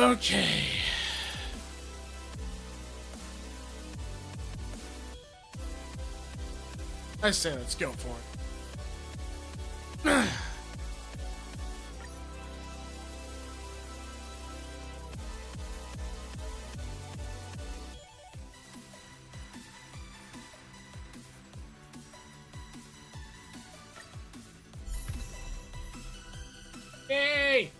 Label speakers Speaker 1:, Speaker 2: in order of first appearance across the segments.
Speaker 1: Okay. I say let's go for it. Yay!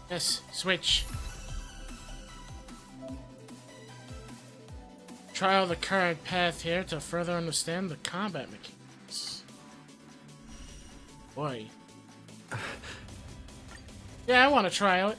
Speaker 1: Yes, switch. Trial the current path here to further understand the combat mechanics. Boy. Yeah, I want to try it.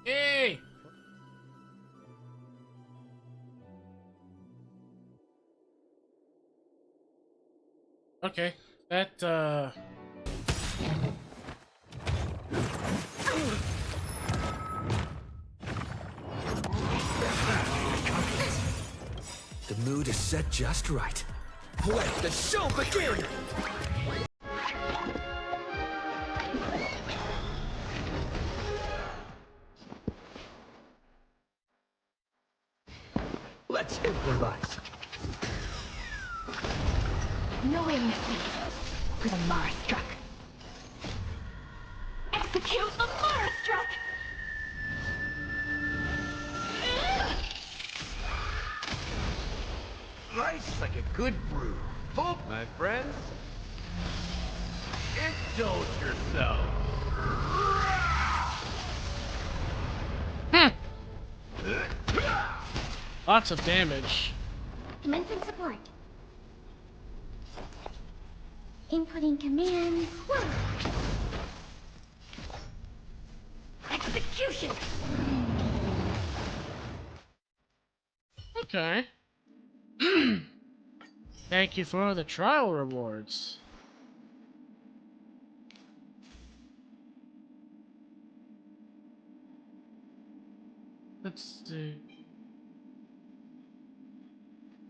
Speaker 1: Hey! Okay, that, The
Speaker 2: mood is set just right. Let the show begin! Let's improvise.
Speaker 3: No aim for the Mars struck. Execute the Mars struck!
Speaker 4: Life's like a good brew. Hope, my friends. Indulge yourself.
Speaker 1: lots of damage.
Speaker 3: Commencing support. Inputting commands. Execution!
Speaker 1: Okay. Thank you for the trial rewards. Let's see.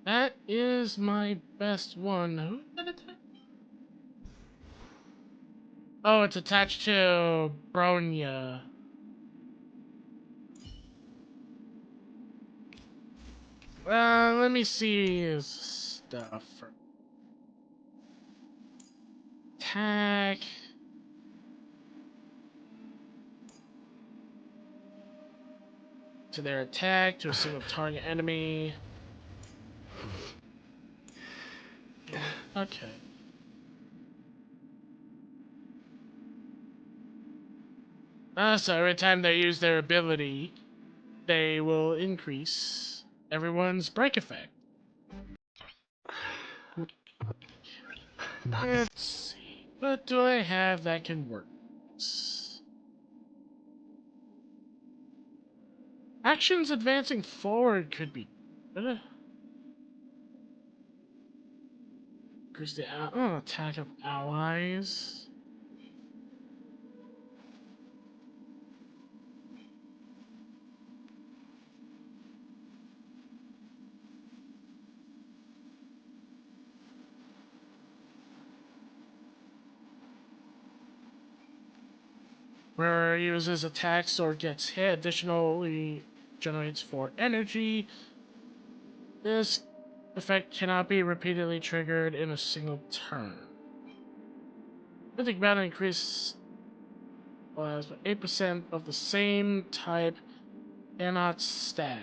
Speaker 1: That is my best one. Who did it? Oh, it's attached to Bronya. Let me see his stuff. Attack. To their attack to a single target enemy. Okay. So every time they use their ability, they will increase everyone's break effect. Let's see. What do I have that can work? Actions advancing forward could be good. Increase the attack of allies. Where uses attacks or gets hit, additionally generates 4 energy. This effect cannot be repeatedly triggered in a single turn. Mythic Battle increase was 8% of the same type cannot stack.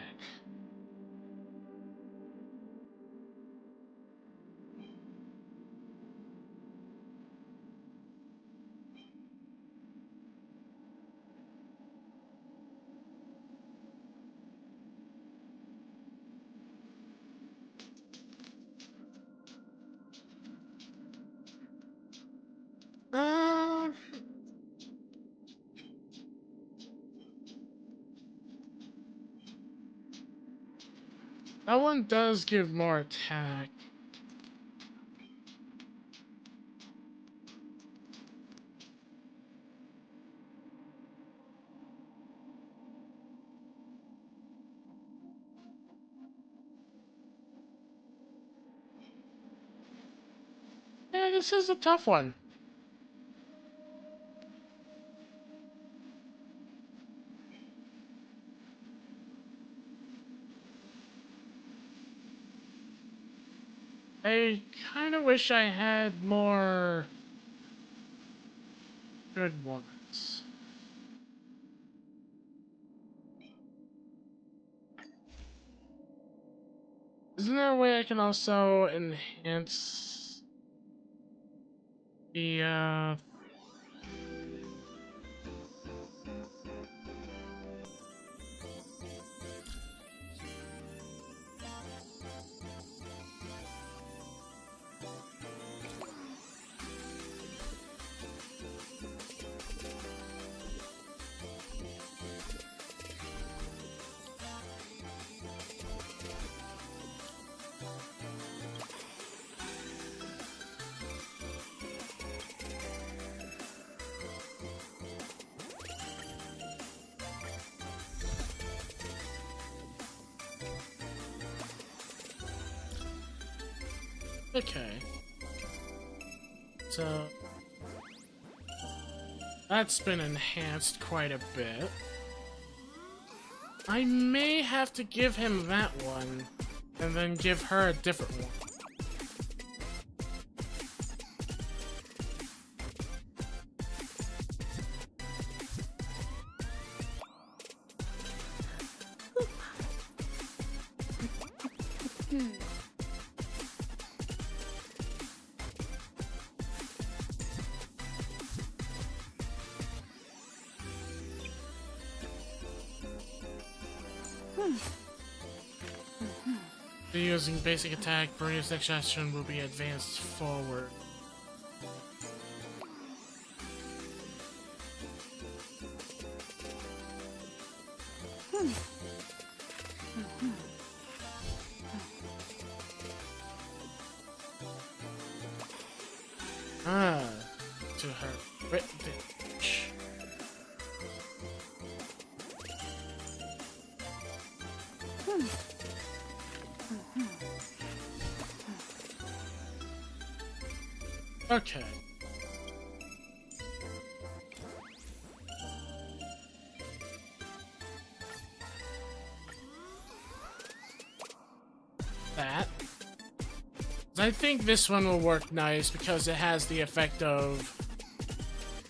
Speaker 1: That one does give more attack. Yeah, this is a tough one. I kind of wish I had more good ones. Isn't there a way I can also enhance the okay. So that's been enhanced quite a bit. I may have to give him that one, and then give her a different one. Using basic attack, Maria's next action will be advanced forward. To her crit damage. Okay. That. I think this one will work nice because it has the effect of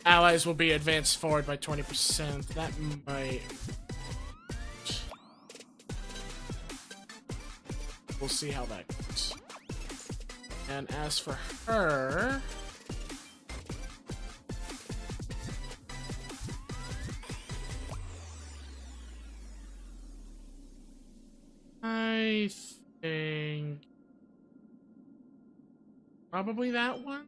Speaker 1: allies will be advanced forward by 20%. That might... We'll see how that goes. And as for her... I think... Probably that one?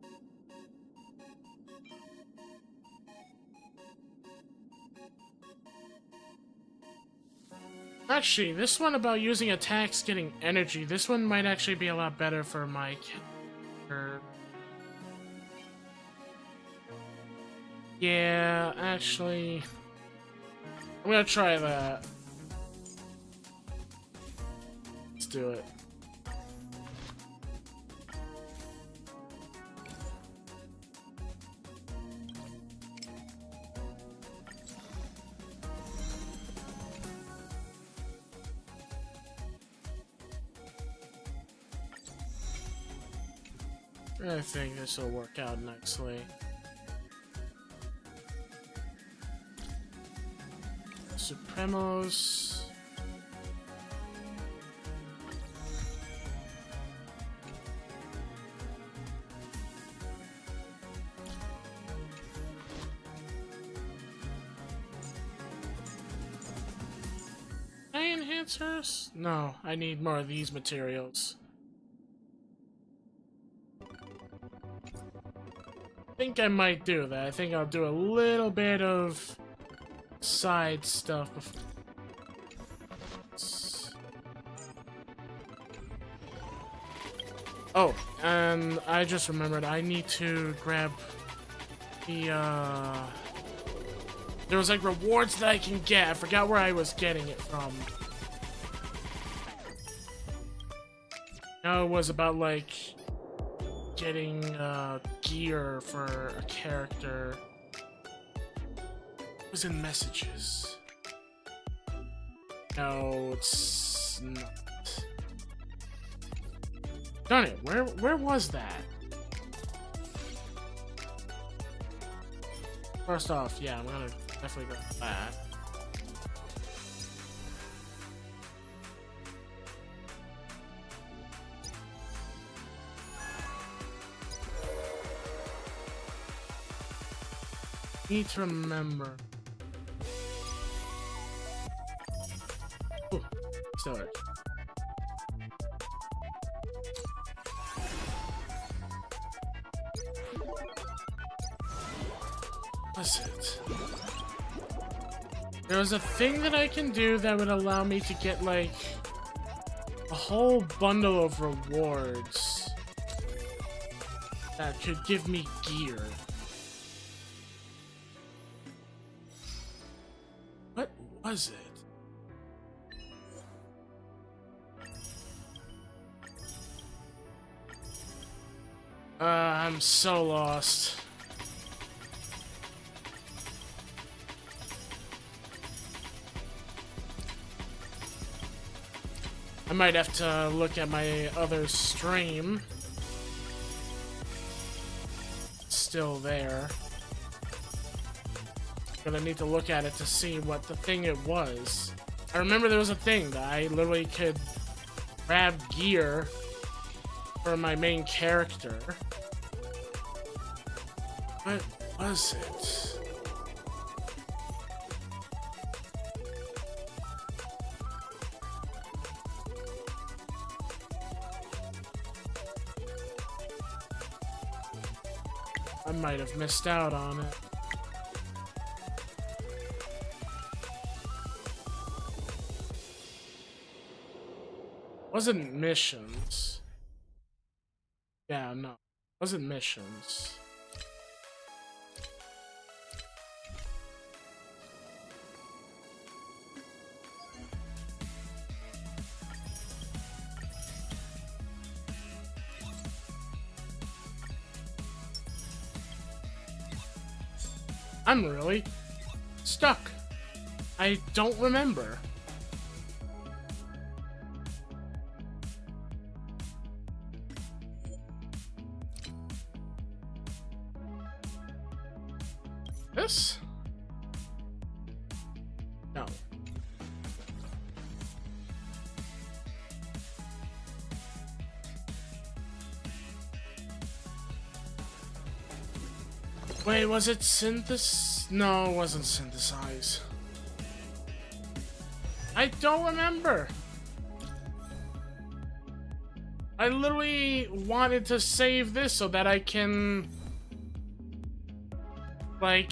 Speaker 1: Actually, this one about using attacks getting energy, this one might actually be a lot better for my character. Yeah, actually... I'm gonna try that. Let's do it. I think this will work out nicely. Supremos. Can I enhance hers? No, I need more of these materials. I think I might do that. I think I'll do a little bit of side stuff before. Oh, and I just remembered I need to grab the, there was like rewards that I can get. I forgot where I was getting it from. No, it was about like getting gear for a character. It was in messages. No, it's not. Darn it, where was that? First off, yeah, I'm gonna definitely go with that. Need to remember. Ooh, storage. What's it? There was a thing that I can do that would allow me to get like a whole bundle of rewards that could give me gear. What was it? I'm so lost. I might have to look at my other stream. It's still there. But I need to look at it to see what the thing it was. I remember there was a thing that I literally could grab gear for my main character. What was it? I might have missed out on it. Wasn't missions. Yeah, no. Wasn't missions. I'm really stuck. I don't remember. This? No. Wait, was it synthesis? No, it wasn't synthesize. I don't remember. I literally wanted to save this so that I can like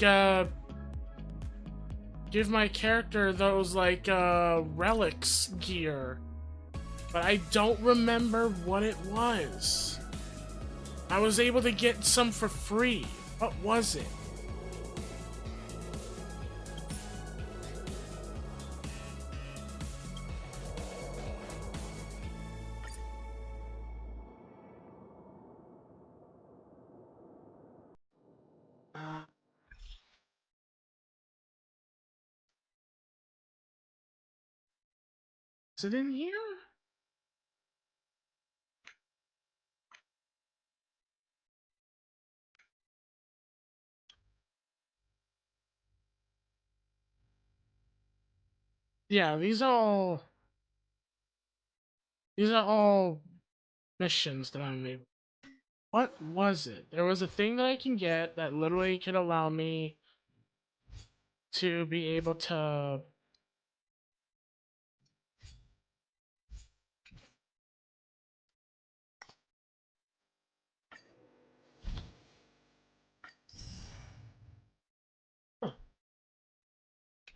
Speaker 1: give my character those like relics gear. But I don't remember what it was. I was able to get some for free. What was it? Is it in here? Yeah, these are all missions that I'm able. What was it? There was a thing that I can get that literally could allow me to be able to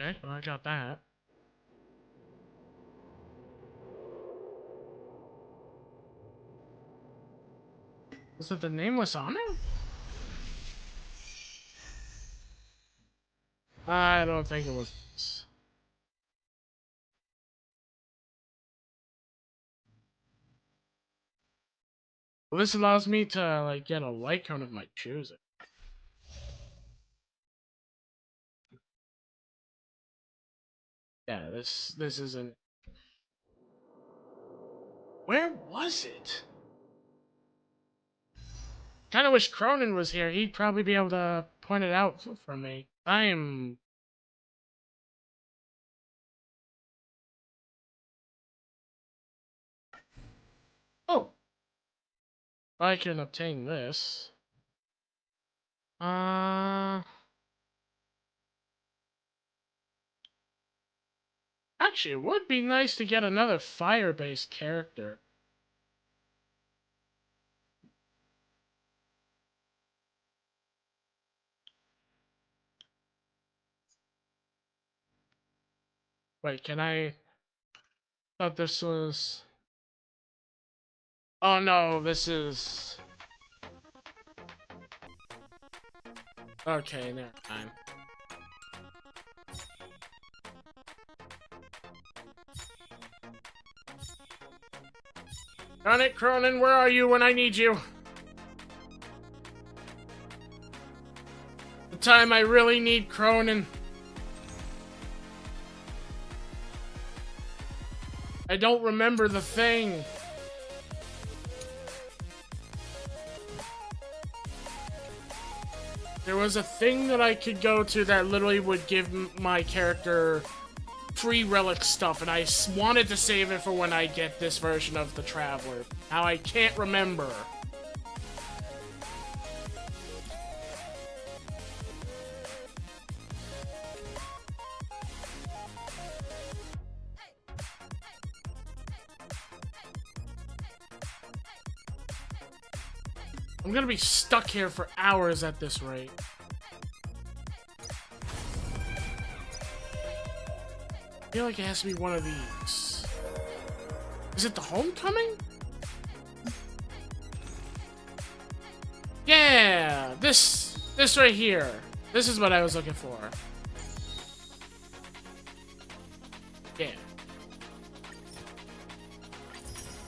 Speaker 1: okay, well, I got that. Was it the Nameless Honor? I don't think it was. Well, this allows me to like get a light cone of my choosing. Yeah, this isn't. Where was it? Kind of wish Cronin was here. He'd probably be able to point it out for me. I am. Oh, I can obtain this. Actually, it would be nice to get another fire-based character. Wait, can I? Thought this was. Oh no, this is. Okay, never mind. Darn it, Cronin, where are you when I need you? The time I really need Cronin. I don't remember the thing. There was a thing that I could go to that literally would give my character free relic stuff, and I wanted to save it for when I get this version of the Traveler. Now I can't remember. I'm gonna be stuck here for hours at this rate. I feel like it has to be one of these. Is it the Homecoming? Yeah! This right here. This is what I was looking for. Yeah.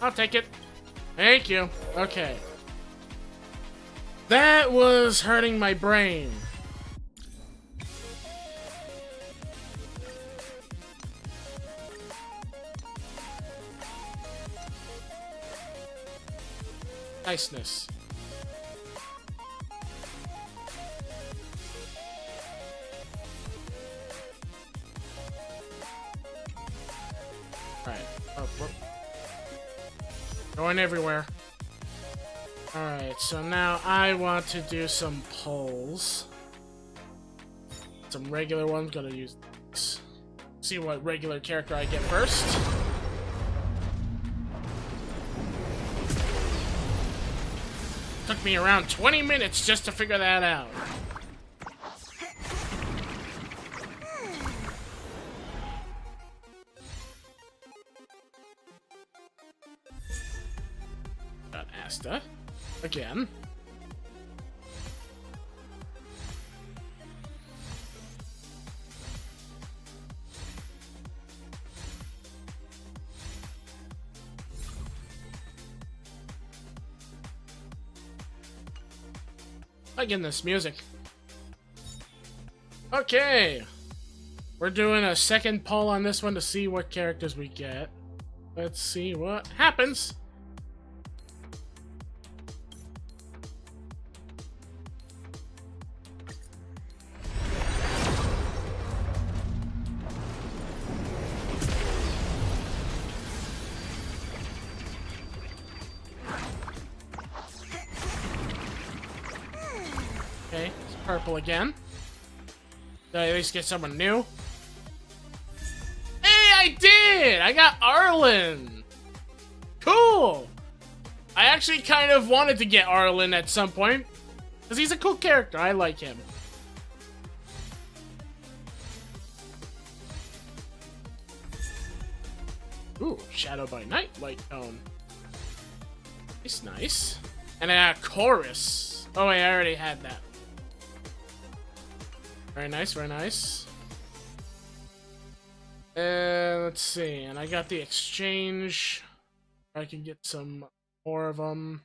Speaker 1: I'll take it. Thank you. Okay. That was hurting my brain. Niceness. Alright. Oh, whoop. Going everywhere. Alright, so now I want to do some polls. Some regular ones, gonna use this. See what regular character I get first. Took me around 20 minutes just to figure that out. Got Asta. Again. Liking this music. Okay. We're doing a second poll on this one to see what characters we get. Let's see what happens. Okay, it's purple again. Did I at least get someone new? Hey, I did! I got Arlen! Cool! I actually kind of wanted to get Arlen at some point, because he's a cool character. I like him. Ooh, Shadow by Night light cone. It's nice. And I got chorus. Oh wait, I already had that. Very nice, very nice. And let's see, and I got the exchange. I can get some more of them.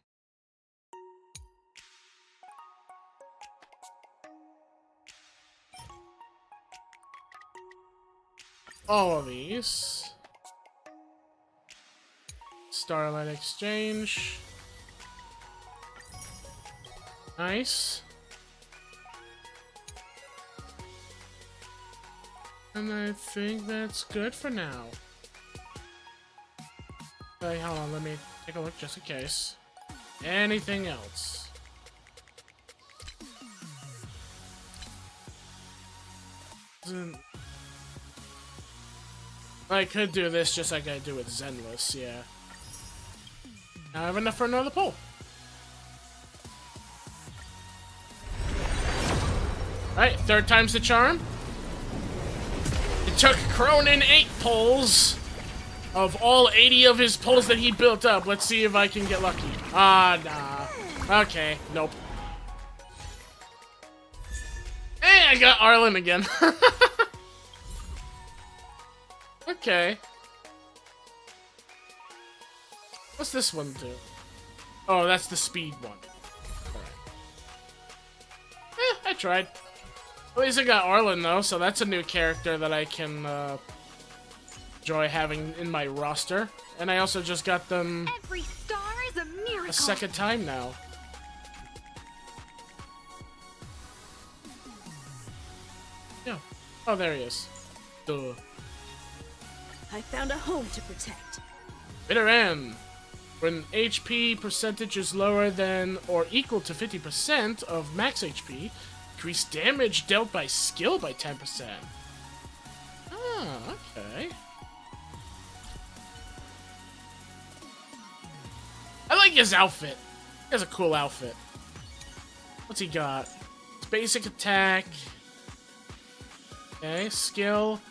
Speaker 1: All of these. Starlight exchange. Nice. And I think that's good for now. Hey, hold on, let me take a look just in case. Anything else? I could do this just like I do with Zenless, yeah. Now I have enough for another pull. Alright, third time's the charm. It took Cronin 8 pulls of all 80 of his pulls that he built up. Let's see if I can get lucky. Ah, nah. Okay, nope. Hey, I got Arlen again. Okay. What's this one do? Oh, that's the speed one. Alright. I tried. At least I got Arlen though, so that's a new character that I can enjoy having in my roster. And I also just got them
Speaker 3: Every star is a miracle.
Speaker 1: a second time now. Yeah. Oh, there he is. Duh.
Speaker 5: I found a home to protect.
Speaker 1: Bitter End. When HP percentage is lower than or equal to 50% of max HP, increase damage dealt by skill by 10%. Ah, okay. I like his outfit. He has a cool outfit. What's he got? Basic attack. Okay, skill.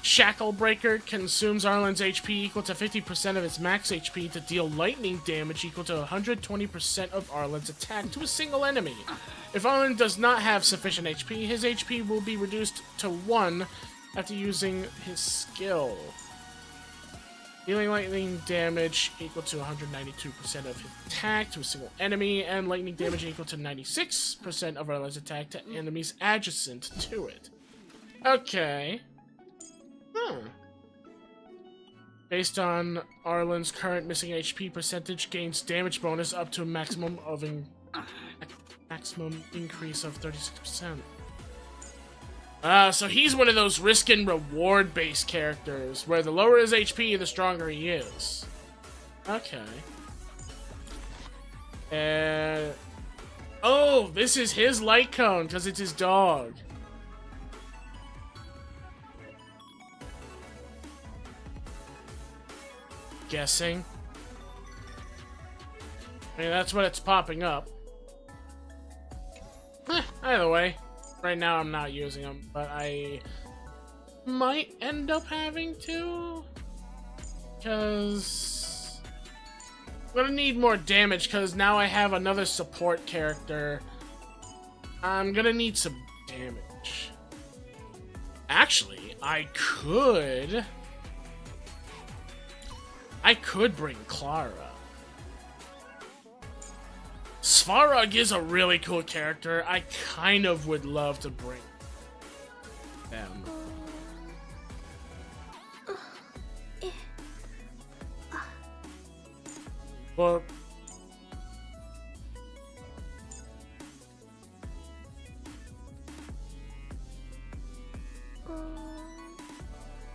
Speaker 1: Shackle Breaker consumes Arlen's HP equal to 50% of its max HP to deal lightning damage equal to 120% of Arlen's attack to a single enemy. If Arlen does not have sufficient HP, his HP will be reduced to 1 after using his skill. Dealing lightning damage equal to 192% of his attack to a single enemy, and lightning damage equal to 96% of Arlen's attack to enemies adjacent to it. Okay. Based on Arlen's current missing HP percentage, gains damage bonus up to a maximum of maximum increase of 36%. So he's one of those risk and reward based characters where the lower his HP, the stronger he is. Okay. Oh, this is his light cone because it's his dog. Guessing. I mean, that's what it's popping up. Either way, right now I'm not using them, but I might end up having to, because I'm gonna need more damage, because now I have another support character. I'm gonna need some damage. Actually, I could bring Clara. Svarog is a really cool character. I kind of would love to bring them. Well,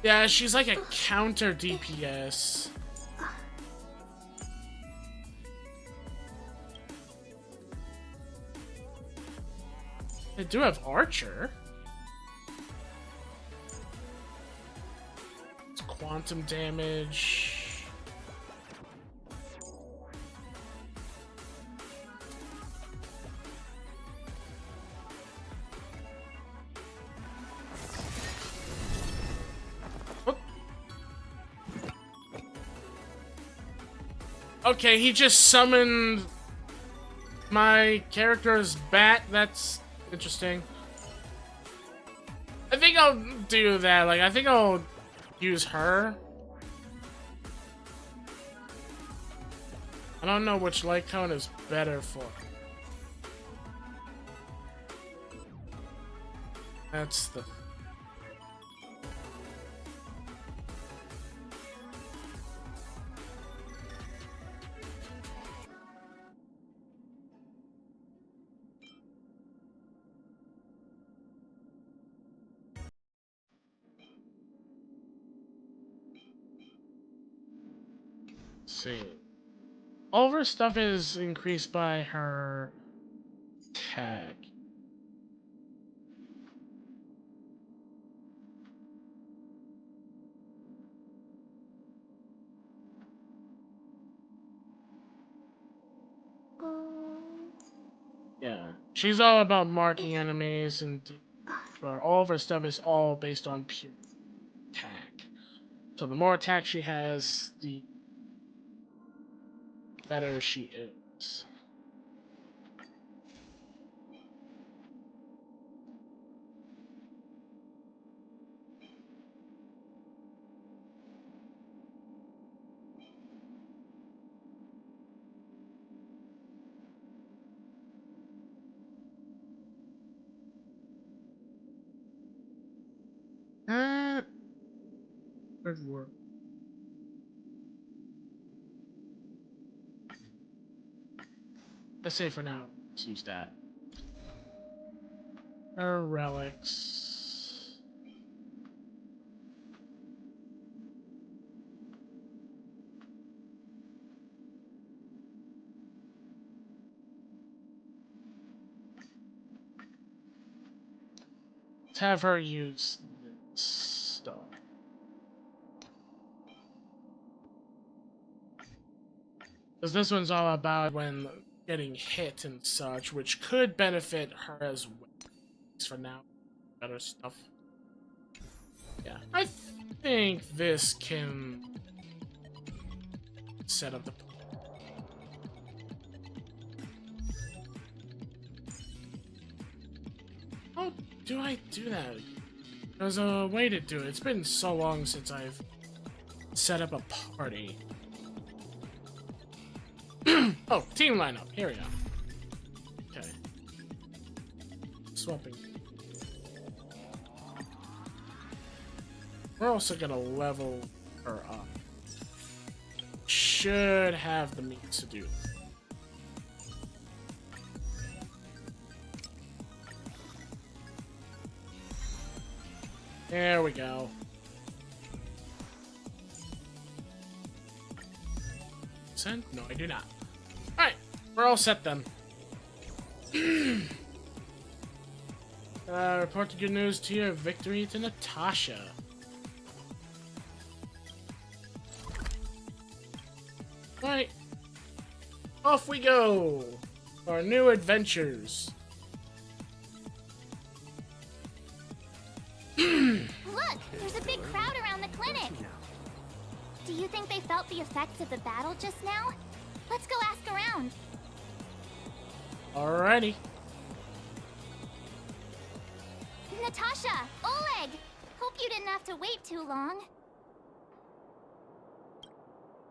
Speaker 1: yeah, she's like a counter DPS. They do have Archer. It's quantum damage. Oh. Okay, he just summoned My character's bat. That's interesting. I think I'll do that. Like, I think I'll use her. I don't know which light cone is better for. That's the... Let's see. All of her stuff is increased by her tag. Yeah, she's all about marking enemies, and all of her stuff is all based on pure attack. So the more attack she has, the better she is. Good work. Let's say for now, let's use that. Her relics. Let's have her use this stuff. Because this one's all about when getting hit and such, which could benefit her as well. For now, better stuff. Yeah, I think this can set up the... How do I do that? There's a way to do it. It's been so long since I've set up a party. Oh, team lineup. Here we go. Okay. Swapping. We're also gonna level her up. Should have the means to do it. There we go. Send? No, I do not. Alright, we're all set then. Report the good news to your victory to Natasha. Alright. Off we go! For our new adventures.
Speaker 6: Look! There's a big crowd around the clinic! Do you think they felt the effects of the battle just now? Let's go ask around.
Speaker 1: Alrighty.
Speaker 6: Natasha! Oleg! Hope you didn't have to wait too long.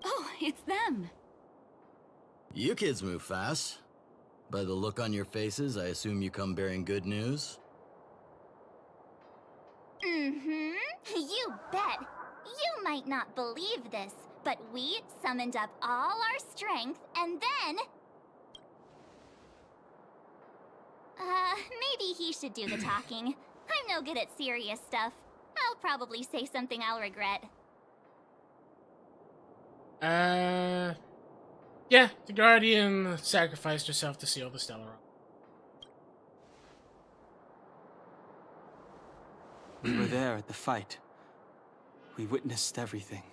Speaker 5: Oh, it's them.
Speaker 7: You kids move fast. By the look on your faces, I assume you come bearing good news?
Speaker 6: Mm-hmm. You bet. You might not believe this, but we summoned up all our strength and then... maybe he should do the talking. I'm no good at serious stuff. I'll probably say something I'll regret.
Speaker 1: Yeah, the Guardian sacrificed herself to seal the Stellar.
Speaker 8: We were there at the fight. We witnessed everything.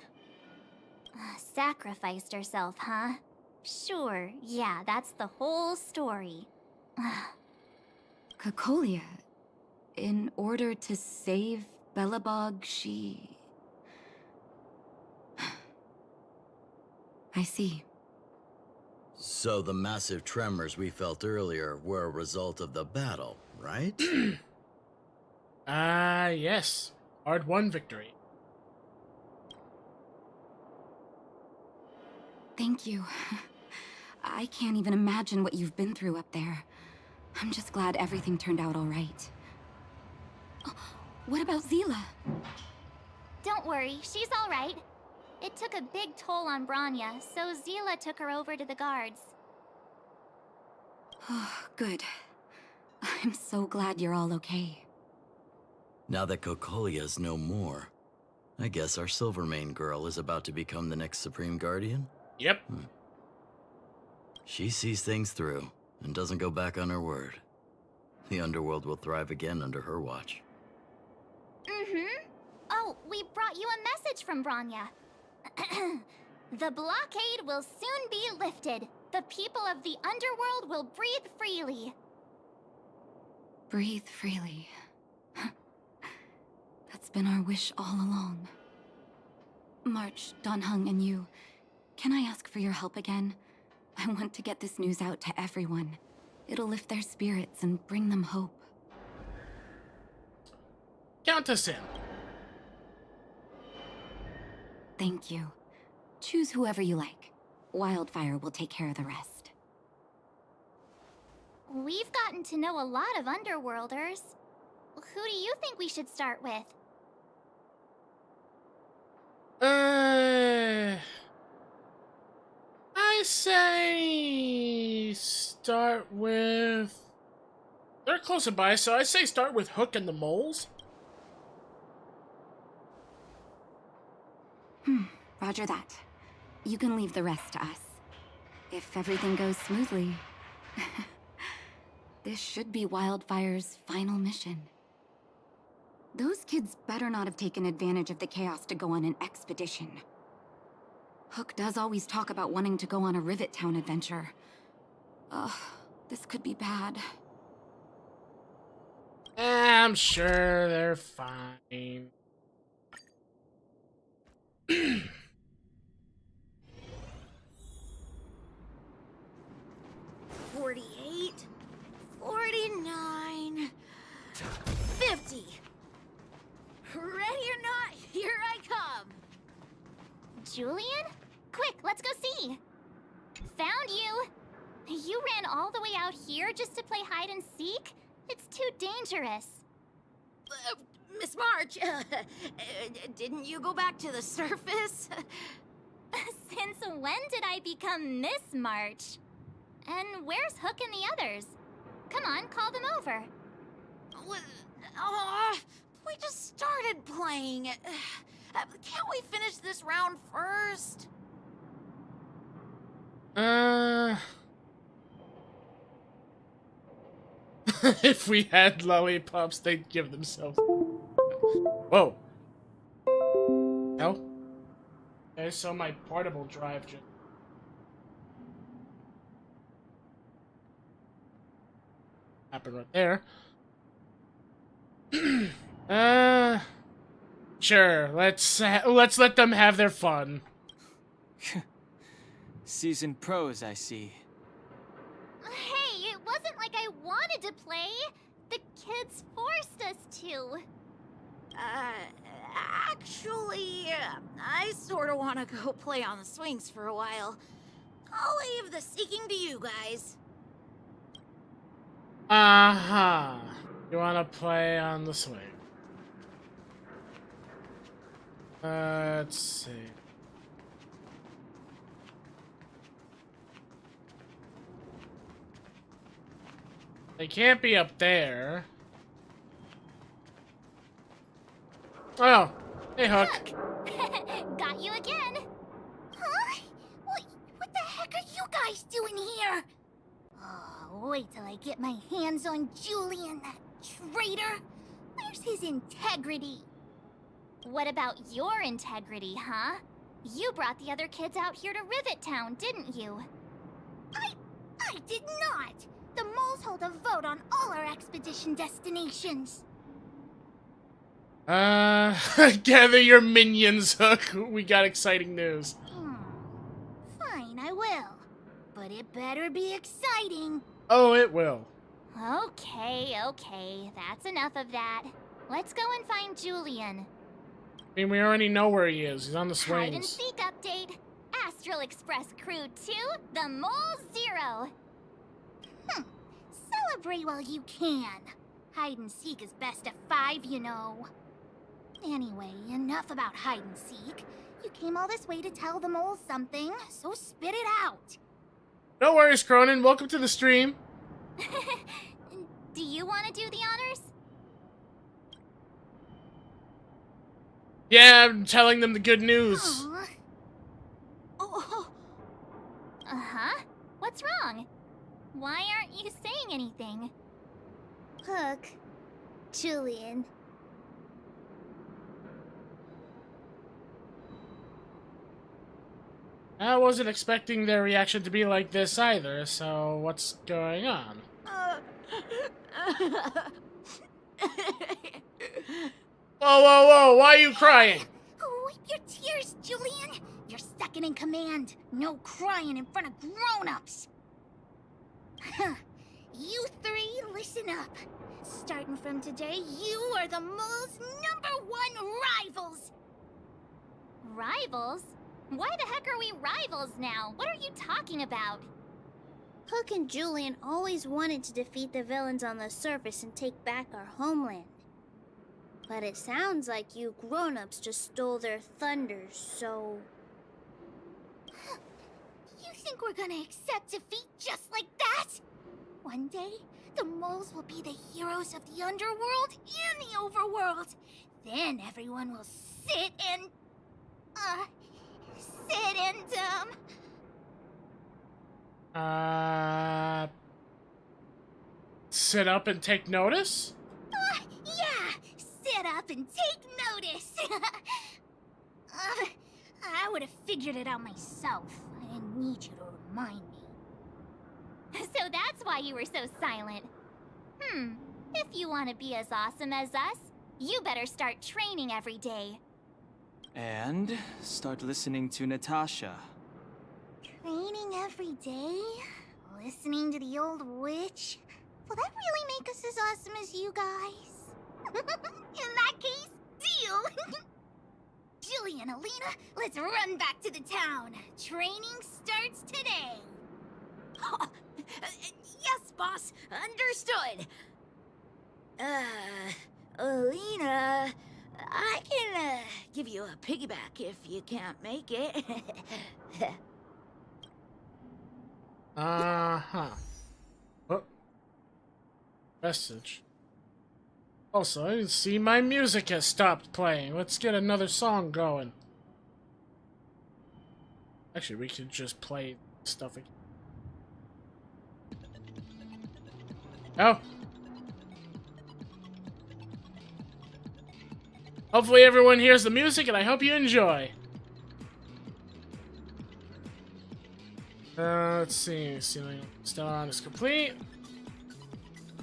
Speaker 6: Sacrificed herself, huh? Sure, yeah, that's the whole story.
Speaker 3: Cocolia, in order to save Belobog, she... I see.
Speaker 7: So the massive tremors we felt earlier were a result of the battle, right?
Speaker 1: Yes. Hard won victory.
Speaker 3: Thank you. I can't even imagine what you've been through up there. I'm just glad everything turned out all right. Oh, what about Zila?
Speaker 6: Don't worry, she's all right. It took a big toll on Branya, so Zila took her over to the guards.
Speaker 3: Oh, good. I'm so glad you're all okay.
Speaker 7: Now that Kokolia's no more, I guess our Silvermane girl is about to become the next Supreme Guardian?
Speaker 1: Yep.
Speaker 7: She sees things through and doesn't go back on her word. The underworld will thrive again under her watch.
Speaker 6: Mm-hmm. Oh, we brought you a message from Branya. The blockade will soon be lifted. The people of the underworld will breathe freely.
Speaker 3: Breathe freely. That's been our wish all along. March, Donhung, and you, can I ask for your help again? I want to get this news out to everyone. It'll lift their spirits and bring them hope.
Speaker 1: Count us in.
Speaker 3: Thank you. Choose whoever you like. Wildfire will take care of the rest.
Speaker 6: We've gotten to know a lot of Underworlders. Who do you think we should start with?
Speaker 1: I say start with... They're closer by, so I say start with Hook and the Moles.
Speaker 3: Roger that. You can leave the rest to us. If everything goes smoothly, this should be Wildfire's final mission. Those kids better not have taken advantage of the chaos to go on an expedition. Hook does always talk about wanting to go on a Rivet Town adventure. Ugh, this could be bad.
Speaker 1: I'm sure they're fine.
Speaker 5: 48, 49, 50. Ready or not, here I come.
Speaker 6: Julian? Quick, let's go see. Found you. You ran all the way out here just to play hide and seek? It's too dangerous.
Speaker 5: Miss March, didn't you go back to the surface?
Speaker 6: Since when did I become Miss March? And where's Hook and the others? Come on, call them over.
Speaker 5: We just started playing. Can't we finish this round first?
Speaker 1: If we had lollipops, they'd give themselves... Whoa. Hell? I saw my portable drive just... happened right there. Sure, let's let them have their fun.
Speaker 8: Seasoned pros, I see.
Speaker 6: Hey, it wasn't like I wanted to play. The kids forced us to.
Speaker 5: Actually, I sort of want to go play on the swings for a while. I'll leave the seeking to you guys.
Speaker 1: Uh-huh. You wanna play on the swing? Let's see. They can't be up there. Oh, hey Hook.
Speaker 6: Got you again. Huh? What the heck are you guys doing here? Oh, wait till I get my hands on Julian, that traitor. Where's his integrity? What about your integrity, huh? You brought the other kids out here to Rivet Town, didn't you? I did not. The moles hold a vote on all our expedition destinations.
Speaker 1: Gather your minions, Hook. We got exciting news.
Speaker 6: Fine, I will. But But it better be exciting.
Speaker 1: Oh, it will.
Speaker 6: Okay, that's enough of that. Let's go and find Julian.
Speaker 1: I mean, we already know where he is. He's on the
Speaker 6: Hide and
Speaker 1: swings.
Speaker 6: seek update. Astral Express Crew 2, the Mole 0. Celebrate while you can. Hide and seek is best of 5, you know. Anyway, enough about hide and seek. You came all this way to tell the mole something, so spit it out.
Speaker 1: No worries, Cronin. Welcome to the stream.
Speaker 6: Do you want to do the honors?
Speaker 1: Yeah, I'm telling them the good news.
Speaker 6: Aw. Oh. Uh-huh. What's wrong? Why aren't you saying anything? Hook. Julian.
Speaker 1: I wasn't expecting their reaction to be like this either, so what's going on? Whoa, why are you crying?
Speaker 6: Wipe your tears, Julian. You're second in command. No crying in front of grown-ups. You three, listen up. Starting from today, you are the mole's #1 rivals. Rivals? Why the heck are we rivals now? What are you talking about?
Speaker 9: Hook and Julian always wanted to defeat the villains on the surface and take back our homeland. But it sounds like you grown-ups just stole their thunder, so...
Speaker 6: You think we're gonna accept defeat just like that? One day, the moles will be the heroes of the underworld and the overworld. Then everyone will sit and...
Speaker 1: Sit up and take notice?
Speaker 6: Yeah! Sit up and take notice! I would have figured it out myself. I didn't need you to remind me. So that's why you were so silent. If you want to be as awesome as us, you better start training every day.
Speaker 8: And start listening to Natasha.
Speaker 6: Training every day? Listening to the old witch? Will that really make us as awesome as you guys? In that case, deal! Julian, Alina, let's run back to the town. Training starts today. Yes, boss. Understood. Alina, I can, give you a piggyback if you can't make it.
Speaker 1: Uh-huh. Oh. Message. Also, I see my music has stopped playing. Let's get another song going. Actually, we could just play stuff again. Oh. Hopefully everyone hears the music, and I hope you enjoy. Let's see. Ceiling Stellar is complete.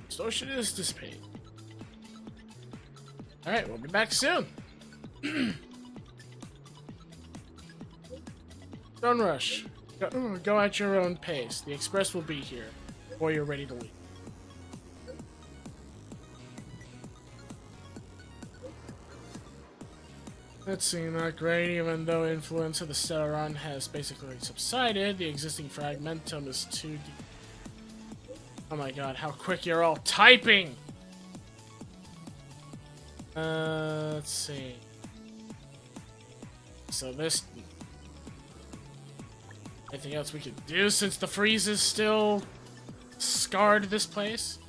Speaker 1: Distortion is dissipated. Alright, we'll be back soon. Don't rush. Go at your own pace. The express will be here before you're ready to leave. Let's see, not great. Even though influence of the Stellaron has basically subsided, the existing fragmentum is too deep. Oh my god, how quick you're all typing! Let's see. So this... Anything else we could do since the freeze is still scarred this place?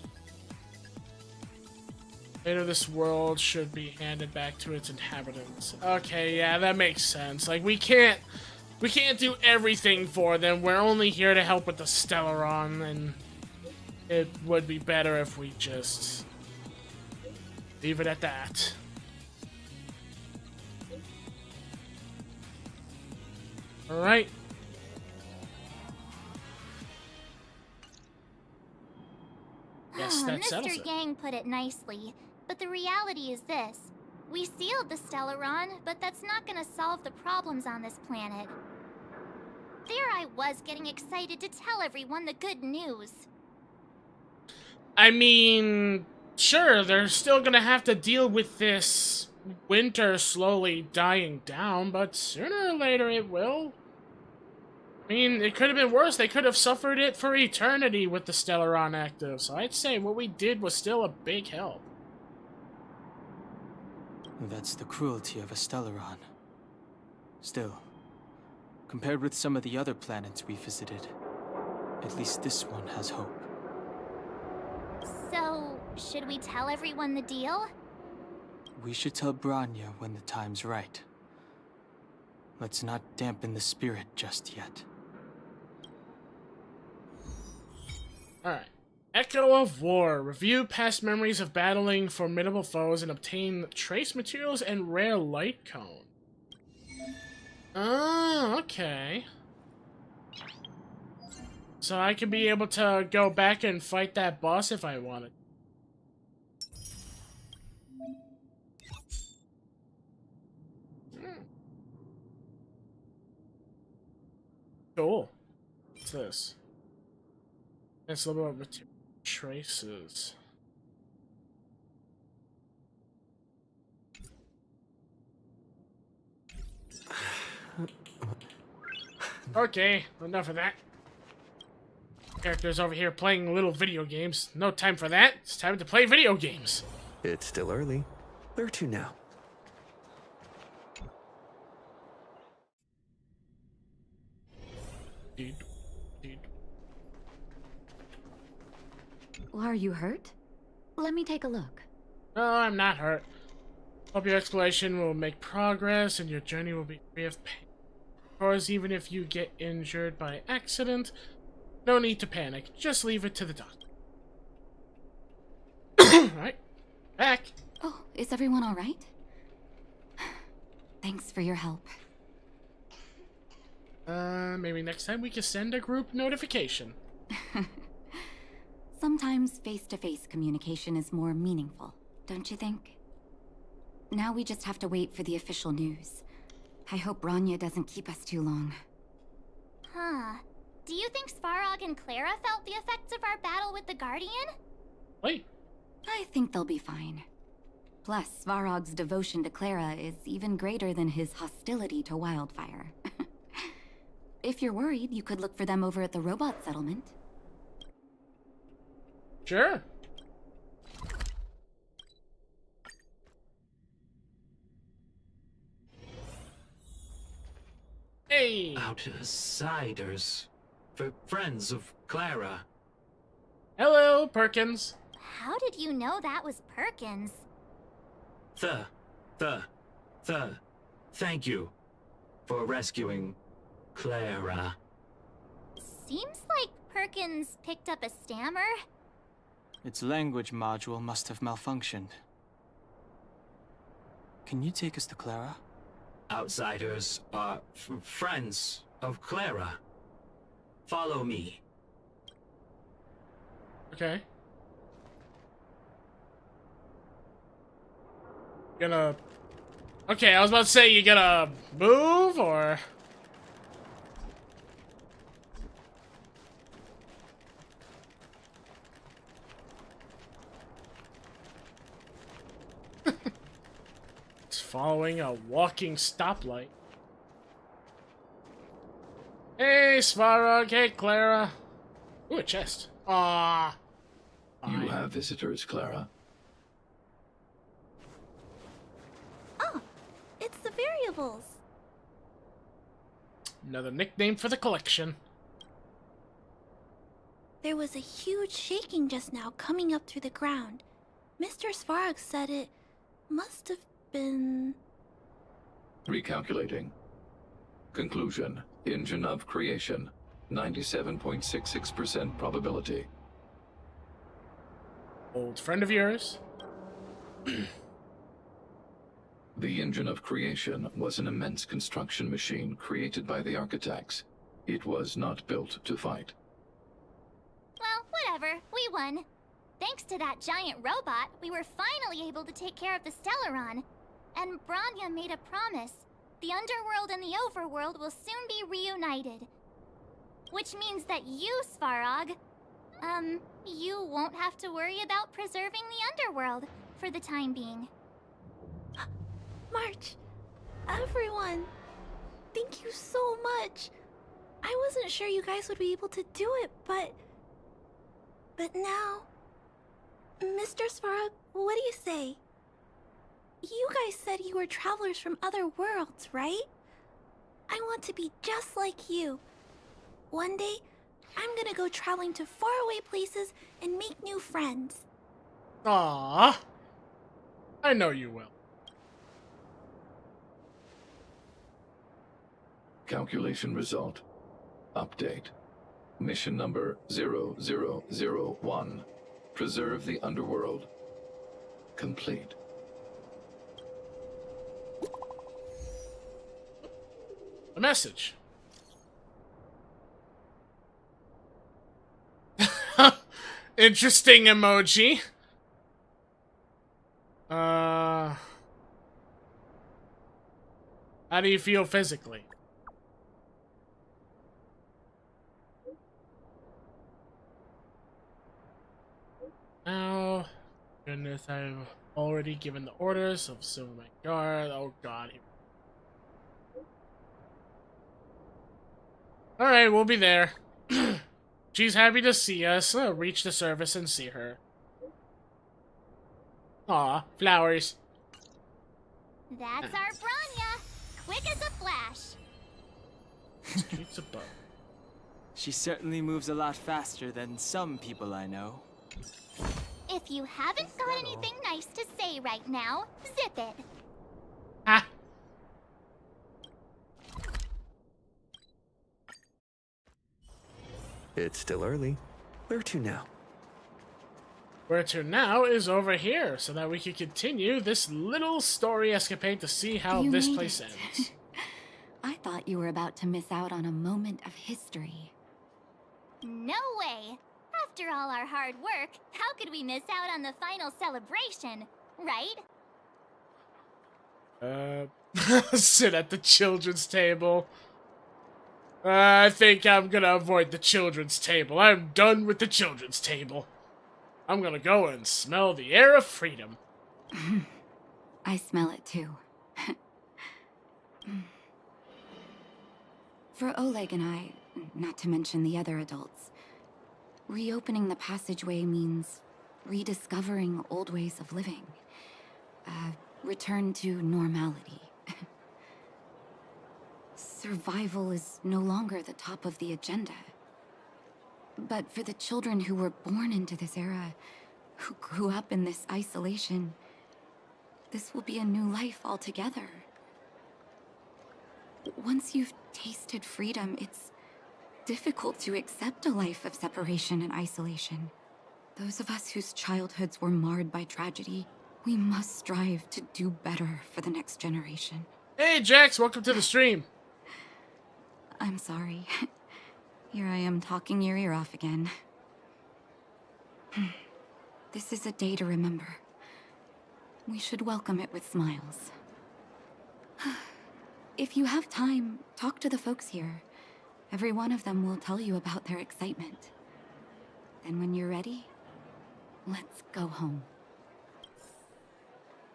Speaker 1: Fate of this world should be handed back to its inhabitants. Okay, yeah, that makes sense. Like, we can't do everything for them. We're only here to help with the Stellaron, and it would be better if we just leave it at that. Alright. Yes, that settles
Speaker 6: Mr.
Speaker 1: it.
Speaker 6: Yang put it nicely, but the reality is this. We sealed the Stellaron, but that's not gonna solve the problems on this planet. there I was getting excited to tell everyone the good news.
Speaker 1: I mean, sure, they're still gonna have to deal with this winter slowly dying down, but sooner or later it will. I mean, it could have been worse. They could have suffered it for eternity with the Stellaron active, so I'd say what we did was still a big help.
Speaker 8: That's the cruelty of a Stellaron. Still, compared with some of the other planets we visited, at least this one has hope.
Speaker 6: So, should we tell everyone the deal?
Speaker 8: We should tell Branya when the time's right. Let's not dampen the spirit just yet.
Speaker 1: Alright. Echo of War. Review past memories of battling formidable foes and obtain trace materials and rare light cone. Oh, okay. So I could be able to go back and fight that boss if I wanted. Cool. What's this? It's a little bit of material traces. Okay, enough of that. Characters over here playing little video games. No time for that. It's time to play video games.
Speaker 10: It's still early. Where to now?
Speaker 1: Dude.
Speaker 3: Are you hurt? Let me take a look.
Speaker 1: No, I'm not hurt. Hope your exploration will make progress and your journey will be free of pain. Of course, even if you get injured by accident, no need to panic. Just leave it to the doctor. Alright. Back.
Speaker 3: Oh, is everyone alright? Thanks for your help.
Speaker 1: Maybe next time we can send a group notification.
Speaker 3: Sometimes face-to-face communication is more meaningful, don't you think? Now we just have to wait for the official news. I hope Branya doesn't keep us too long.
Speaker 6: Huh. Do you think Svarog and Clara felt the effects of our battle with the Guardian?
Speaker 1: Wait.
Speaker 3: I think they'll be fine. Plus, Svarog's devotion to Clara is even greater than his hostility to Wildfire. If you're worried, you could look for them over at the robot settlement.
Speaker 1: Sure. Hey.
Speaker 2: Outsiders. For friends of Clara.
Speaker 1: Hello, Perkins.
Speaker 6: How did you know that was Perkins?
Speaker 2: Thank you for rescuing Clara.
Speaker 6: Seems like Perkins picked up a stammer.
Speaker 8: Its language module must have malfunctioned. Can you take us to Clara?
Speaker 2: Outsiders are friends of Clara. Follow me.
Speaker 1: Okay. Gonna... Okay, I was about to say, you gonna move, or... It's following a walking stoplight. Hey, Svarog. Hey, Clara. Ooh, a chest. Ah.
Speaker 11: You have visitors, Clara.
Speaker 9: Oh, it's the variables.
Speaker 1: Another nickname for the collection.
Speaker 9: There was a huge shaking just now coming up through the ground. Mr. Svarog said it must have been...
Speaker 11: Recalculating. Conclusion. Engine of creation. 97.66% probability.
Speaker 1: Old friend of yours?
Speaker 11: The engine of creation was an immense construction machine created by the architects. It was not built to fight.
Speaker 6: Well, whatever. We won. Thanks to that giant robot, we were finally able to take care of the Stellaron. And Branya made a promise. The underworld and the overworld will soon be reunited. Which means that you, Svarog, you won't have to worry about preserving the underworld for the time being.
Speaker 12: March, everyone, thank you so much. I wasn't sure you guys would be able to do it, but now... Mr. Svarog, what do you say? You guys said you were travelers from other worlds, right? I want to be just like you. One day, I'm gonna go traveling to faraway places and make new friends.
Speaker 1: Aww. I know you will.
Speaker 11: Calculation result. Update. Mission number 0001. Preserve the underworld. Complete.
Speaker 1: A message. Interesting emoji. How do you feel physically? Oh, goodness, I've already given the orders of Silver Guard. Oh god. Alright, we'll be there. She's happy to see us. Reach the surface and see her. Aw, flowers.
Speaker 6: That's our Branya! Quick as a flash!
Speaker 1: It's a bug.
Speaker 8: She certainly moves a lot faster than some people I know.
Speaker 6: If you haven't got anything nice to say right now, zip it.
Speaker 1: Ha!
Speaker 10: It's still early. Where to now?
Speaker 1: Where to now is over here, so that we can continue this little story escapade to see how
Speaker 3: You
Speaker 1: this
Speaker 3: made
Speaker 1: place
Speaker 3: it.
Speaker 1: ends.
Speaker 3: I thought you were about to miss out on a moment of history.
Speaker 6: No way! After all our hard work, how could we miss out on the final celebration, right?
Speaker 1: Sit at the children's table. I think I'm gonna avoid the children's table. I'm done with the children's table. I'm gonna go and smell the air of freedom.
Speaker 3: I smell it too. For Oleg and I, not to mention the other adults, reopening the passageway means rediscovering old ways of living. Return to normality. Survival is no longer the top of the agenda. But for the children who were born into this era, who grew up in this isolation, this will be a new life altogether. Once you've tasted freedom, it's difficult to accept a life of separation and isolation. Those of us whose childhoods were marred by tragedy, we must strive to do better for the next generation.
Speaker 1: Hey, Jax, welcome to the stream.
Speaker 3: I'm sorry. Here I am talking your ear off again. This is a day to remember. We should welcome it with smiles. If you have time, talk to the folks here. Every one of them will tell you about their excitement. Then when you're ready, let's go home.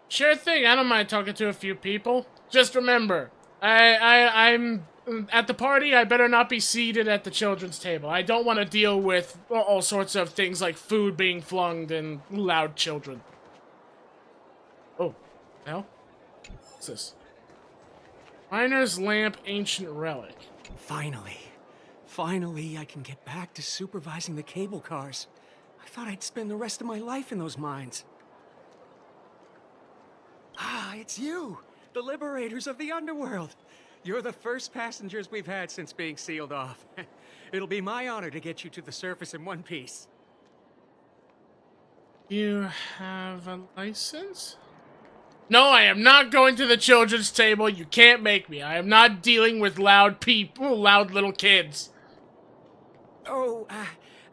Speaker 1: Sure thing, I don't mind talking to a few people. Just remember, I'm at the party, I better not be seated at the children's table. I don't want to deal with all sorts of things like food being flung and loud children. Oh, hell? What's this? Miner's Lamp Ancient Relic.
Speaker 2: Finally, I can get back to supervising the cable cars. I thought I'd spend the rest of my life in those mines. Ah, it's you, the liberators of the underworld. You're the first passengers we've had since being sealed off. It'll be my honor to get you to the surface in one piece.
Speaker 1: You have a license? No, I am not going to the children's table. You can't make me. I am not dealing with loud people, loud little kids.
Speaker 2: Oh,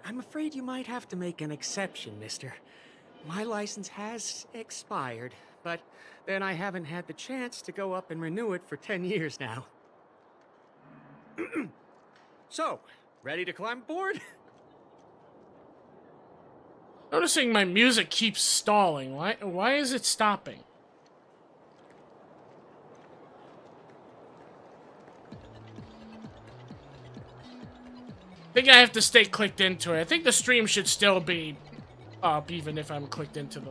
Speaker 2: I'm afraid you might have to make an exception, mister. My license has expired, but then I haven't had the chance to go up and renew it for 10 years now. So, Ready to climb aboard?
Speaker 1: Noticing my music keeps stalling. Why is it stopping? I think I have to stay clicked into it. I think the stream should still be up even if I'm clicked into the...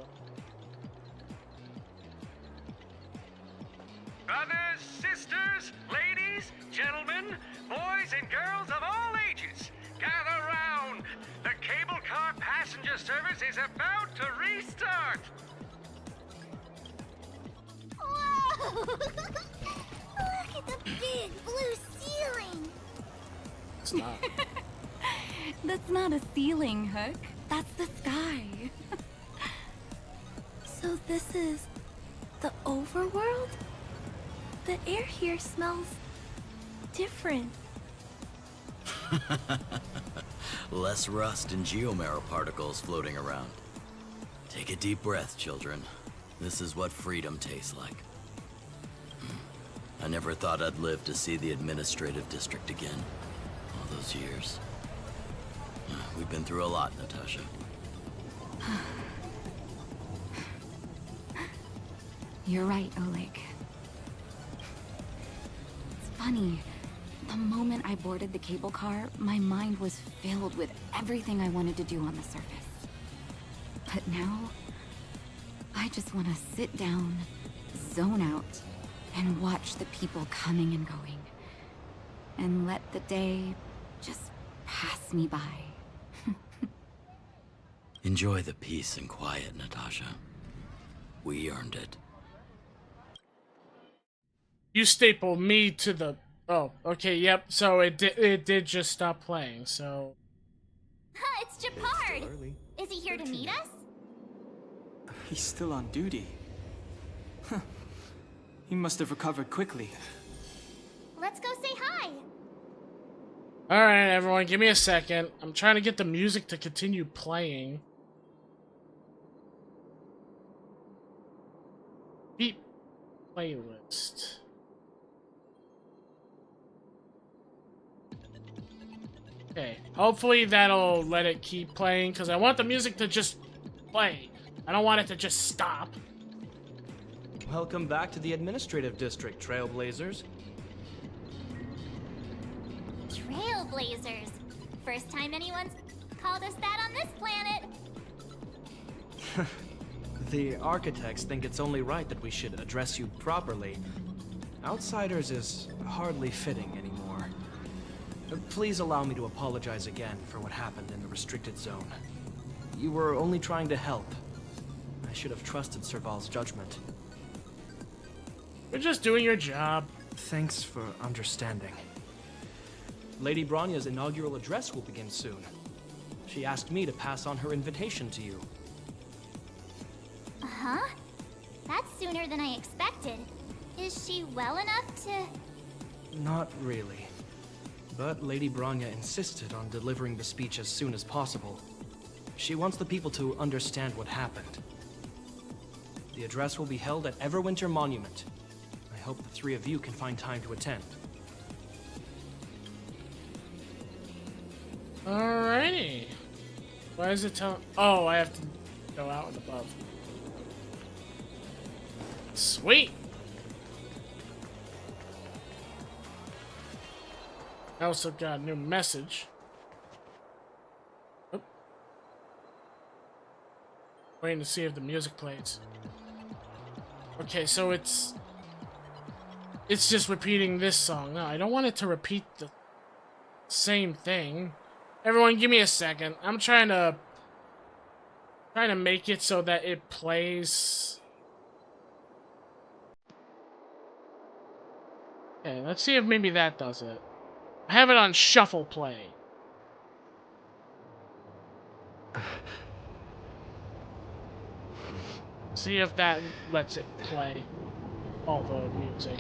Speaker 13: Brothers, sisters, ladies, gentlemen, boys and girls of all ages, gather round. The cable car passenger service is about to restart.
Speaker 6: Whoa! Look at the big blue ceiling.
Speaker 1: It's not.
Speaker 3: That's not a ceiling, Hook. That's the sky.
Speaker 12: So this is the overworld? The air here smells different.
Speaker 7: Less rust and geomarrow particles floating around. Take a deep breath, children. This is what freedom tastes like. I never thought I'd live to see the administrative district again. All those years. We've been through a lot, Natasha.
Speaker 3: You're right, Oleg. It's funny. The moment I boarded the cable car, my mind was filled with everything I wanted to do on the surface. But now, I just want to sit down, zone out, and watch the people coming and going. And let the day just pass me by.
Speaker 7: Enjoy the peace and quiet, Natasha. We earned it.
Speaker 1: You stapled me to the... Oh, okay, yep. So it did just stop playing, so...
Speaker 6: It's Japard! Is he here to meet us?
Speaker 8: He's still on duty. Huh. He must have recovered quickly.
Speaker 6: Let's go say hi!
Speaker 1: Alright, everyone, give me a second. I'm trying to get the music to continue playing. Beat playlist. Okay, hopefully that'll let it keep playing, because I want the music to just play. I don't want it to just stop.
Speaker 14: Welcome back to the administrative district, Trailblazers.
Speaker 6: Trailblazers. First time anyone's called us that on this planet.
Speaker 14: The architects think it's only right that we should address you properly. Outsiders is hardly fitting anymore. Please allow me to apologize again for what happened in the restricted zone. You were only trying to help. I should have trusted Serval's judgment.
Speaker 1: You're just doing your job.
Speaker 14: Thanks for understanding. Lady Bronya's inaugural address will begin soon. She asked me to pass on her invitation to you.
Speaker 6: Huh? That's sooner than I expected. Is she well enough to...
Speaker 14: Not really. But Lady Bronya insisted on delivering the speech as soon as possible. She wants the people to understand what happened. The address will be held at Everwinter Monument. I hope the three of you can find time to attend.
Speaker 1: Alrighty. Why is it telling... Oh, I have to go out and above. Sweet! I also got a new message. Oop. Waiting to see if the music plays. Okay, so it's just repeating this song. No, I don't want it to repeat the same thing. Everyone, give me a second. I'm trying to make it so that it plays. Okay, let's see if maybe that does it. I have it on shuffle play. See if that lets it play all the music.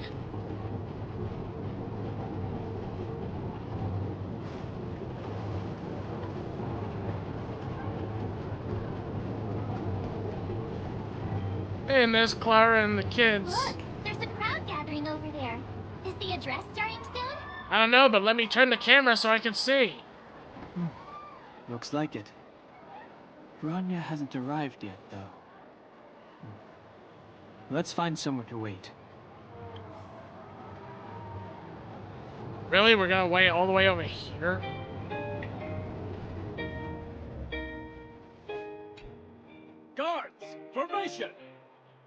Speaker 1: Hey, and there's Clara and the kids.
Speaker 6: Look, there's a crowd gathering over there. Is the address starting soon?
Speaker 1: I don't know, but let me turn the camera so I can see.
Speaker 8: Looks like it. Bronya hasn't arrived yet, though. Let's find somewhere to wait.
Speaker 1: Really? We're gonna wait all the way over here?
Speaker 13: Guards, formation!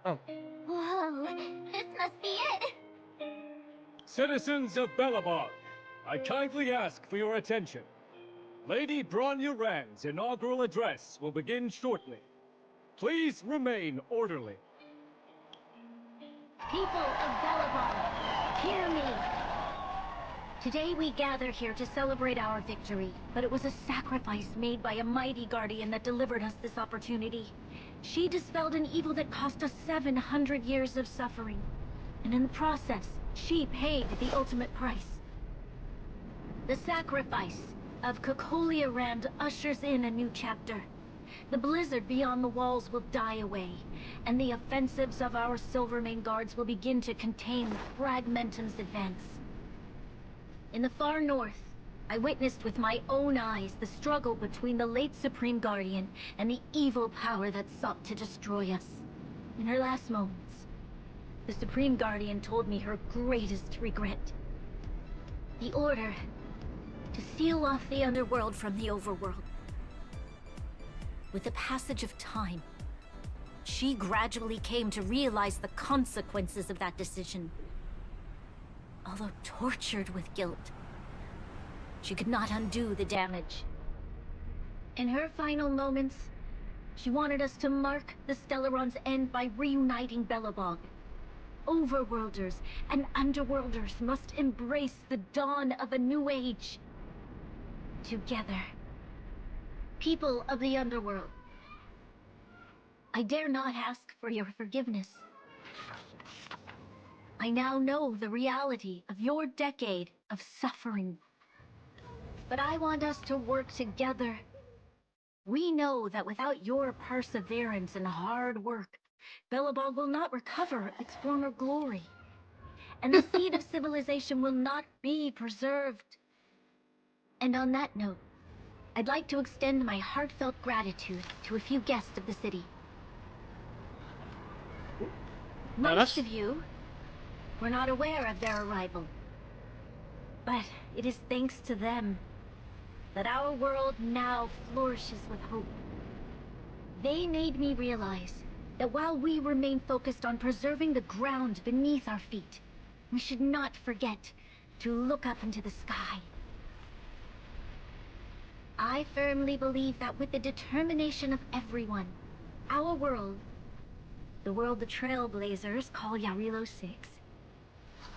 Speaker 1: Oh.
Speaker 6: Whoa, this must be it.
Speaker 13: Citizens of Belobog, I kindly ask for your attention. Lady Bronya Rand's inaugural address will begin shortly. Please remain orderly.
Speaker 6: People of Belobog, hear me. Today we gather here to celebrate our victory, but it was a sacrifice made by a mighty guardian that delivered us this opportunity. She dispelled an evil that cost us 700 years of suffering, and in the process, she paid the ultimate price. The sacrifice of Cocolia Rand ushers in a new chapter. The blizzard beyond the walls will die away, and the offensives of our Silvermane guards will begin to contain Fragmentum's advance. In the far north, I witnessed with my own eyes the struggle between the late Supreme Guardian and the evil power that sought to destroy us. In her last moments, the Supreme Guardian told me her greatest regret. The order to seal off the underworld from the overworld. With the passage of time, she gradually came to realize the consequences of that decision. Although tortured with guilt, she could not undo the damage. In her final moments, she wanted us to mark the Stellaron's end by reuniting Belobog. Overworlders and Underworlders must embrace the dawn of a new age. Together. People of the Underworld, I dare not ask for your forgiveness. I now know the reality of your decade of suffering. But I want us to work together. We know that without your perseverance and hard work, Belobog will not recover its former glory. And the seed of civilization will not be preserved. And on that note, I'd like to extend my heartfelt gratitude to a few guests of the city. Most of you were not aware of their arrival. But it is thanks to them that our world now flourishes with hope. They made me realize that while we remain focused on preserving the ground beneath our feet, we should not forget to look up into the sky. I firmly believe that with the determination of everyone, our world, the world the Trailblazers call Yarilo 6,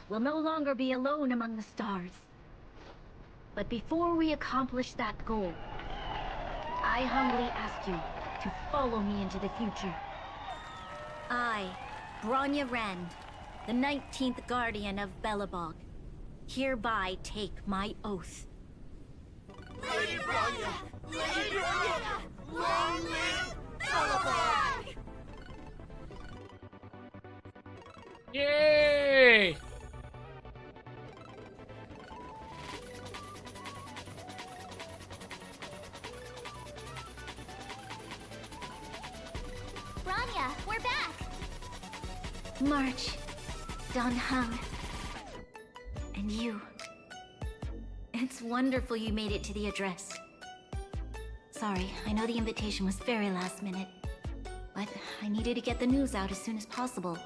Speaker 6: will no longer be alone among the stars. But before we accomplish that goal, I humbly ask you to follow me into the future. I, Bronya Rand, the 19th Guardian of Belobog, hereby take my oath.
Speaker 15: Lady Bronya! Lady Bronya! Long live Belobog!
Speaker 1: Yay!
Speaker 6: Bronya, we're back!
Speaker 3: March, Don Hung, and you.
Speaker 5: It's wonderful you made it to the address. Sorry, I know the invitation was very last minute, but I needed to get the news out as soon as possible.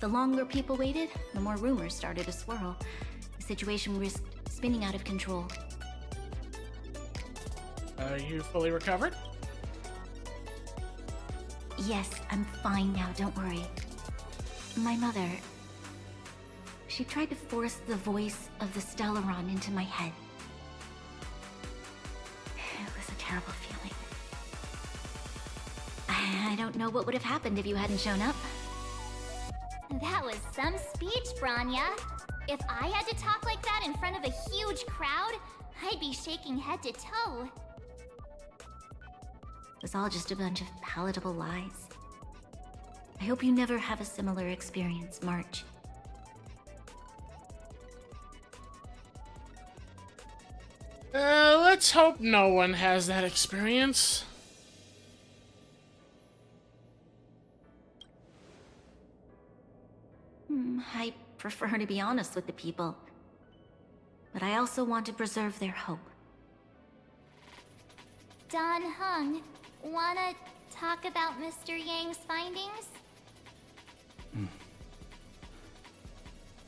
Speaker 5: The longer people waited, the more rumors started to swirl. The situation risked spinning out of control.
Speaker 1: Are you fully recovered?
Speaker 5: Yes, I'm fine now, don't worry. My mother... she tried to force the voice of the Stellaron into my head. It was a terrible feeling. I don't know what would have happened if you hadn't shown up.
Speaker 6: That was some speech, Bronya. If I had to talk like that in front of a huge crowd, I'd be shaking head to toe.
Speaker 5: It was all just a bunch of palatable lies. I hope you never have a similar experience, March.
Speaker 1: Let's hope no one has that experience.
Speaker 5: I prefer to be honest with the people. But I also want to preserve their hope.
Speaker 6: Don Hung, wanna talk about Mr. Yang's findings?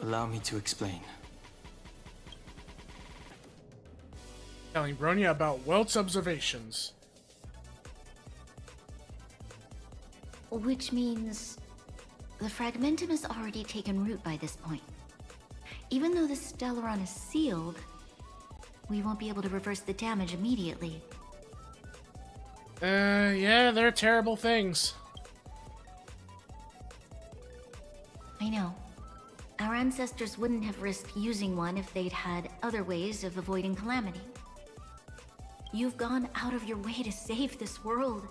Speaker 8: Allow me to explain.
Speaker 1: Telling Bronya about Welt's observations.
Speaker 5: Which means the fragmentum has already taken root by this point. Even though the Stellaron is sealed, we won't be able to reverse the damage immediately.
Speaker 1: Yeah, they're terrible things.
Speaker 5: I know. Our ancestors wouldn't have risked using one if they'd had other ways of avoiding calamity. You've gone out of your way to save this world.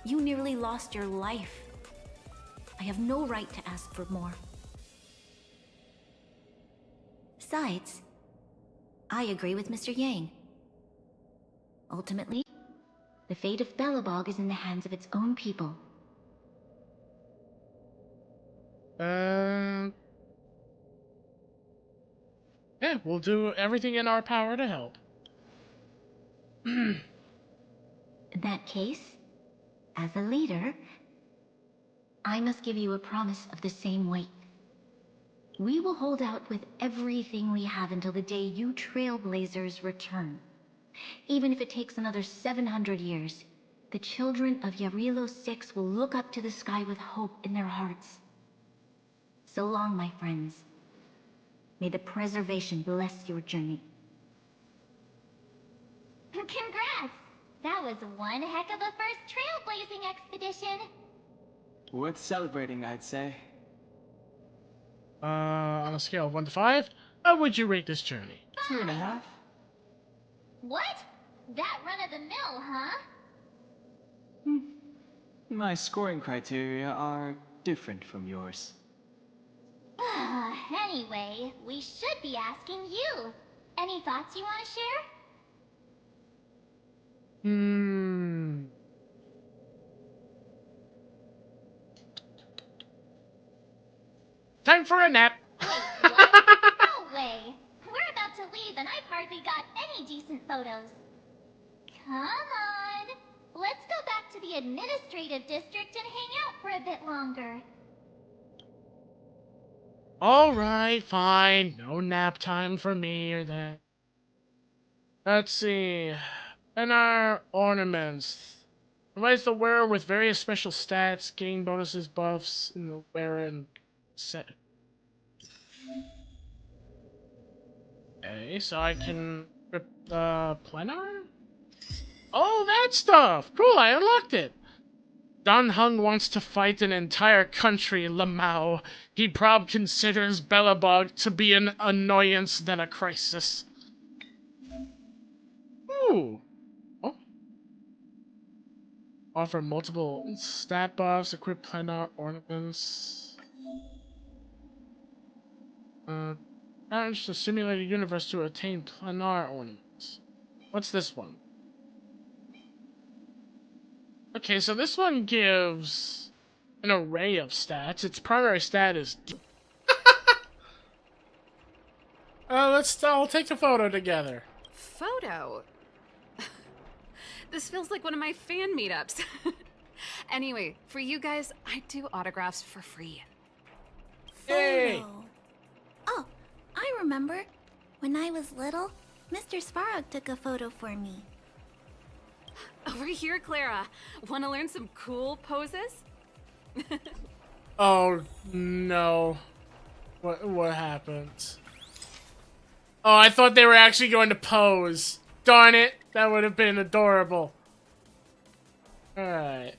Speaker 5: You nearly lost your life. I have no right to ask for more. Besides, I agree with Mr. Yang. Ultimately, the fate of Belobog is in the hands of its own people.
Speaker 1: Yeah, we'll do everything in our power to help.
Speaker 5: In that case, as a leader, I must give you a promise of the same weight. We will hold out with everything we have until the day you Trailblazers return. Even if it takes another 700 years, the children of Yarilo 6 will look up to the sky with hope in their hearts. So long, my friends. May the preservation bless your journey.
Speaker 6: Congrats! That was one heck of a first trailblazing expedition.
Speaker 8: Worth celebrating, I'd say.
Speaker 1: On a scale of 1 to 5, how would you rate this journey?
Speaker 8: 2.5.
Speaker 6: What? That run-of-the-mill, huh?
Speaker 8: My scoring criteria are different from yours.
Speaker 6: Anyway, we should be asking you. Any thoughts you want to share?
Speaker 1: Time for a nap.
Speaker 6: Wait, what? No way. We're about to leave and I've hardly got any decent photos. Come on. Let's go back to the administrative district and hang out for a bit longer.
Speaker 1: Alright, fine. No nap time for me or that. Let's see. And our ornaments. Provides the wearer with various special stats, gain bonuses, buffs, and the wearer and set. Okay, so I can rip the plenar? Oh, that stuff! Cool, I unlocked it! Dan Heng wants to fight an entire country, Lamau. He prob considers Belobog to be an annoyance than a crisis. Ooh. Oh. Offer multiple stat buffs, equip planar ornaments. Manage to simulate a universe to attain planar ornaments. What's this one? Okay, so this one gives an array of stats. Its primary stat is I'll take the photo together.
Speaker 16: Photo? This feels like one of my fan meetups. Anyway, for you guys, I do autographs for free.
Speaker 1: Hey!
Speaker 9: Oh, I remember. When I was little, Mr. Svarog took a photo for me.
Speaker 16: Over here, Clara. Want to learn some cool poses?
Speaker 1: Oh no. What happened? Oh, I thought they were actually going to pose. Darn it. That would have been adorable. Alright.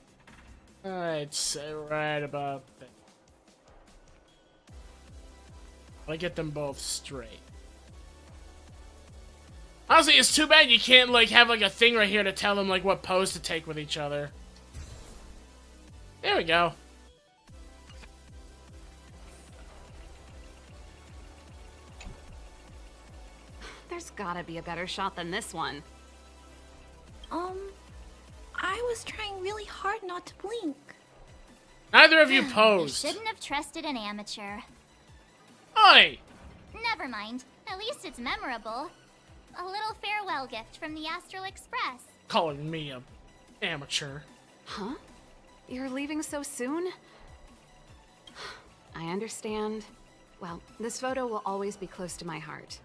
Speaker 1: I'd say right about that. I'll get them both straight. Honestly, it's too bad you can't, like, have, like, a thing right here to tell them, like, what pose to take with each other. There we go.
Speaker 16: There's gotta be a better shot than this one.
Speaker 12: I was trying really hard not to blink.
Speaker 1: Neither of you posed.
Speaker 6: Shouldn't have trusted an amateur.
Speaker 1: Oi!
Speaker 6: Never mind. At least it's memorable. A little farewell gift from the Astral Express.
Speaker 1: Calling me a amateur.
Speaker 16: Huh? You're leaving so soon? I understand. Well, this photo will always be close to my heart.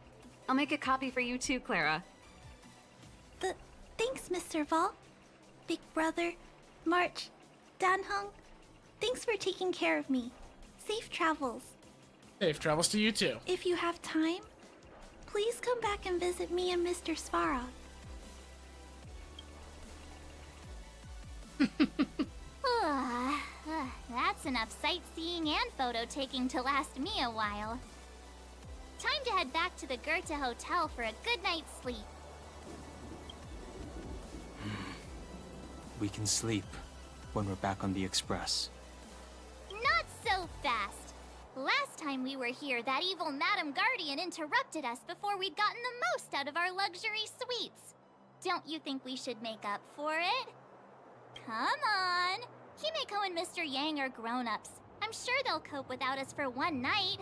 Speaker 16: I'll make a copy for you too, Clara.
Speaker 12: Thanks, Mr. Vol. Big Brother, March, Danhung. Thanks for taking care of me. Safe travels.
Speaker 1: Safe travels to you too.
Speaker 12: If you have time, please come back and visit me and Mr. Svarog.
Speaker 6: That's enough sightseeing and photo taking to last me a while. Time to head back to the Goethe Hotel for a good night's sleep.
Speaker 8: We can sleep when we're back on the Express.
Speaker 6: Not so fast. Last time we were here, that evil Madam Guardian interrupted us before we'd gotten the most out of our luxury suites. Don't you think we should make up for it? Come on. Himeko and Mr. Yang are grown-ups. I'm sure they'll cope without us for one night.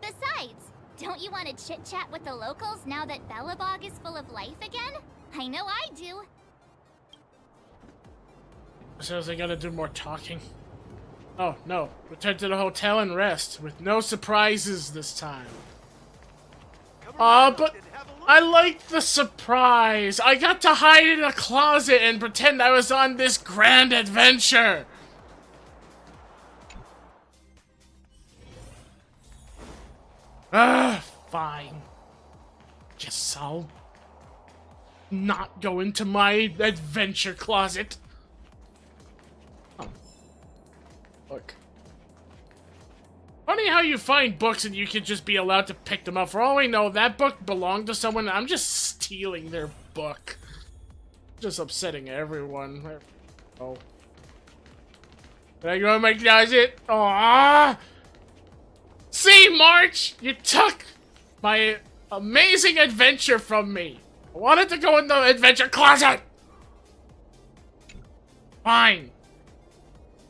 Speaker 6: Besides, don't you want to chit-chat with the locals now that Belobog is full of life again? I know I do.
Speaker 1: So they gotta do more talking. Oh, no. Return to the hotel and rest, with no surprises this time. But I liked the surprise. I got to hide in a closet and pretend I was on this grand adventure. Fine. Guess I'll not go into my adventure closet. Oh. Look. Funny how you find books and you can just be allowed to pick them up. For all we know, that book belonged to someone. I'm just stealing their book. Just upsetting everyone. Oh. Did I go in my closet? Aww. See, March, you took my amazing adventure from me. I wanted to go in the adventure closet. Fine.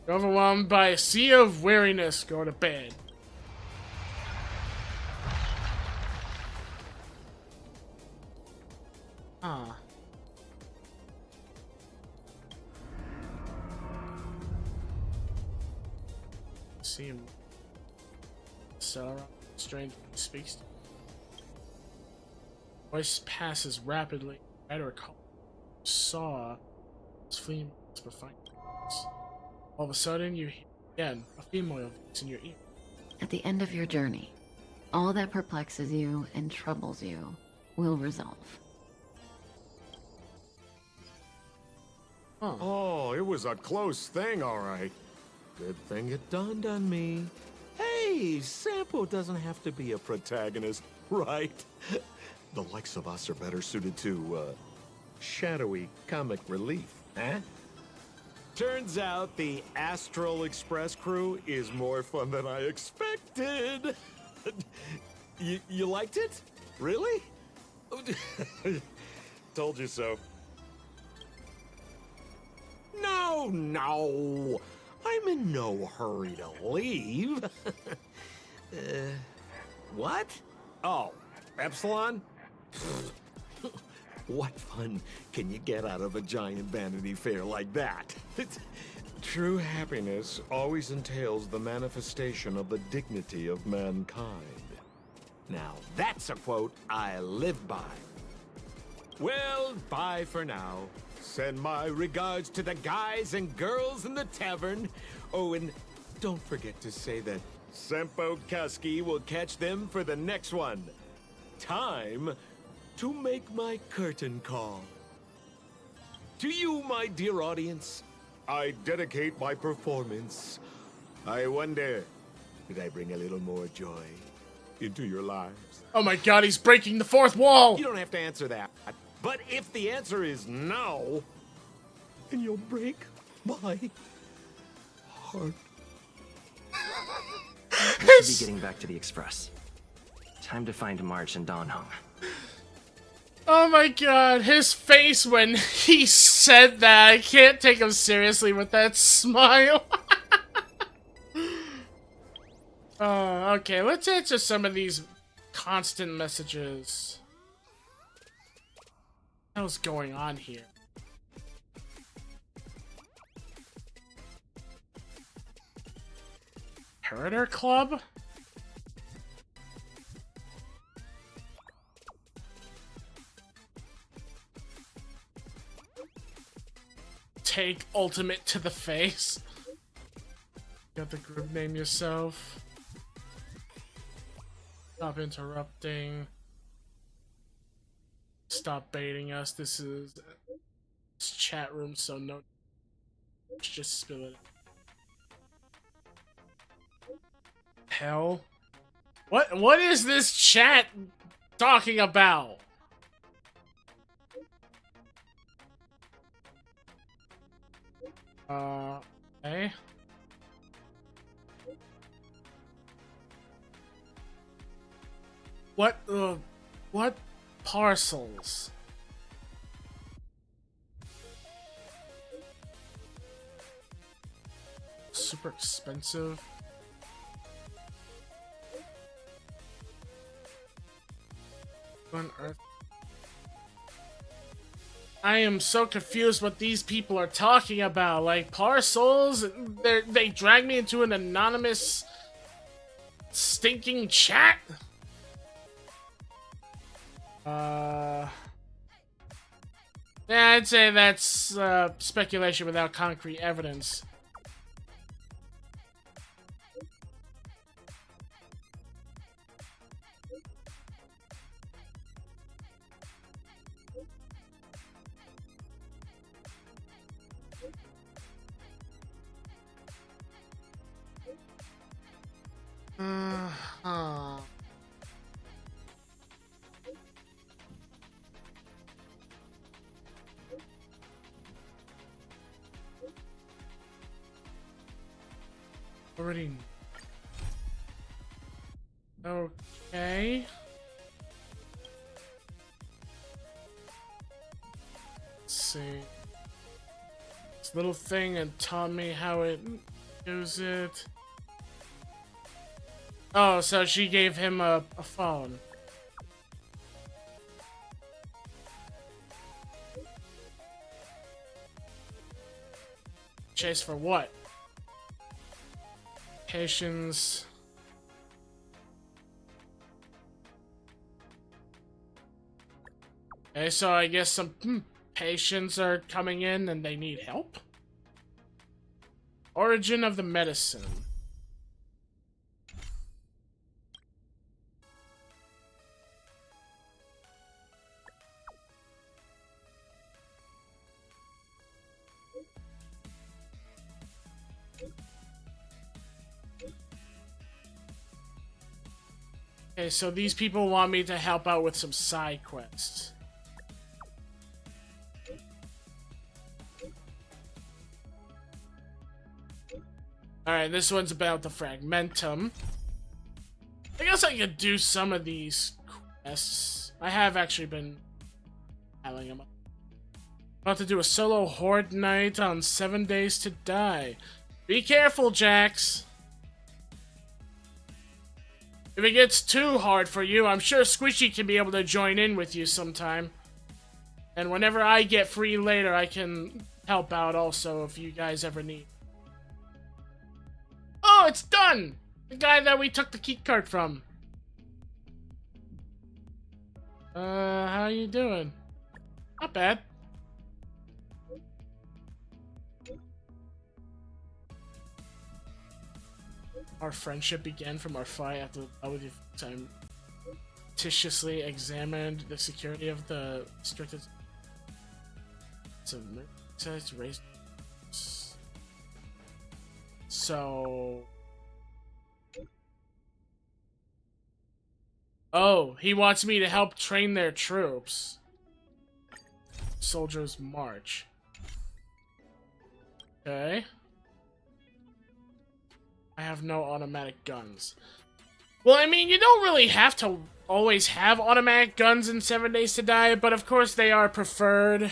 Speaker 1: You're overwhelmed by a sea of weariness. Go to bed. See him. Sarah, strange speaks to him. Voice passes rapidly. I recall. Saw his fleeing but fine. All of a sudden, you hear again a female voice in your ear.
Speaker 17: At the end of your journey, all that perplexes you and troubles you will resolve.
Speaker 1: Huh.
Speaker 18: Oh, it was a close thing, all right. Good thing it dawned on me. Hey, Sampo doesn't have to be a protagonist, right? The likes of us are better suited to, shadowy comic relief, eh? Turns out the Astral Express crew is more fun than I expected. You liked it? Really? Told you so. No. I'm in no hurry to leave. What? Oh, Epsilon? What fun can you get out of a giant Vanity Fair like that? True happiness always entails the manifestation of the dignity of mankind. Now, that's a quote I live by. Well, bye for now. Send my regards to the guys and girls in the tavern. Oh, and don't forget to say that Sempo Kasky will catch them for the next one. Time to make my curtain call. To you, my dear audience, I dedicate my performance. I wonder, did I bring a little more joy into your lives?
Speaker 1: Oh my god, he's breaking the fourth wall!
Speaker 18: You don't have to answer that. But if the answer is no, then you'll break my heart.
Speaker 10: We should be getting back to the Express. Time to find March and Danhung.
Speaker 1: Oh my god, his face when he said that, I can't take him seriously with that smile. Okay, let's answer some of these constant messages. What hell's going on here? Herder Club? Take ultimate to the face. Got the group name yourself. Stop interrupting. Stop baiting us. This is chat room, so no. Just spill it. Hell? What is this chat talking about? Okay. What parcels? Super expensive. What on earth? I am so confused what these people are talking about. Like parcels? They drag me into an anonymous stinking chat? Yeah, I'd say that's speculation without concrete evidence. Already. Okay. Let's see. This little thing and taught me how it does it. Oh, so she gave him a phone. Chase for what? Patience. Okay, so I guess some patients are coming in and they need help? Origin of the medicine. Okay, so these people want me to help out with some side quests. Alright, this one's about the fragmentum. I guess I could do some of these quests. I have actually been piling them up. About to do a solo horde night on 7 Days to Die. Be careful, Jax. If it gets too hard for you, I'm sure Squishy can be able to join in with you sometime. And whenever I get free later, I can help out also if you guys ever need. Oh, it's done! The guy that we took the key card from. How you doing? Not bad. Our friendship began from our fight after the battle with you time. Meticulously examined the security of the strictest. So. Oh, he wants me to help train their troops. Soldiers march. Okay. I have no automatic guns. Well, I mean, you don't really have to always have automatic guns in 7 Days to Die, but of course they are preferred.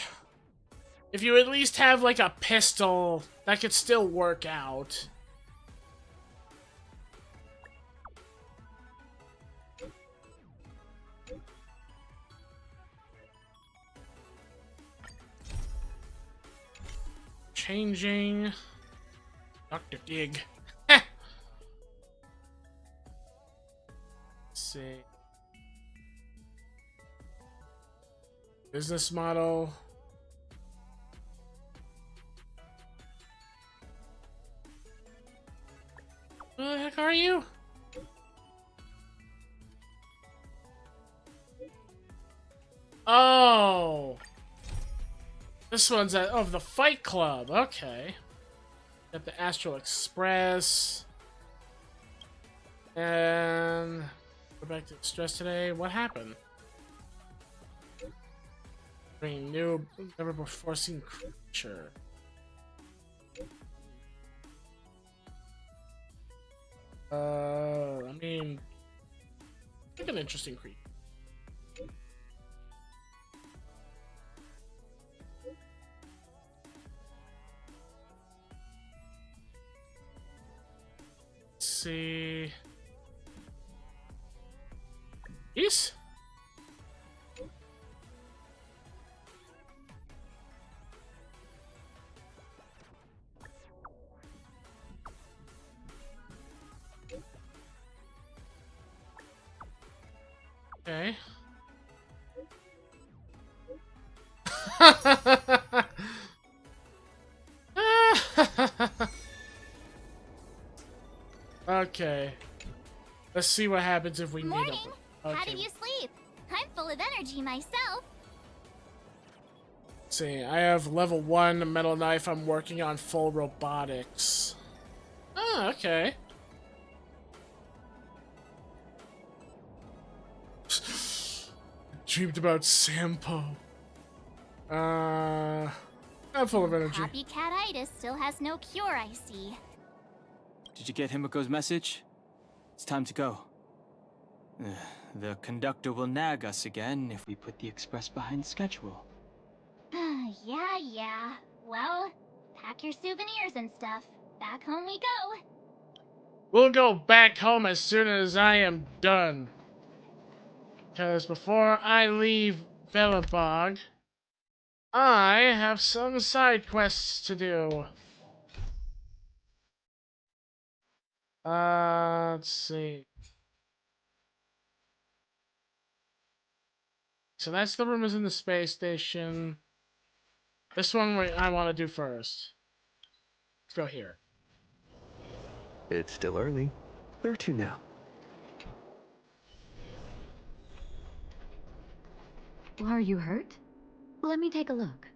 Speaker 1: If you at least have, like, a pistol, that could still work out. Changing. Dr. Gig. Let's see. Business model. Who the heck are you? Oh. This one's at the Fight Club. Okay. Got the Astral Express. And go back to stress today. What happened? Bring new, never before seen creature. I mean, like an interesting creature. Let's see. Yes. Okay. Okay. Let's see what happens if we meet
Speaker 6: Morning.
Speaker 1: up. Okay.
Speaker 6: How did you sleep? I'm full of energy myself.
Speaker 1: Let's see, I have level 1 metal knife. I'm working on full robotics. Oh, okay. Dreamed about Sampo. I'm full of energy.
Speaker 6: Copycatitis still has no cure, I see.
Speaker 8: Did you get Himiko's message? It's time to go. The conductor will nag us again if we put the express behind schedule.
Speaker 6: Yeah. Well, pack your souvenirs and stuff. Back home we go.
Speaker 1: We'll go back home as soon as I am done. Because before I leave Belobog, I have some side quests to do. Let's see. So that's the rumors in the space station. This one I want to do first. Let's go here.
Speaker 10: It's still early. Where to now?
Speaker 3: Are you hurt? Let me take a look.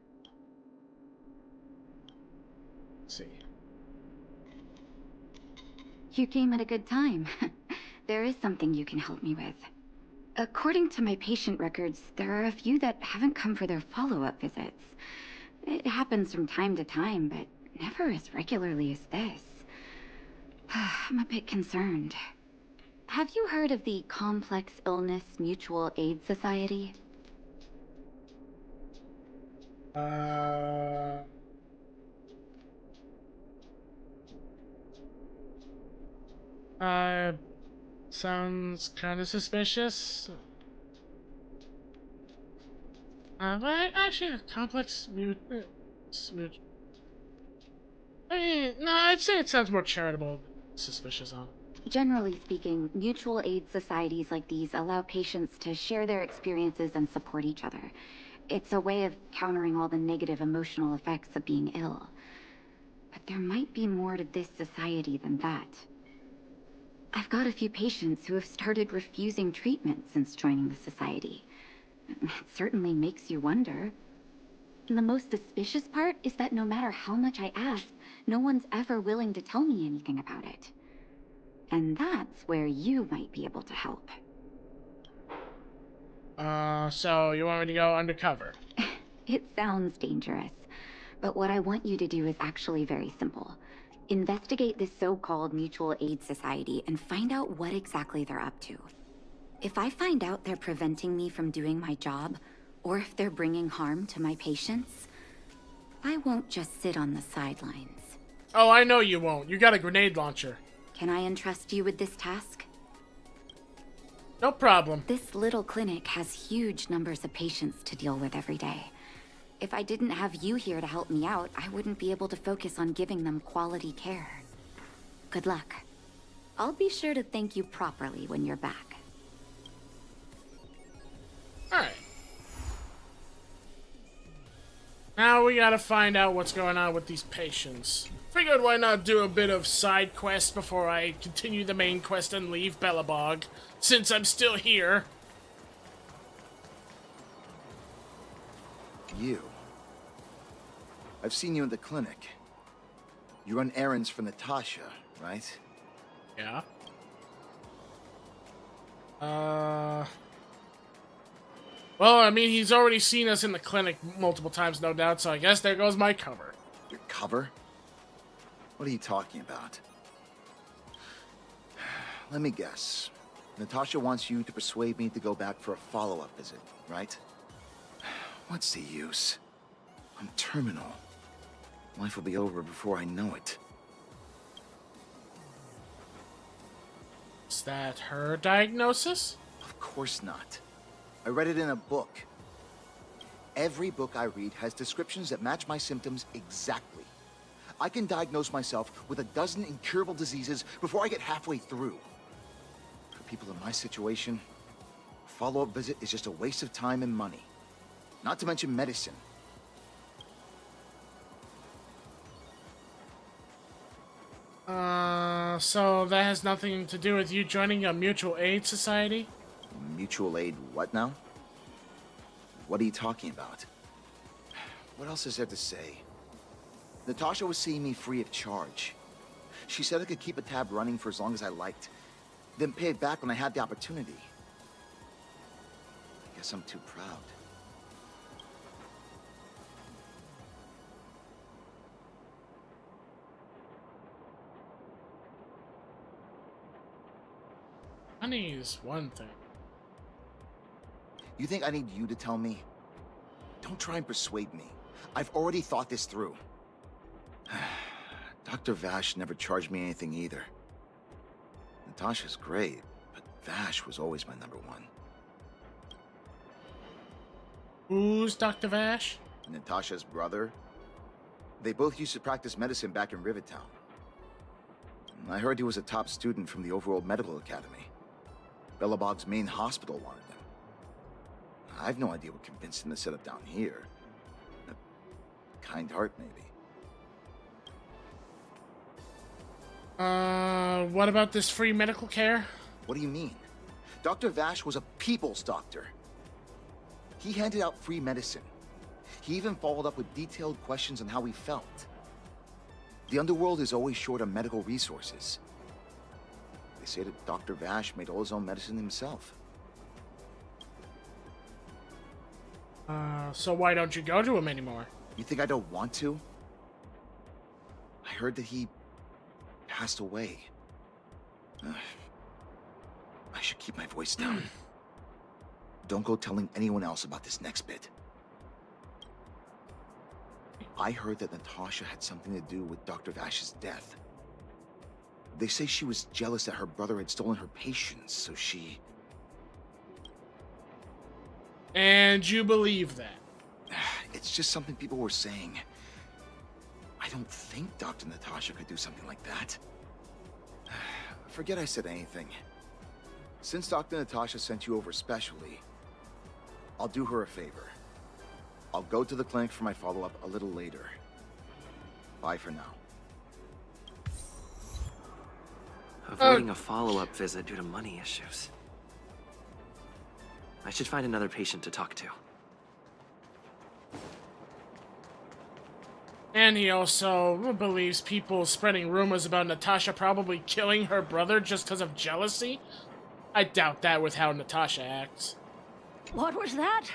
Speaker 1: Let's see.
Speaker 3: You came at a good time. There is something you can help me with. According to my patient records, there are a few that haven't come for their follow-up visits. It happens from time to time, but never as regularly as this. I'm a bit concerned. Have you heard of the Complex Illness Mutual Aid Society?
Speaker 1: Sounds kind of suspicious. But actually, a complex I mean, no, I'd say it sounds more charitable than suspicious on.
Speaker 3: Generally speaking, mutual aid societies like these allow patients to share their experiences and support each other. It's a way of countering all the negative emotional effects of being ill. But there might be more to this society than that. I've got a few patients who have started refusing treatment since joining the society. It certainly makes you wonder. And the most suspicious part is that no matter how much I ask, no one's ever willing to tell me anything about it. And that's where you might be able to help.
Speaker 1: So you want me to go undercover?
Speaker 3: It sounds dangerous, but what I want you to do is actually very simple. Investigate this so-called mutual aid society and find out what exactly they're up to. If I find out they're preventing me from doing my job, or if they're bringing harm to my patients, I won't just sit on the sidelines.
Speaker 1: Oh, I know you won't. You got a grenade launcher.
Speaker 3: Can I entrust you with this task?
Speaker 1: No problem.
Speaker 3: This little clinic has huge numbers of patients to deal with every day. If I didn't have you here to help me out, I wouldn't be able to focus on giving them quality care. Good luck. I'll be sure to thank you properly when you're back.
Speaker 1: Alright. Now we gotta find out what's going on with these patients. Figured why not do a bit of side quest before I continue the main quest and leave Belobog, since I'm still here.
Speaker 19: You. I've seen you in the clinic. You run errands for Natasha, right?
Speaker 1: Yeah. Well, I mean, he's already seen us in the clinic multiple times, no doubt, so I guess there goes my cover.
Speaker 19: Your cover? What are you talking about? Let me guess. Natasha wants you to persuade me to go back for a follow-up visit, right? What's the use? I'm terminal. Life will be over before I know it.
Speaker 1: Is that her diagnosis?
Speaker 19: Of course not. I read it in a book. Every book I read has descriptions that match my symptoms exactly. I can diagnose myself with a dozen incurable diseases before I get halfway through. For people in my situation, a follow-up visit is just a waste of time and money. Not to mention medicine.
Speaker 1: So that has nothing to do with you joining a mutual aid society?
Speaker 19: Mutual aid what now? What are you talking about? What else is there to say? Natasha was seeing me free of charge. She said I could keep a tab running for as long as I liked, then pay it back when I had the opportunity. I guess I'm too proud.
Speaker 1: Money is one thing.
Speaker 19: You think I need you to tell me? Don't try and persuade me. I've already thought this through. Dr. Vash never charged me anything either. Natasha's great, but Vash was always my number one.
Speaker 1: Who's Dr. Vash?
Speaker 19: Natasha's brother. They both used to practice medicine back in Rivertown. I heard he was a top student from the Overworld Medical Academy. Belobog's main hospital wanted him. I've no idea what convinced him to set up down here. A kind heart, maybe.
Speaker 1: What about this free medical care?
Speaker 19: What do you mean? Dr. Vash was a people's doctor. He handed out free medicine. He even followed up with detailed questions on how he felt. The underworld is always short on medical resources. They say that Dr. Vash made all his own medicine himself.
Speaker 1: So why don't you go to him anymore?
Speaker 19: You think I don't want to? I heard that he passed away. I should keep my voice down. Don't go telling anyone else about this next bit. I heard that Natasha had something to do with Dr. Vash's death. They say she was jealous that her brother had stolen her patients, so she...
Speaker 1: And you believe that?
Speaker 19: It's just something people were saying. I don't think Dr. Natasha could do something like that. Forget I said anything. Since Dr. Natasha sent you over specially, I'll do her a favor. I'll go to the clinic for my follow-up a little later. Bye for now.
Speaker 20: Avoiding a follow-up visit due to money issues. I should find another patient to talk to.
Speaker 1: And he also believes people spreading rumors about Natasha probably killing her brother just because of jealousy. I doubt that with how Natasha acts.
Speaker 21: What was that?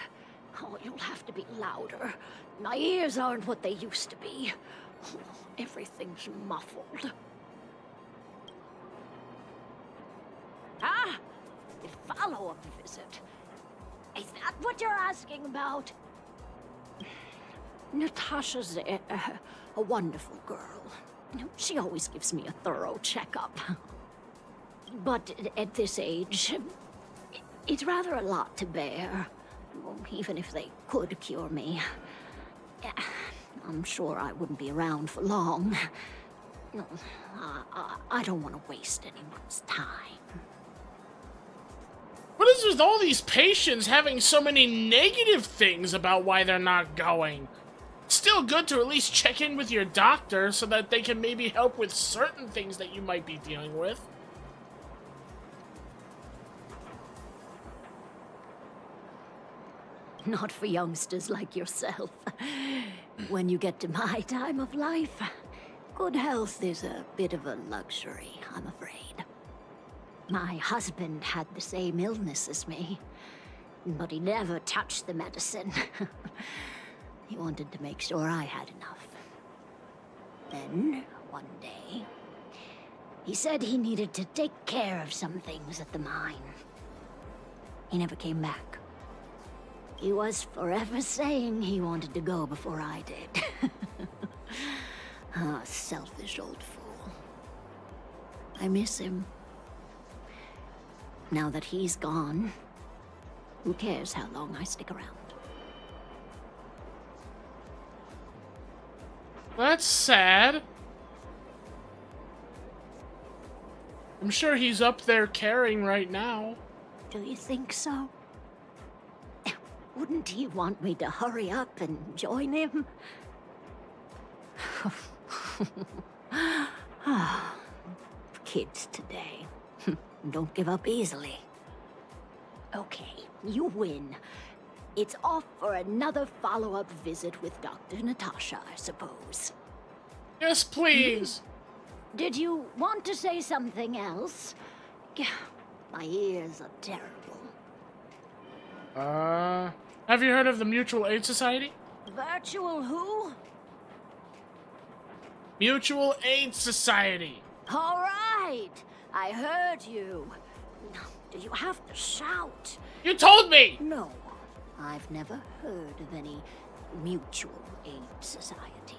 Speaker 21: Oh, you'll have to be louder. My ears aren't what they used to be. Everything's muffled. Ah! A follow-up visit. Is that what you're asking about? Natasha's a wonderful girl. She always gives me a thorough checkup. But at this age, it's rather a lot to bear. Even if they could cure me, I'm sure I wouldn't be around for long. I don't want to waste anyone's time.
Speaker 1: What is with all these patients having so many negative things about why they're not going? It's still good to at least check in with your doctor so that they can maybe help with certain things that you might be dealing with.
Speaker 21: Not for youngsters like yourself. When you get to my time of life, good health is a bit of a luxury, I'm afraid. My husband had the same illness as me, but he never touched the medicine. He wanted to make sure I had enough. Then, one day, he said he needed to take care of some things at the mine. He never came back. He was forever saying he wanted to go before I did. Ah, selfish old fool. I miss him. Now that he's gone, who cares how long I stick around?
Speaker 1: That's sad. I'm sure he's up there caring right now.
Speaker 21: Do you think so? Wouldn't he want me to hurry up and join him? Kids today. Don't give up easily. Okay, you win. It's off for another follow-up visit with Dr. Natasha, I suppose.
Speaker 1: Yes, please.
Speaker 21: Did you want to say something else? My ears are terrible.
Speaker 1: Have you heard of the Mutual Aid Society?
Speaker 21: Virtual who?
Speaker 1: Mutual Aid Society.
Speaker 21: All right, I heard you. Do you have to shout?
Speaker 1: You told me!
Speaker 21: No, I've never heard of any mutual aid society.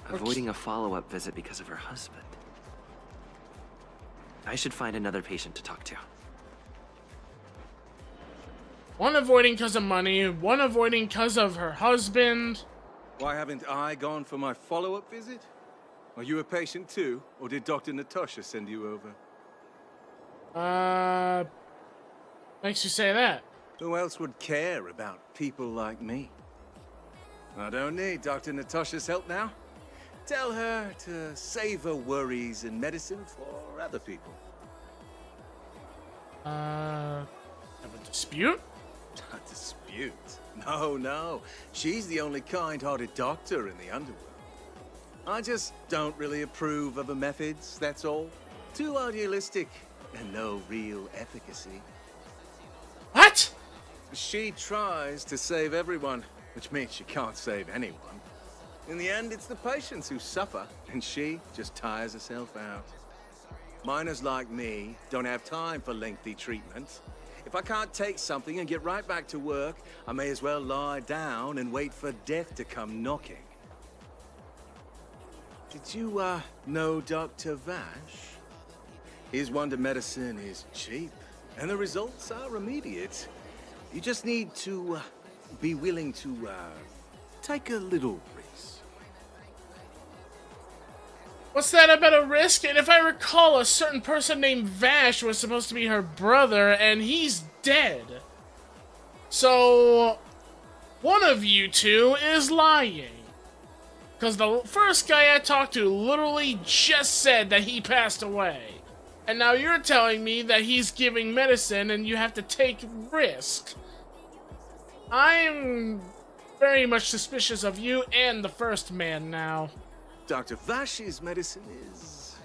Speaker 20: Avoiding a follow-up visit because of her husband. I should find another patient to talk to.
Speaker 1: One avoiding because of money, one avoiding because of her husband.
Speaker 22: Why haven't I gone for my follow-up visit? Are you a patient too, or did Dr. Natasha send you over?
Speaker 1: Makes you say that.
Speaker 22: Who else would care about people like me? I don't need Dr. Natasha's help now. Tell her to save her worries and medicine for other people.
Speaker 1: Have a dispute?
Speaker 22: A dispute? No. She's the only kind-hearted doctor in the underworld. I just don't really approve of her methods, that's all. Too idealistic and no real efficacy.
Speaker 1: What?
Speaker 22: She tries to save everyone, which means she can't save anyone. In the end, it's the patients who suffer, and she just tires herself out. Miners like me don't have time for lengthy treatment. If I can't take something and get right back to work, I may as well lie down and wait for death to come knocking. Did you, know Dr. Vash? His wonder medicine is cheap, and the results are immediate. You just need to, be willing to, take a little risk.
Speaker 1: What's that about a risk? And if I recall, a certain person named Vash was supposed to be her brother, and he's dead. So, one of you two is lying. Because the first guy I talked to literally just said that he passed away. And now you're telling me that he's giving medicine and you have to take risk. I'm very much suspicious of you and the first man now.
Speaker 22: Dr. Vash's medicine is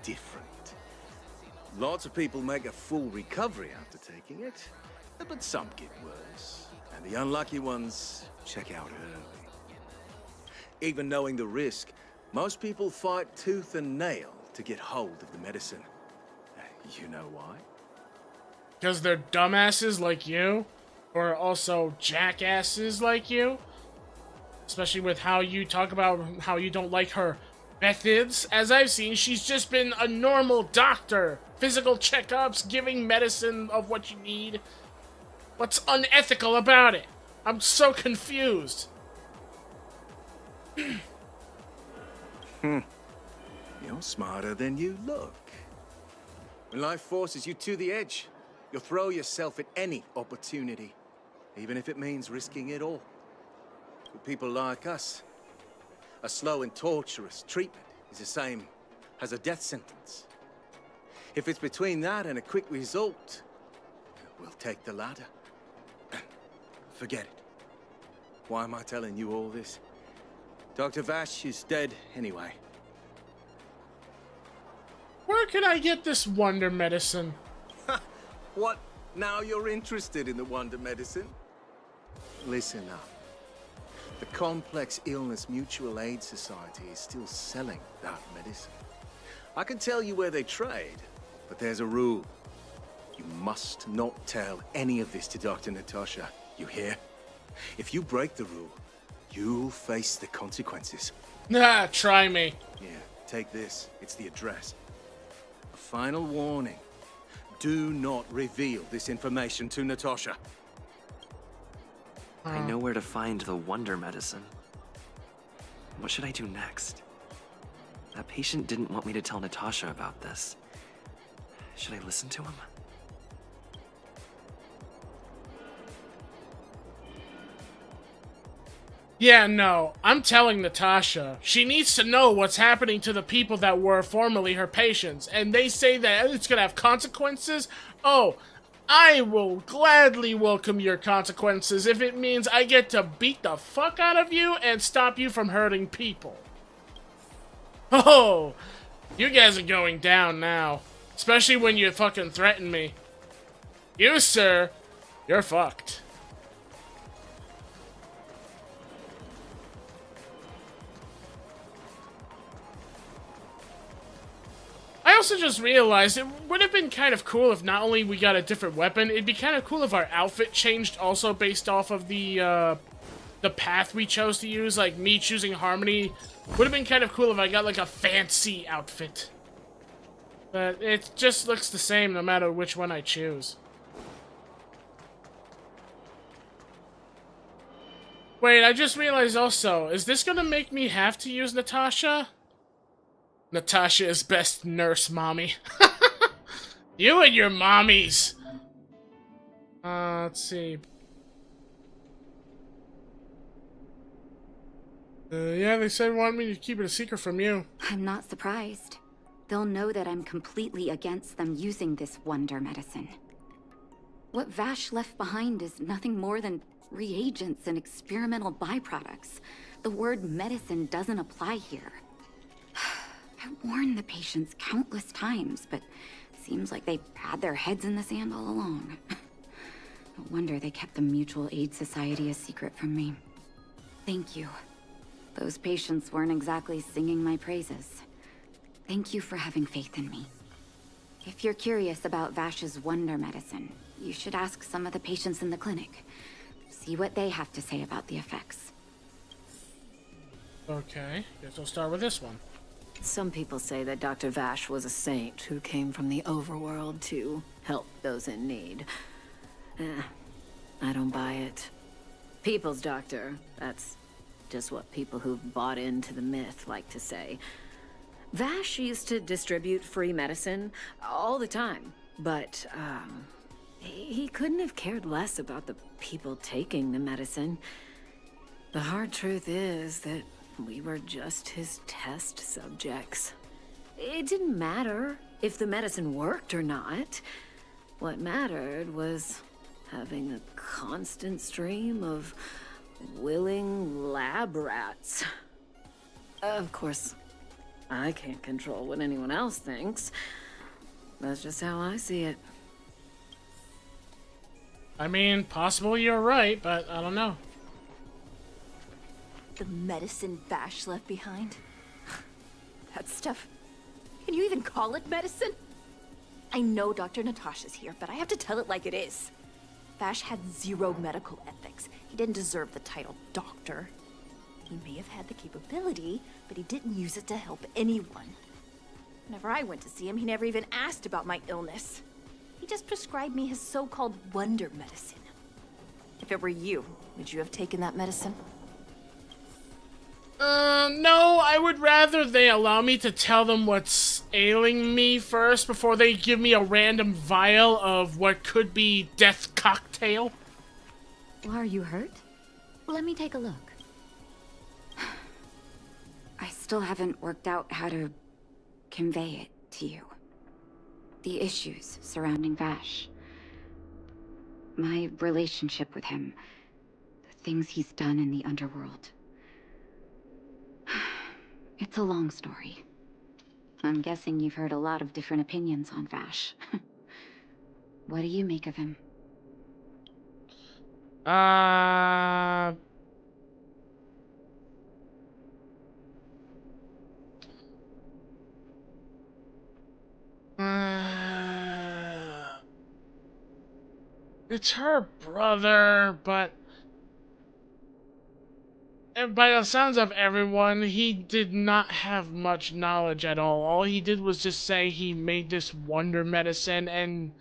Speaker 22: different. Lots of people make a full recovery after taking it, but some get worse. And the unlucky ones check out early. Even knowing the risk, most people fight tooth and nail to get hold of the medicine. You know why?
Speaker 1: Because they're dumbasses like you? Or also jackasses like you? Especially with how you talk about how you don't like her methods. As I've seen, she's just been a normal doctor. Physical checkups, giving medicine of what you need. What's unethical about it? I'm so confused.
Speaker 22: You're smarter than you look. When life forces you to the edge, you'll throw yourself at any opportunity, even if it means risking it all. For people like us, a slow and torturous treatment is the same as a death sentence. If it's between that and a quick result, we'll take the latter. Forget it. Why am I telling you all this? Dr. Vash is dead anyway.
Speaker 1: Where can I get this wonder medicine?
Speaker 22: What? Now you're interested in the wonder medicine? Listen up. The Complex Illness Mutual Aid Society is still selling that medicine. I can tell you where they trade, but there's a rule. You must not tell any of this to Dr. Natasha. You hear? If you break the rule, you'll face the consequences.
Speaker 1: Nah, try me.
Speaker 22: Yeah, take this. It's the address. A final warning. Do not reveal this information to Natasha.
Speaker 20: I know where to find the wonder medicine. What should I do next? That patient didn't want me to tell Natasha about this. Should I listen to him?
Speaker 1: Yeah, no. I'm telling Natasha. She needs to know what's happening to the people that were formerly her patients. And they say that it's gonna have consequences? Oh, I will gladly welcome your consequences if it means I get to beat the fuck out of you and stop you from hurting people. Oh, you guys are going down now. Especially when you fucking threaten me. You, sir, you're fucked. I also just realized it would have been kind of cool if not only we got a different weapon, it'd be kind of cool if our outfit changed also based off of the path we chose to use. Like me choosing Harmony would have been kind of cool if I got like a fancy outfit. But it just looks the same no matter which one I choose. Wait, I just realized also, is this gonna make me have to use Natasha? Natasha is best nurse, mommy. You and your mommies. Let's see. Yeah, they said they wanted me to keep it a secret from you.
Speaker 3: I'm not surprised. They'll know that I'm completely against them using this wonder medicine. What Vash left behind is nothing more than reagents and experimental byproducts. The word medicine doesn't apply here. I warned the patients countless times, but seems like they've had their heads in the sand all along. No wonder they kept the Mutual Aid Society a secret from me. Thank you. Those patients weren't exactly singing my praises. Thank you for having faith in me. If you're curious about Vash's wonder medicine, you should ask some of the patients in the clinic. See what they have to say about the effects.
Speaker 1: Okay, guess I'll start with this one.
Speaker 17: Some people say that Dr. Vash was a saint who came from the overworld to help those in need. I don't buy it. People's doctor, that's just what people who've bought into the myth like to say. Vash used to distribute free medicine all the time, but he couldn't have cared less about the people taking the medicine. The hard truth is that we were just his test subjects. It didn't matter if the medicine worked or not. What mattered was having a constant stream of willing lab rats. Of course, I can't control what anyone else thinks. That's just how I see it.
Speaker 1: I mean, possible you're right, but I don't know.
Speaker 4: The medicine Vash left behind? That stuff... Can you even call it medicine? I know Dr. Natasha's here, but I have to tell it like it is. Vash had zero medical ethics. He didn't deserve the title doctor. He may have had the capability, but he didn't use it to help anyone. Whenever I went to see him, he never even asked about my illness. He just prescribed me his so-called wonder medicine. If it were you, would you have taken that medicine?
Speaker 1: No, I would rather they allow me to tell them what's ailing me first before they give me a random vial of what could be death cocktail.
Speaker 3: Well, are you hurt? Let me take a look. I still haven't worked out how to convey it to you. The issues surrounding Vash. My relationship with him. The things he's done in the underworld. It's a long story. I'm guessing you've heard a lot of different opinions on Vash. What do you make of him?
Speaker 1: It's her brother, but... And by the sounds of everyone, he did not have much knowledge at all. All he did was just say he made this wonder medicine, and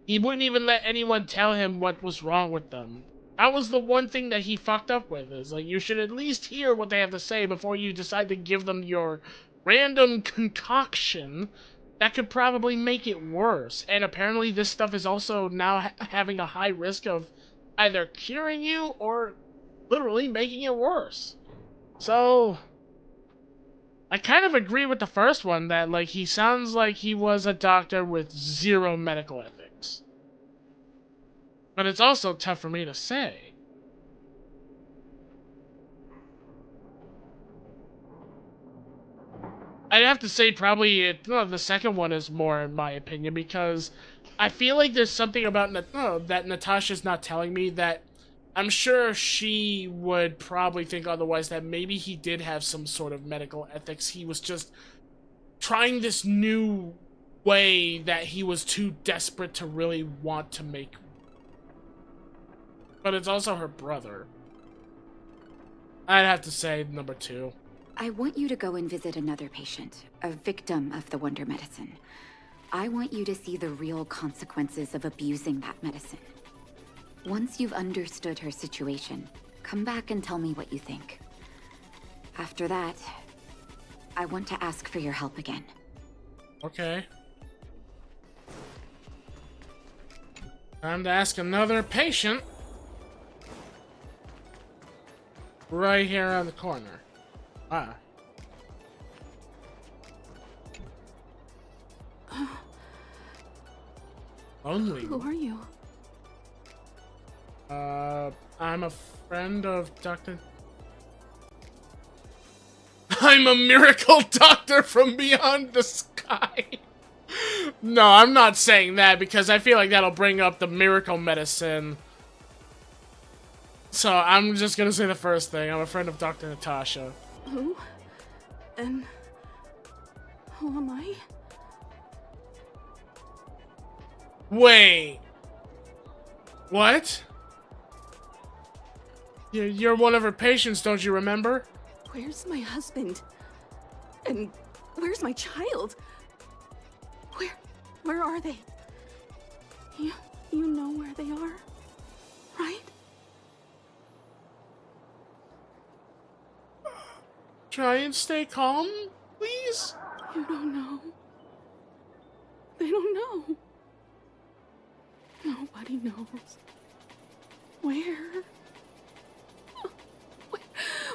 Speaker 1: he wouldn't even let anyone tell him what was wrong with them. That was the one thing that he fucked up with, is like, you should at least hear what they have to say before you decide to give them your random concoction that could probably make it worse. And apparently this stuff is also now having a high risk of either curing you or literally making it worse. So I kind of agree with the first one that, like, he sounds like he was a doctor with zero medical ethics. But it's also tough for me to say. I'd have to say probably the second one is more, in my opinion, because I feel like there's something about that Natasha's not telling me that I'm sure she would probably think otherwise, that maybe he did have some sort of medical ethics. He was just trying this new way that he was too desperate to really want to make. But it's also her brother. I'd have to say number 2.
Speaker 3: I want you to go and visit another patient, a victim of the wonder medicine. I want you to see the real consequences of abusing that medicine. Once you've understood her situation, come back and tell me what you think. After that, I want to ask for your help again.
Speaker 1: Okay. Time to ask another patient. Right here on the corner. Ah. Only.
Speaker 12: Who are you?
Speaker 1: I'm a friend of Dr. I'm a miracle doctor from beyond the sky. No, I'm not saying that because I feel like that'll bring up the miracle medicine. So I'm just gonna say the first thing. I'm a friend of Dr. Natasha.
Speaker 12: Who? And who am I?
Speaker 1: Wait. What? You're one of her patients, don't you remember?
Speaker 12: Where's my husband? And where's my child? Where are they? You know where they are, right?
Speaker 1: Try and stay calm, please?
Speaker 12: You don't know. They don't know. Nobody knows.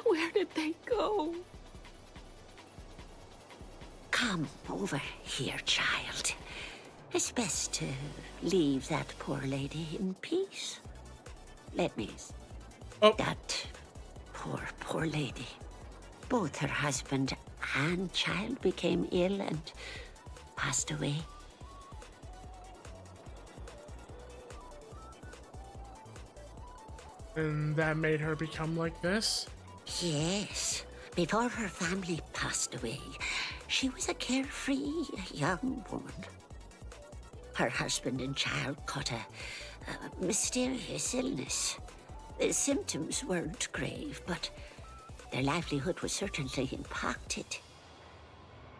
Speaker 12: Where did they go?
Speaker 21: Come over here, child. It's best to leave that poor lady in peace. Let me...
Speaker 1: Oh.
Speaker 21: That poor lady. Both her husband and child became ill and passed away.
Speaker 1: And that made her become like this?
Speaker 21: Yes. Before her family passed away, she was a carefree young woman. Her husband and child caught a mysterious illness. The symptoms weren't grave, but their livelihood was certainly impacted.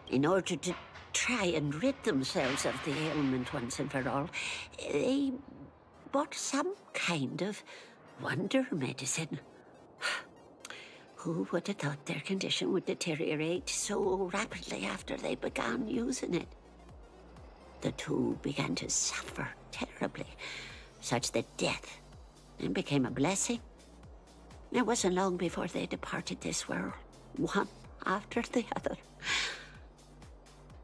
Speaker 21: In order to try and rid themselves of the ailment once and for all, they bought some kind of wonder medicine. Who would have thought their condition would deteriorate so rapidly after they began using it? The two began to suffer terribly, such that death then became a blessing. It wasn't long before they departed this world, one after the other.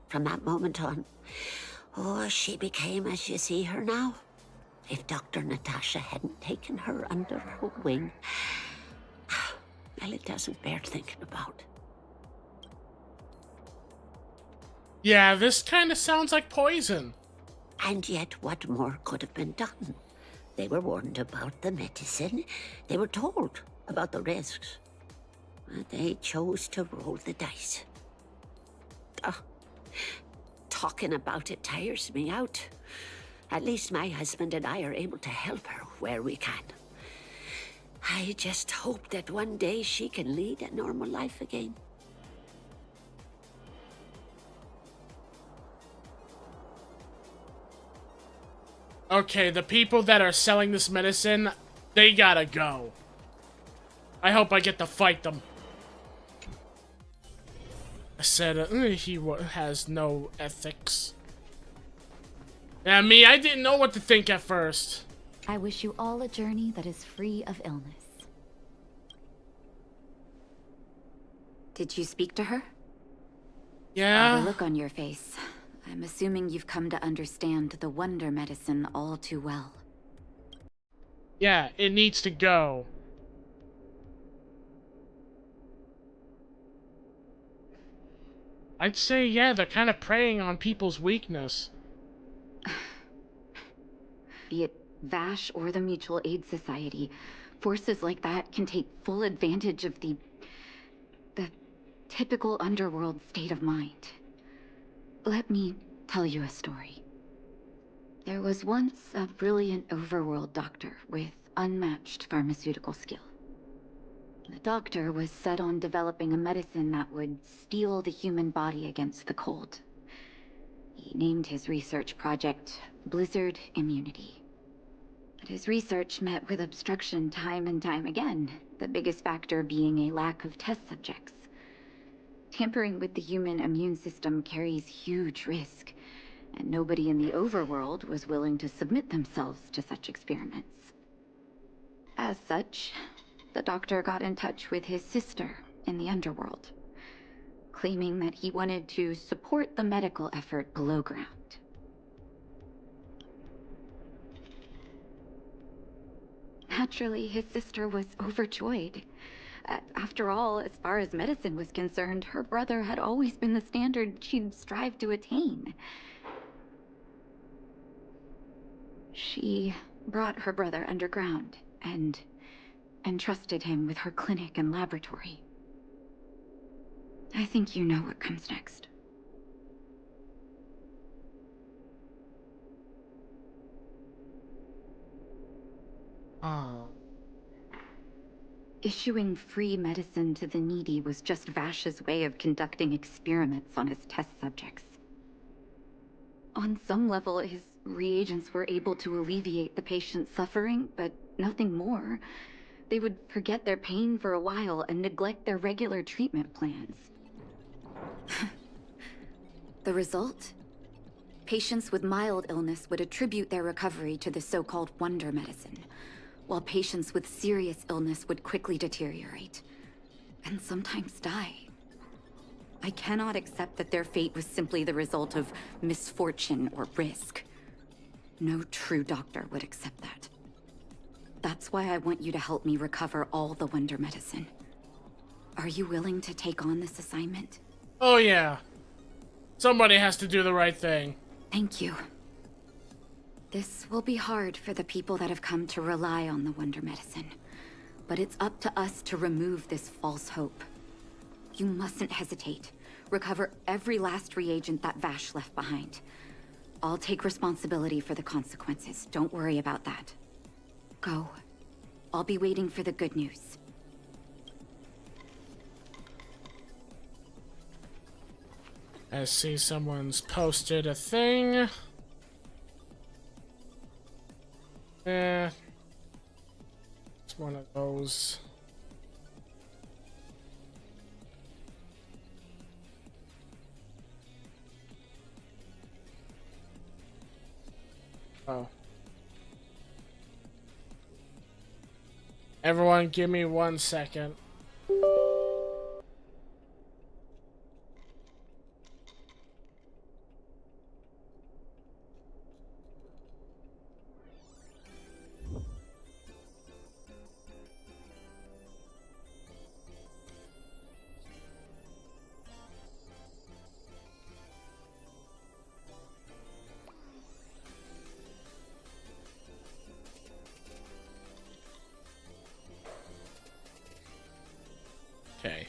Speaker 21: From that moment on, she became as you see her now. If Dr. Natasha hadn't taken her under her wing, well, it doesn't bear thinking about.
Speaker 1: Yeah, this kind of sounds like poison.
Speaker 21: And yet, what more could have been done? They were warned about the medicine. They were told about the risks. But they chose to roll the dice. Talking about it tires me out. At least my husband and I are able to help her where we can. I just hope that one day she can lead a normal life again.
Speaker 1: Okay, the people that are selling this medicine, they gotta go. I hope I get to fight them. I said he has no ethics. Yeah, me, I didn't know what to think at first.
Speaker 3: I wish you all a journey that is free of illness. Did you speak to her?
Speaker 1: Yeah.
Speaker 3: By the look on your face, I'm assuming you've come to understand the wonder medicine all too well.
Speaker 1: Yeah, it needs to go. I'd say, yeah, they're kind of preying on people's weakness.
Speaker 3: Be it Vash or the Mutual Aid Society, forces like that can take full advantage of the typical underworld state of mind. Let me tell you a story. There was once a brilliant overworld doctor with unmatched pharmaceutical skill. The doctor was set on developing a medicine that would steel the human body against the cold. He named his research project Blizzard Immunity. But his research met with obstruction time and time again, the biggest factor being a lack of test subjects. Tampering with the human immune system carries huge risk, and nobody in the overworld was willing to submit themselves to such experiments. As such, the doctor got in touch with his sister in the underworld, claiming that he wanted to support the medical effort below ground. Naturally, his sister was overjoyed. After all, as far as medicine was concerned, her brother had always been the standard she'd strive to attain. She brought her brother underground and entrusted him with her clinic and laboratory. I think you know what comes next.
Speaker 1: Oh.
Speaker 3: Issuing free medicine to the needy was just Vash's way of conducting experiments on his test subjects. On some level, his reagents were able to alleviate the patient's suffering, but nothing more. They would forget their pain for a while and neglect their regular treatment plans. The result? Patients with mild illness would attribute their recovery to the so-called wonder medicine, while patients with serious illness would quickly deteriorate, and sometimes die. I cannot accept that their fate was simply the result of misfortune or risk. No true doctor would accept that. That's why I want you to help me recover all the wonder medicine. Are you willing to take on this assignment?
Speaker 1: Oh yeah. Somebody has to do the right thing.
Speaker 3: Thank you. This will be hard for the people that have come to rely on the wonder medicine. But it's up to us to remove this false hope. You mustn't hesitate. Recover every last reagent that Vash left behind. I'll take responsibility for the consequences. Don't worry about that. Go. I'll be waiting for the good news.
Speaker 1: I see someone's posted a thing. It's one of those. Oh. Everyone, give me 1 second. Okay.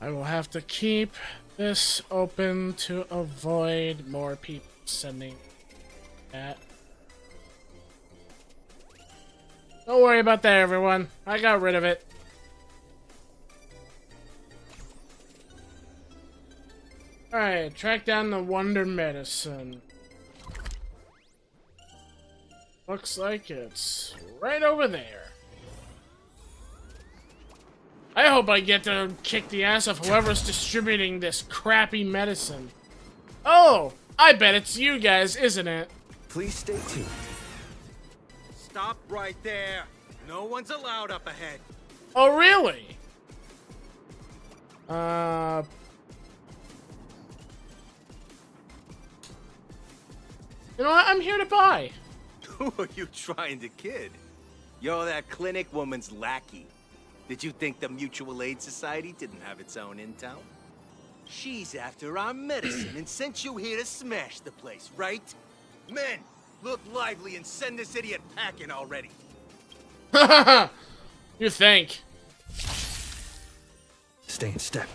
Speaker 1: I will have to keep this open to avoid more people sending that. Don't worry about that, everyone. I got rid of it. Alright, track down the Wonder Medicine. Looks like it's right over there. I hope I get to kick the ass of whoever's distributing this crappy medicine. Oh, I bet it's you guys, isn't it?
Speaker 2: Please stay tuned.
Speaker 11: Stop right there. No one's allowed up ahead.
Speaker 1: Oh, really? You know what? I'm here to buy.
Speaker 11: Who are you trying to kid? You're that clinic woman's lackey. Did you think the Mutual Aid Society didn't have its own intel? She's after our medicine and sent you here to smash the place, right? Men, look lively and send this idiot packing already.
Speaker 1: You think?
Speaker 2: Stay in step.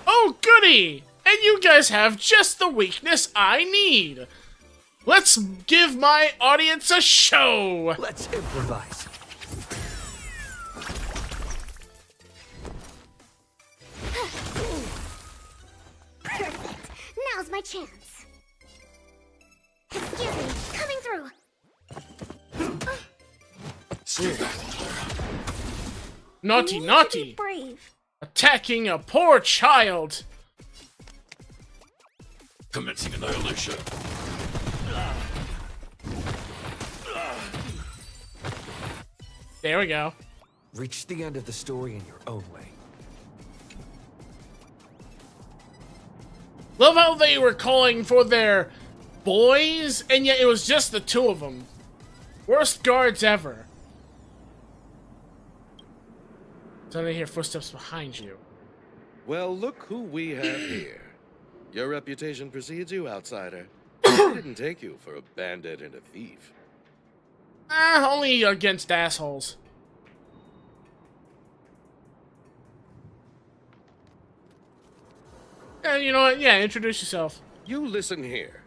Speaker 1: Oh, goody! And you guys have just the weakness I need. Let's give my audience a show.
Speaker 2: Let's improvise.
Speaker 6: Perfect. Now's my chance. Excuse me, coming through.
Speaker 1: Naughty, naughty!
Speaker 12: Brave.
Speaker 1: Attacking a poor child!
Speaker 23: Commencing annihilation.
Speaker 1: There we go.
Speaker 2: Reach the end of the story in your own way.
Speaker 1: Love how they were calling for their boys, and yet it was just the two of them. Worst guards ever. Suddenly hear footsteps behind you.
Speaker 24: Well, look who we have here. Your reputation precedes you, outsider. I didn't take you for a bandit and a thief.
Speaker 1: Only against assholes. And you know what? Yeah, introduce yourself.
Speaker 24: You listen here.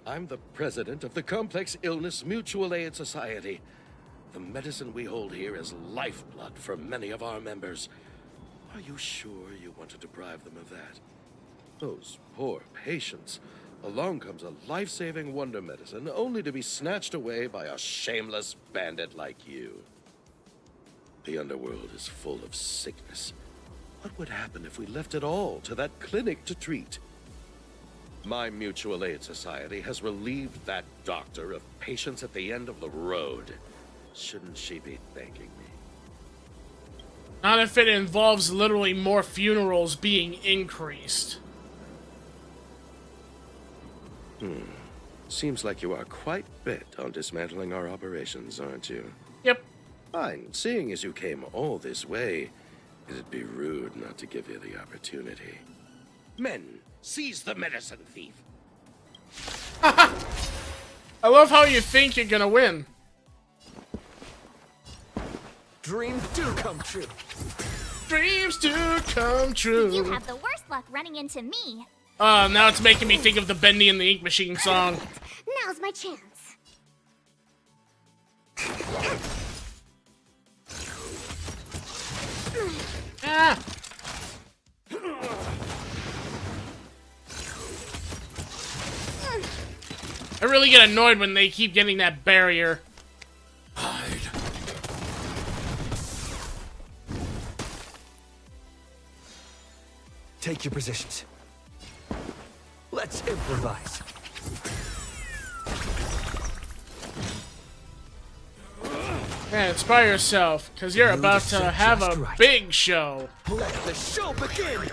Speaker 24: I'm the president of the Complex Illness Mutual Aid Society. The medicine we hold here is lifeblood for many of our members. Are you sure you want to deprive them of that? Those poor patients. Along comes a life-saving wonder medicine, only to be snatched away by a shameless bandit like you. The underworld is full of sickness. What would happen if we left it all to that clinic to treat? My Mutual Aid Society has relieved that doctor of patients at the end of the road. Shouldn't she be thanking me?
Speaker 1: Not if it involves literally more funerals being increased.
Speaker 24: Seems like you are quite bent on dismantling our operations, aren't you?
Speaker 1: Yep.
Speaker 24: Fine. Seeing as you came all this way, it'd be rude not to give you the opportunity. Men, seize the medicine thief.
Speaker 1: I love how you think you're gonna win.
Speaker 2: Dreams do come true.
Speaker 1: Dreams do come true.
Speaker 6: You have the worst luck running into me.
Speaker 1: Oh, now it's making me think of the Bendy and the Ink Machine song.
Speaker 6: Now's my chance.
Speaker 1: Ah! I really get annoyed when they keep getting that barrier.
Speaker 2: Take your positions. Let's improvise.
Speaker 1: Man, inspire yourself, because you're about to have a big show.
Speaker 2: Let the show begin!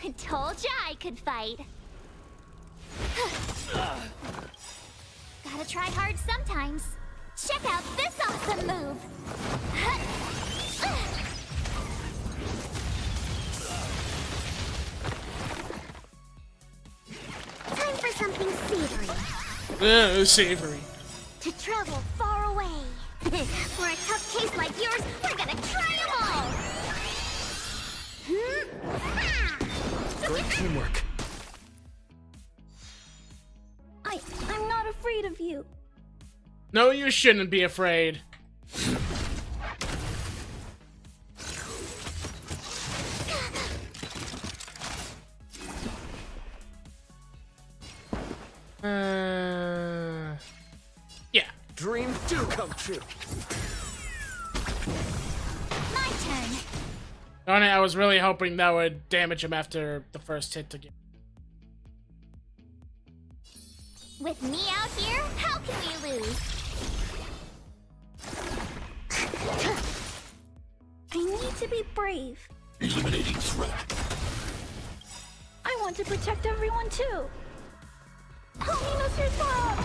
Speaker 6: I told ya I could fight. Gotta try hard sometimes. Check out this awesome move. Time for something savory.
Speaker 1: Savory.
Speaker 6: To travel far away. For a tough case like yours, we're gonna try them all.
Speaker 2: Great teamwork.
Speaker 12: I'm not afraid of you.
Speaker 1: No, you shouldn't be afraid. Yeah.
Speaker 2: Dreams do come true.
Speaker 6: My turn.
Speaker 1: Darn it, I was really hoping that would damage him after the first hit to get.
Speaker 6: With me out here, how can we lose?
Speaker 12: I need to be brave.
Speaker 23: Eliminating threat.
Speaker 12: I want to protect everyone too. Help me, Mr. Sparrow!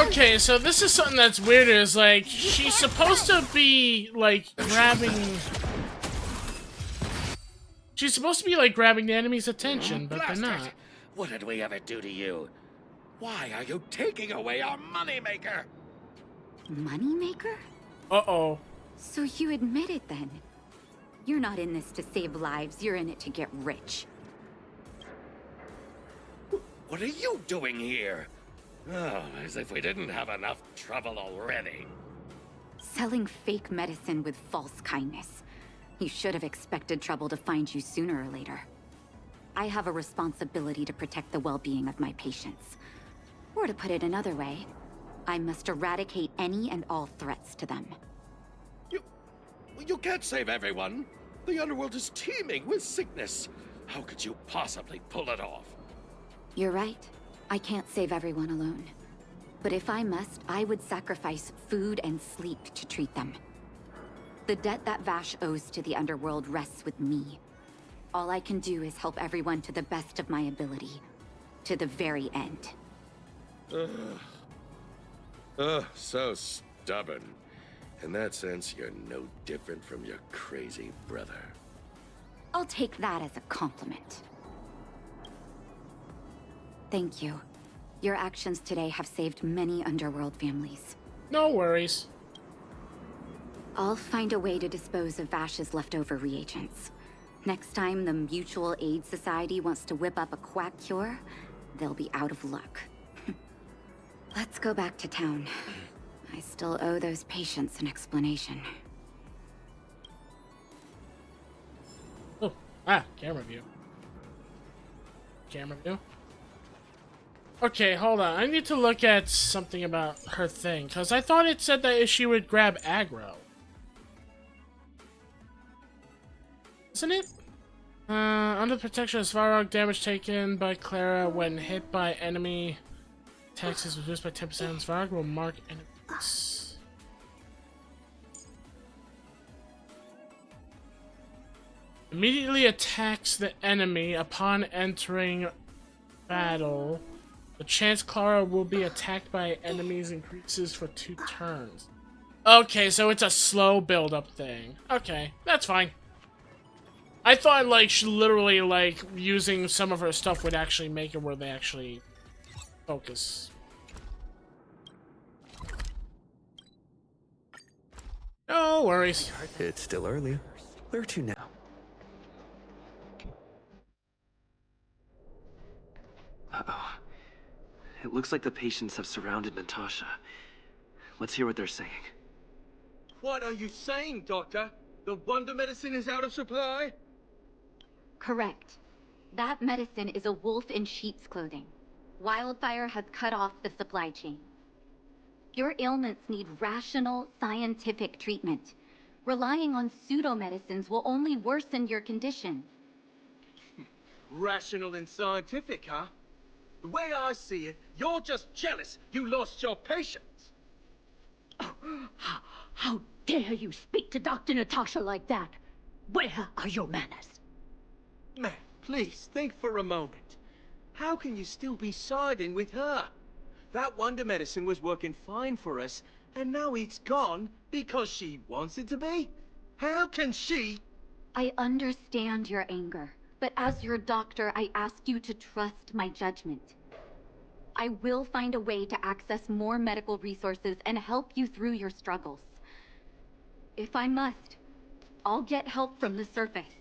Speaker 1: Okay, so this is something that's weird, is like, she's supposed to be, like, grabbing... She's supposed to be, like, grabbing the enemy's attention, but they're not.
Speaker 24: What did we ever do to you? Why are you taking away our moneymaker?
Speaker 3: Moneymaker?
Speaker 1: Uh-oh.
Speaker 3: So you admit it then? You're not in this to save lives, you're in it to get rich.
Speaker 24: What are you doing here? Oh, as if we didn't have enough trouble already.
Speaker 3: Selling fake medicine with false kindness. You should have expected trouble to find you sooner or later. I have a responsibility to protect the well-being of my patients. Or to put it another way, I must eradicate any and all threats to them.
Speaker 24: You can't save everyone. The underworld is teeming with sickness. How could you possibly pull it off?
Speaker 3: You're right. I can't save everyone alone. But if I must, I would sacrifice food and sleep to treat them. The debt that Vash owes to the underworld rests with me. All I can do is help everyone to the best of my ability. To the very end.
Speaker 24: So stubborn. In that sense, you're no different from your crazy brother.
Speaker 3: I'll take that as a compliment. Thank you. Your actions today have saved many underworld families.
Speaker 1: No worries.
Speaker 3: I'll find a way to dispose of Vash's leftover reagents. Next time the Mutual Aid Society wants to whip up a quack cure, they'll be out of luck. Let's go back to town. I still owe those patients an explanation.
Speaker 1: Oh, camera view. Camera view? Okay, hold on. I need to look at something about her thing, because I thought it said that she would grab aggro. Isn't it? Under the protection of Svarog, damage taken by Clara when hit by enemy attacks is reduced by 10%. Svarog will mark enemies. Immediately attacks the enemy upon entering battle. The chance Clara will be attacked by enemies increases for 2 turns. Okay, so it's a slow build-up thing. Okay, that's fine. I thought, like, she literally, like, using some of her stuff would actually make it where they actually focus. No worries.
Speaker 20: It's still early. Where to now? Uh-oh. It looks like the patients have surrounded Natasha. Let's hear what they're saying.
Speaker 22: What are you saying, Doctor? The wonder medicine is out of supply?
Speaker 4: Correct. That medicine is a wolf in sheep's clothing. Wildfire has cut off the supply chain. Your ailments need rational, scientific treatment. Relying on pseudo-medicines will only worsen your condition.
Speaker 22: Rational and scientific, huh? The way I see it, you're just jealous you lost your patients.
Speaker 21: How dare you speak to Dr. Natasha like that? Where are your manners?
Speaker 22: Man, please think for a moment. How can you still be siding with her? That wonder medicine was working fine for us, and now it's gone because she wants it to be? How can she?
Speaker 4: I understand your anger, but as your doctor, I ask you to trust my judgment. I will find a way to access more medical resources and help you through your struggles. If I must, I'll get help from the surface.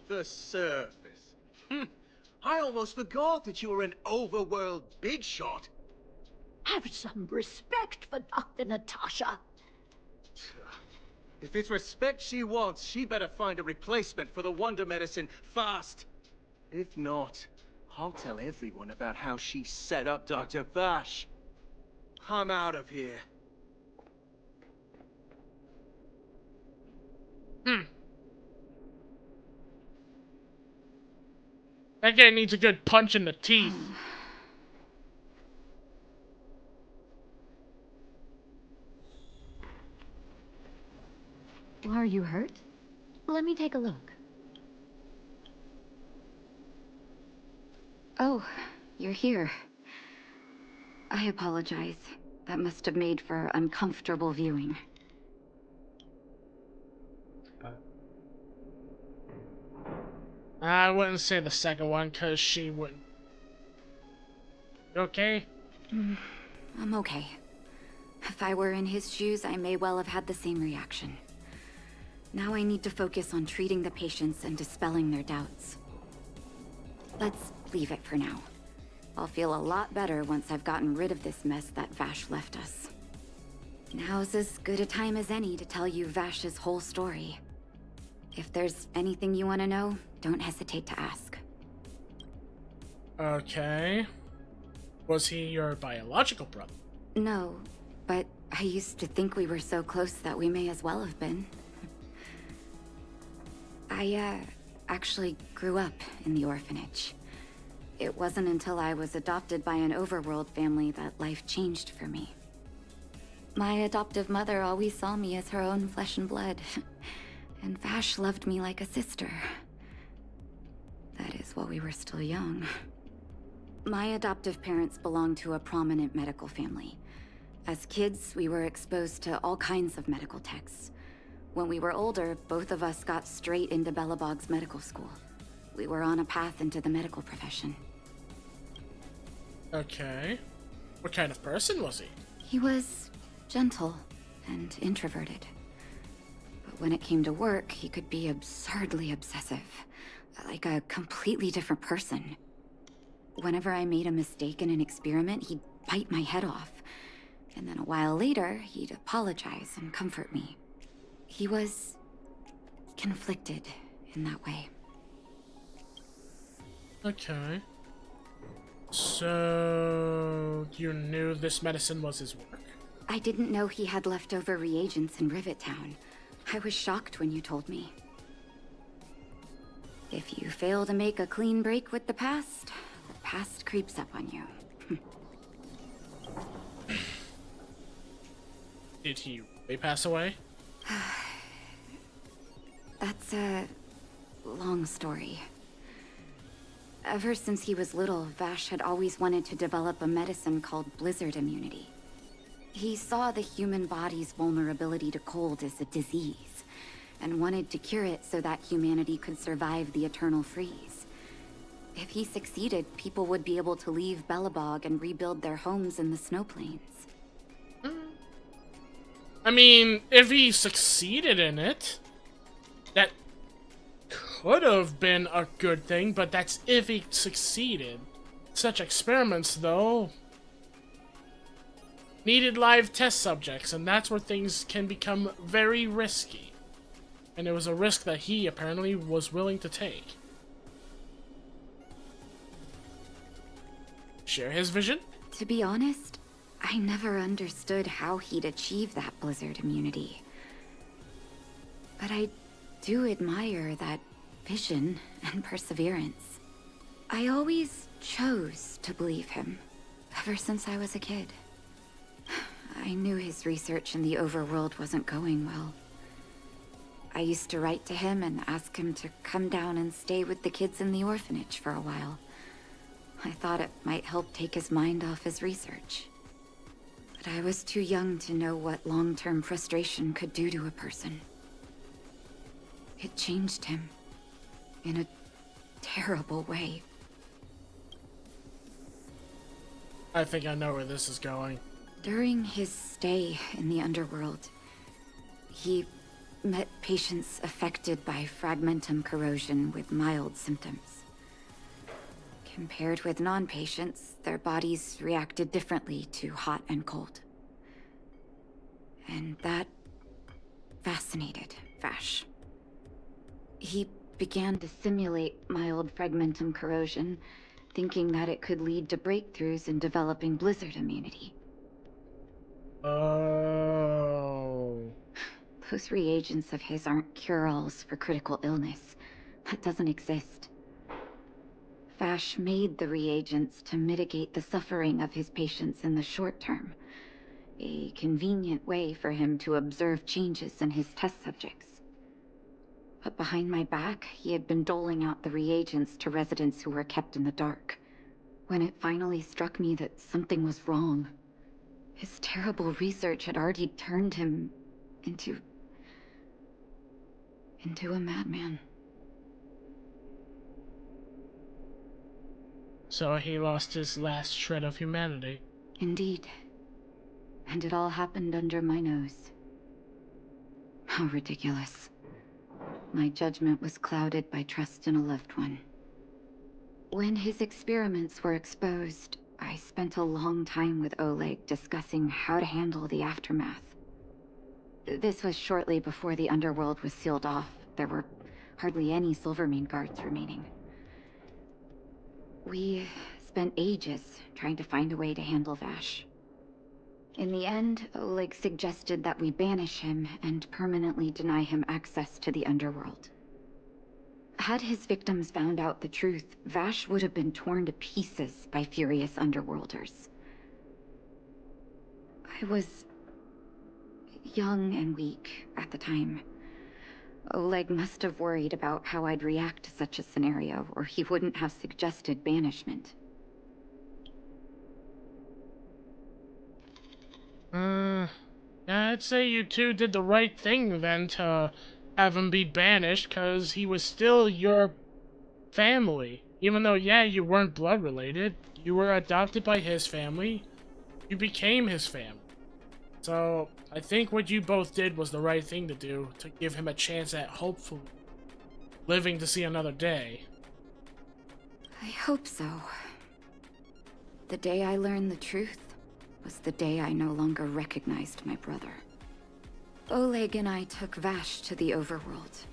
Speaker 22: The surface. I almost forgot that you were an overworld big shot.
Speaker 21: Have some respect for Dr. Natasha.
Speaker 22: If it's respect she wants, she better find a replacement for the wonder medicine fast. If not, I'll tell everyone about how she set up Dr. Vash. I'm out of here.
Speaker 1: That guy needs a good punch in the teeth.
Speaker 4: Are you hurt? Let me take a look. Oh, you're here. I apologize. That must have made for uncomfortable viewing.
Speaker 1: I wouldn't say the second one, because she wouldn't. You okay?
Speaker 3: I'm okay. If I were in his shoes, I may well have had the same reaction. Now I need to focus on treating the patients and dispelling their doubts. Let's leave it for now. I'll feel a lot better once I've gotten rid of this mess that Vash left us. Now's as good a time as any to tell you Vash's whole story. If there's anything you want to know, don't hesitate to ask.
Speaker 1: Okay. Was he your biological brother?
Speaker 3: No, but I used to think we were so close that we may as well have been. I, actually grew up in the orphanage. It wasn't until I was adopted by an overworld family that life changed for me. My adoptive mother always saw me as her own flesh and blood, and Vash loved me like a sister. That is while we were still young. My adoptive parents belonged to a prominent medical family. As kids, we were exposed to all kinds of medical texts. When we were older, both of us got straight into Belobog's medical school. We were on a path into the medical profession.
Speaker 1: Okay. What kind of person was he?
Speaker 3: He was gentle and introverted. But when it came to work, he could be absurdly obsessive. Like a completely different person. Whenever I made a mistake in an experiment, he'd bite my head off. And then a while later, he'd apologize and comfort me. He was conflicted in that way.
Speaker 1: Okay. So, you knew this medicine was his work?
Speaker 3: I didn't know he had leftover reagents in Rivet Town. I was shocked when you told me. If you fail to make a clean break with the past creeps up on you.
Speaker 1: Did he really pass away?
Speaker 3: That's a long story. Ever since he was little, Vash had always wanted to develop a medicine called blizzard immunity. He saw the human body's vulnerability to cold as a disease, and wanted to cure it so that humanity could survive the eternal freeze. If he succeeded, people would be able to leave Belobog and rebuild their homes in the snow plains.
Speaker 1: I mean, if he succeeded in it, that could have been a good thing, but that's if he succeeded. Such experiments, though, needed live test subjects, and that's where things can become very risky. And it was a risk that he apparently was willing to take. Share his vision?
Speaker 3: To be honest, I never understood how he'd achieve that blizzard immunity. But I do admire that vision and perseverance. I always chose to believe him, ever since I was a kid. I knew his research in the overworld wasn't going well. I used to write to him and ask him to come down and stay with the kids in the orphanage for a while. I thought it might help take his mind off his research. But I was too young to know what long-term frustration could do to a person. It changed him in a terrible way.
Speaker 1: I think I know where this is going.
Speaker 3: During his stay in the underworld, he met patients affected by fragmentum corrosion with mild symptoms. Compared with non-patients, their bodies reacted differently to hot and cold. And that fascinated Vash. He began to simulate mild fragmentum corrosion, thinking that it could lead to breakthroughs in developing blizzard immunity.
Speaker 1: Oh.
Speaker 3: Those reagents of his aren't cure-alls for critical illness. That doesn't exist. Vash made the reagents to mitigate the suffering of his patients in the short term. A convenient way for him to observe changes in his test subjects. But behind my back, he had been doling out the reagents to residents who were kept in the dark. When it finally struck me that something was wrong, his terrible research had already turned him into a madman.
Speaker 1: So he lost his last shred of humanity.
Speaker 3: Indeed. And it all happened under my nose. How ridiculous. My judgment was clouded by trust in a loved one. When his experiments were exposed, I spent a long time with Oleg discussing how to handle the aftermath. This was shortly before the underworld was sealed off. There were hardly any Silvermane guards remaining. We spent ages trying to find a way to handle Vash. In the end, Oleg suggested that we banish him and permanently deny him access to the underworld. Had his victims found out the truth, Vash would have been torn to pieces by furious underworlders. I was young and weak at the time. Oleg must have worried about how I'd react to such a scenario, or he wouldn't have suggested banishment.
Speaker 1: I'd say you two did the right thing then to have him be banished, because he was still your family. Even though, yeah, you weren't blood related, you were adopted by his family, you became his family. So, I think what you both did was the right thing to do, to give him a chance at hopefully living to see another day.
Speaker 3: I hope so. The day I learned the truth was the day I no longer recognized my brother. Oleg and I took Vash to the overworld.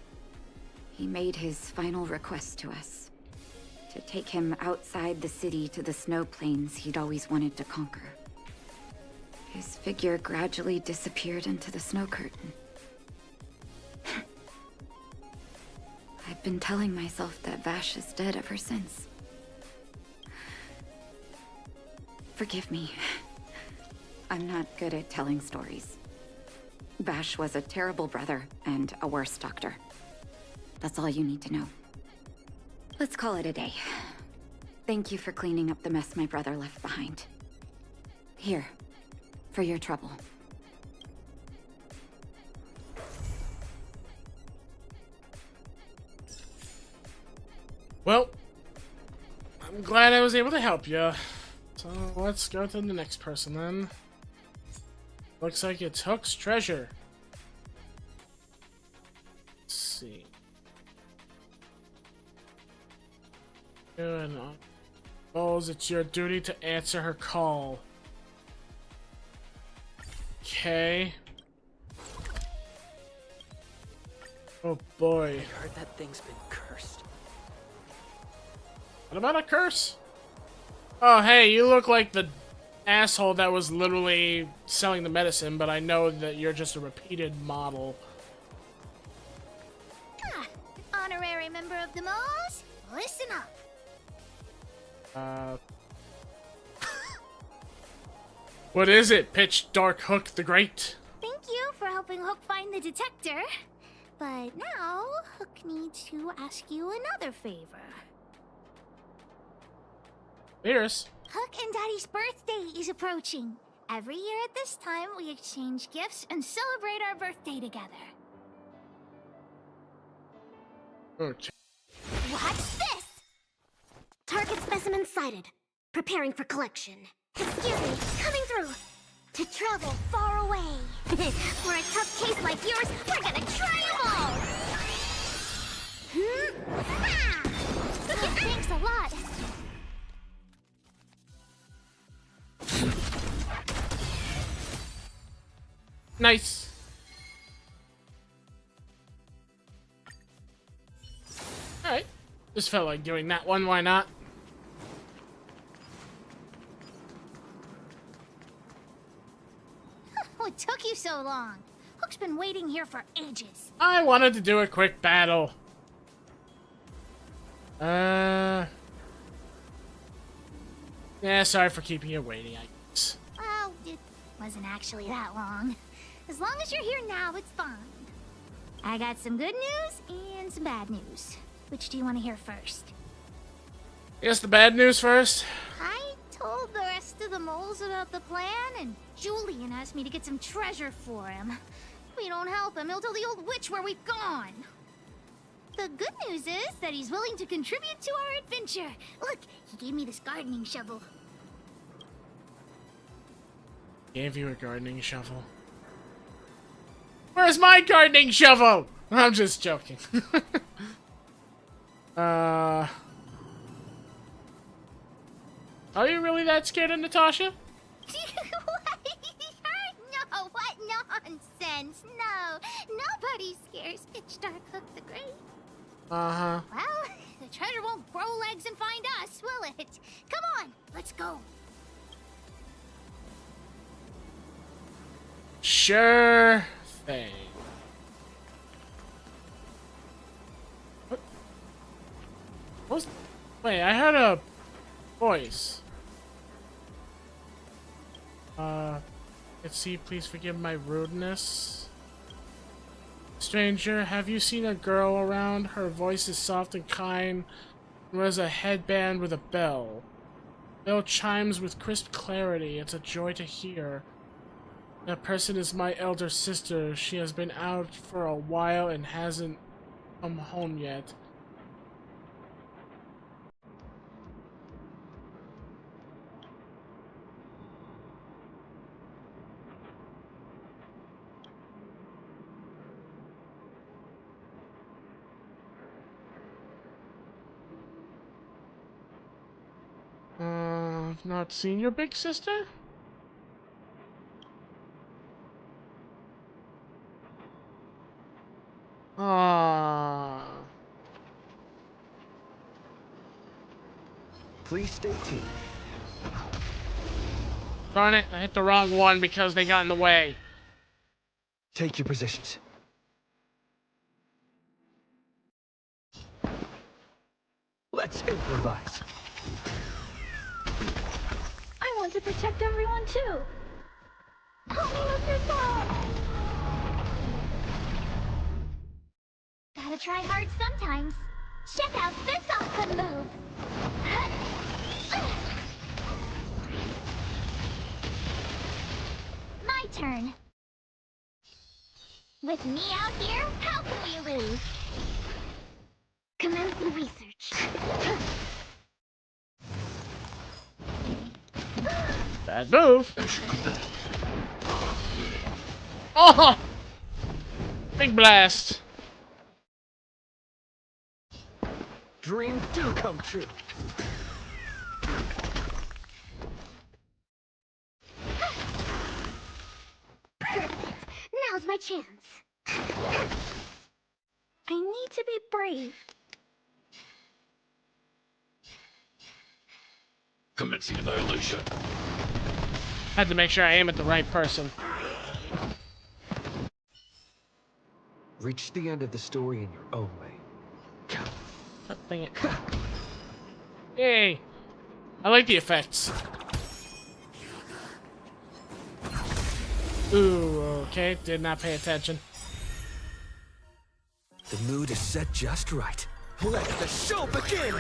Speaker 3: He made his final request to us. To take him outside the city to the snow plains he'd always wanted to conquer. His figure gradually disappeared into the snow curtain. I've been telling myself that Vash is dead ever since. Forgive me. I'm not good at telling stories. Vash was a terrible brother and a worse doctor. That's all you need to know. Let's call it a day. Thank you for cleaning up the mess my brother left behind. Here, for your trouble.
Speaker 1: Well, I'm glad I was able to help you. So let's go to the next person then. Looks like it's Hook's treasure. Let's see. Good. Bowles, it's your duty to answer her call. Okay. Oh boy.
Speaker 2: I heard that thing's been cursed.
Speaker 1: What about a curse? Oh, hey, you look like the asshole that was literally selling the medicine, but I know that you're just a repeated model.
Speaker 6: Ah, honorary member of the Moles, listen up.
Speaker 1: What is it, Pitch Dark Hook the Great?
Speaker 6: Thank you for helping Hook find the detector. But now, Hook needs to ask you another favor.
Speaker 1: Here's.
Speaker 6: Hook and Daddy's birthday is approaching. Every year at this time, we exchange gifts and celebrate our birthday together.
Speaker 1: Okay.
Speaker 9: What's this? Target specimen sighted. Preparing for collection. Excuse me, coming through. To travel far away. For a tough case like yours, we're gonna try 'em all. Ah! Thanks a lot.
Speaker 1: Nice. Alright. Just felt like doing that one, why not?
Speaker 6: What took you so long? Hook's been waiting here for ages.
Speaker 1: I wanted to do a quick battle. Yeah, sorry for keeping you waiting, I guess.
Speaker 6: Well, it wasn't actually that long. As long as you're here now, it's fine. I got some good news and some bad news. Which do you want to hear first?
Speaker 1: I guess the bad news first.
Speaker 6: I told the rest of the moles about the plan, and Julian asked me to get some treasure for him. If we don't help him, he'll tell the old witch where we've gone. The good news is that he's willing to contribute to our adventure. Look, he gave me this gardening shovel.
Speaker 1: Gave you a gardening shovel. Where's my gardening shovel? I'm just joking. Are you really that scared of Natasha?
Speaker 6: No, what nonsense? No, nobody scares Pitch Dark Hook the Great.
Speaker 1: Uh-huh.
Speaker 6: Well, the treasure won't grow legs and find us, will it? Come on, let's go.
Speaker 1: Sure thing. What was... Wait, I heard a voice. Let's see, please forgive my rudeness. Stranger, have you seen a girl around? Her voice is soft and kind, and wears a headband with a bell. Bell chimes with crisp clarity. It's a joy to hear. That person is my elder sister. She has been out for a while and hasn't come home yet. I've not seen your big sister? Ah.
Speaker 10: Please stay tuned.
Speaker 1: Darn it, I hit the wrong one because they got in the way.
Speaker 10: Take your positions. Let's improvise.
Speaker 9: I want to protect everyone too. Help me with your dog. Gotta try hard sometimes. Check out this awesome move.
Speaker 6: With me out here, how can we lose? Commencing research.
Speaker 1: Bad move. Oh! Big blast.
Speaker 2: Dreams do come true.
Speaker 6: Perfect. Now's my chance. I need to be brave.
Speaker 23: Commencing annihilation.
Speaker 1: Had to make sure I aim at the right person.
Speaker 2: Reach the end of the story in your own way.
Speaker 1: God dang it. Yay! I like the effects. Ooh, okay. Did not pay attention.
Speaker 2: The mood is set just right. Let the show begin!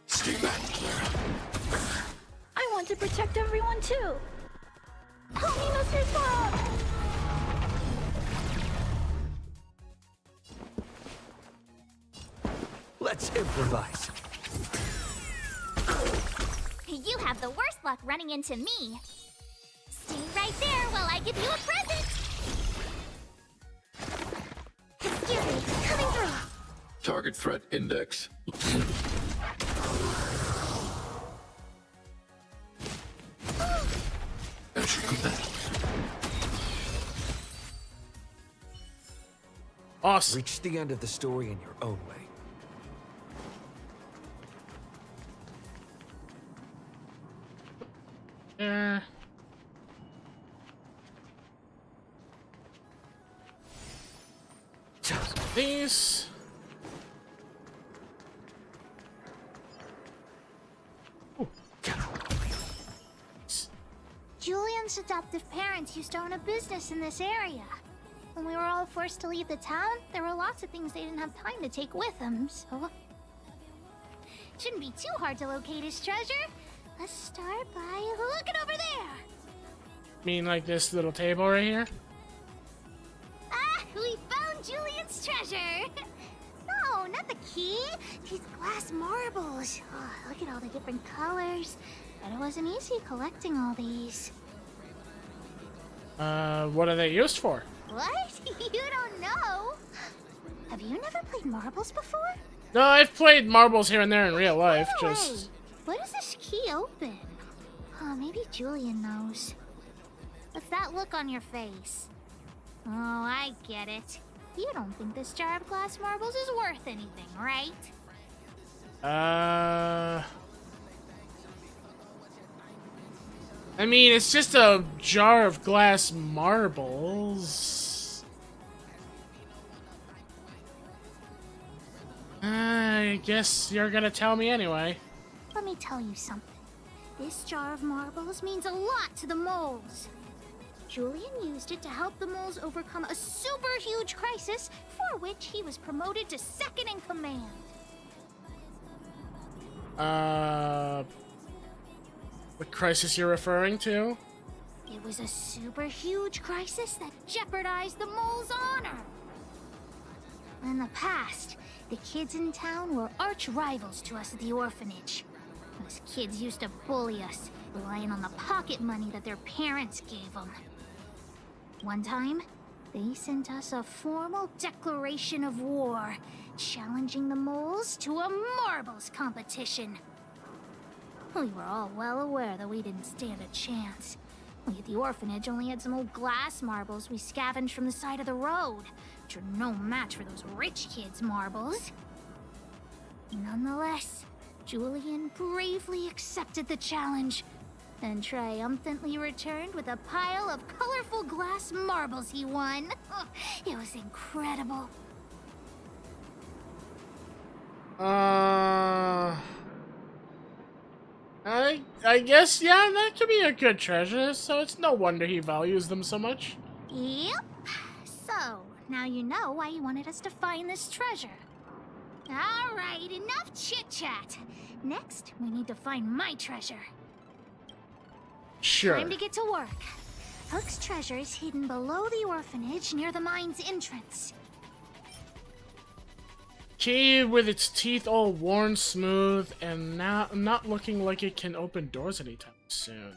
Speaker 23: Stay back, Clara.
Speaker 12: I want to protect everyone too. Help me, Mr. Swamp!
Speaker 2: Let's improvise.
Speaker 6: You have the worst luck running into me. Stay right there while I give you a present. Excuse me, coming through.
Speaker 23: Target threat index.
Speaker 1: Awesome.
Speaker 2: Reach the end of the story in your own way.
Speaker 1: These.
Speaker 6: Julian's adoptive parents used to own a business in this area. When we were all forced to leave the town, there were lots of things they didn't have time to take with them, so... Shouldn't be too hard to locate his treasure. Let's start by looking over there.
Speaker 1: Mean like this little table right here?
Speaker 6: Ah, we found Julian's treasure! No, not the key. These glass marbles. Oh, look at all the different colors. Bet it wasn't easy collecting all these.
Speaker 1: What are they used for?
Speaker 6: What? You don't know? Have you never played marbles before?
Speaker 1: No, I've played marbles here and there in real life,
Speaker 6: Wait,
Speaker 1: just...
Speaker 6: what does this key open? Oh, maybe Julian knows. What's that look on your face? Oh, I get it. You don't think this jar of glass marbles is worth anything, right?
Speaker 1: I mean, it's just a jar of glass marbles. I guess you're gonna tell me anyway.
Speaker 6: Let me tell you something. This jar of marbles means a lot to the moles. Julian used it to help the moles overcome a super huge crisis for which he was promoted to second in command.
Speaker 1: What crisis you're referring to?
Speaker 6: It was a super huge crisis that jeopardized the moles' honor. In the past, the kids in town were arch rivals to us at the orphanage. Those kids used to bully us, relying on the pocket money that their parents gave them. One time, they sent us a formal declaration of war, challenging the moles to a marbles competition. We were all well aware that we didn't stand a chance. We at the orphanage only had some old glass marbles we scavenged from the side of the road, which are no match for those rich kids' marbles. Nonetheless, Julian bravely accepted the challenge and triumphantly returned with a pile of colorful glass marbles he won. It was incredible.
Speaker 1: I guess, yeah, that could be a good treasure, so it's no wonder he values them so much.
Speaker 6: Yep. So, now you know why he wanted us to find this treasure. Alright, enough chit-chat. Next, we need to find my treasure.
Speaker 1: Sure.
Speaker 6: Time to get to work. Hook's treasure is hidden below the orphanage near the mine's entrance.
Speaker 1: Key with its teeth all worn smooth and not looking like it can open doors anytime soon.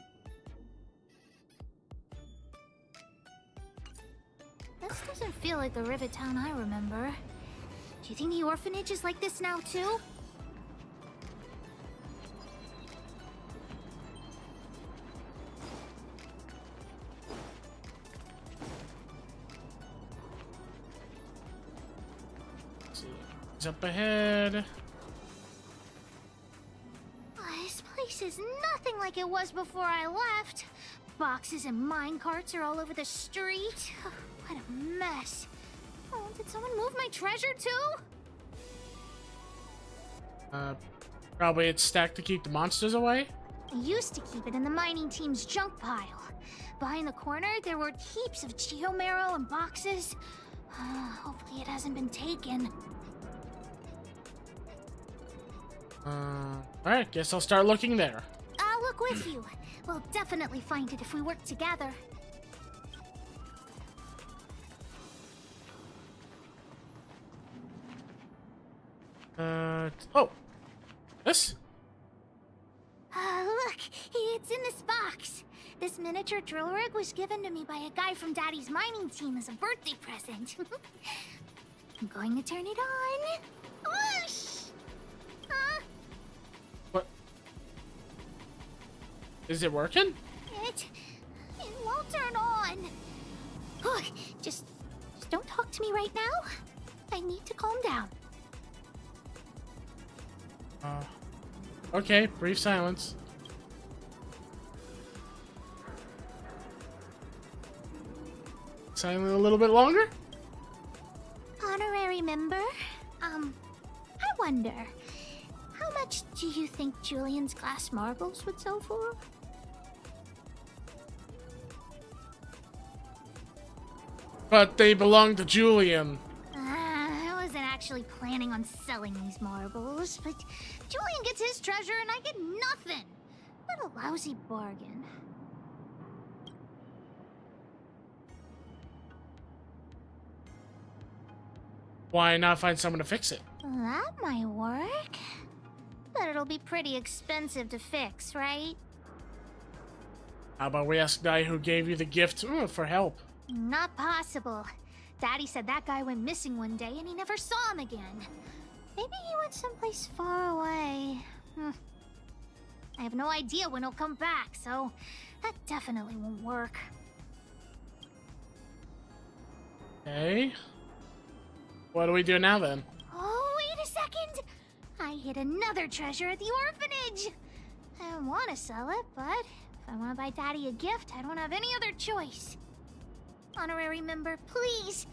Speaker 6: This doesn't feel like the Rivet Town I remember. Do you think the orphanage is like this now too?
Speaker 1: He's up ahead.
Speaker 6: This place is nothing like it was before I left. Boxes and minecarts are all over the street. What a mess. Oh, did someone move my treasure too?
Speaker 1: Probably it's stacked to keep the monsters away.
Speaker 6: I used to keep it in the mining team's junk pile. Behind the corner, there were heaps of geomarrow and boxes. Hopefully it hasn't been taken.
Speaker 1: Alright, guess I'll start looking there.
Speaker 6: I'll look with you. We'll definitely find it if we work together.
Speaker 1: Oh! This?
Speaker 6: Look! It's in this box. This miniature drill rig was given to me by a guy from Daddy's mining team as a birthday present. I'm going to turn it on. Whoosh!
Speaker 1: What? Is it working?
Speaker 6: It won't turn on. Look, just don't talk to me right now. I need to calm down.
Speaker 1: Okay, brief silence. Silent a little bit longer?
Speaker 6: Honorary member, I wonder, how much do you think Julian's glass marbles would sell for?
Speaker 1: But they belong to Julian.
Speaker 6: I wasn't actually planning on selling these marbles, but Julian gets his treasure and I get nothing. What a lousy bargain.
Speaker 1: Why not find someone to fix it?
Speaker 6: That might work. But it'll be pretty expensive to fix, right?
Speaker 1: How about we ask the guy who gave you the gift for help?
Speaker 6: Not possible. Daddy said that guy went missing one day and he never saw him again. Maybe he went someplace far away. I have no idea when he'll come back, so that definitely won't work.
Speaker 1: Okay. What do we do now then?
Speaker 6: Oh, wait a second! I hid another treasure at the orphanage! I don't want to sell it, but if I want to buy Daddy a gift, I don't have any other choice. Honorary member, please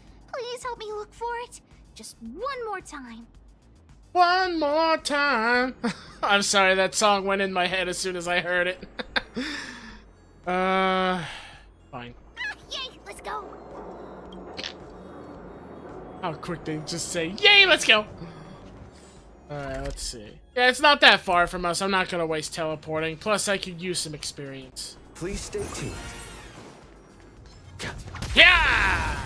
Speaker 6: help me look for it. Just one more time.
Speaker 1: One more time. I'm sorry, that song went in my head as soon as I heard it. Fine.
Speaker 6: Yay, let's go.
Speaker 1: How quick they just say, yay, let's go. Alright, let's see. Yeah, it's not that far from us. I'm not gonna waste teleporting. Plus, I could use some experience.
Speaker 2: Please stay tuned.
Speaker 1: Yeah!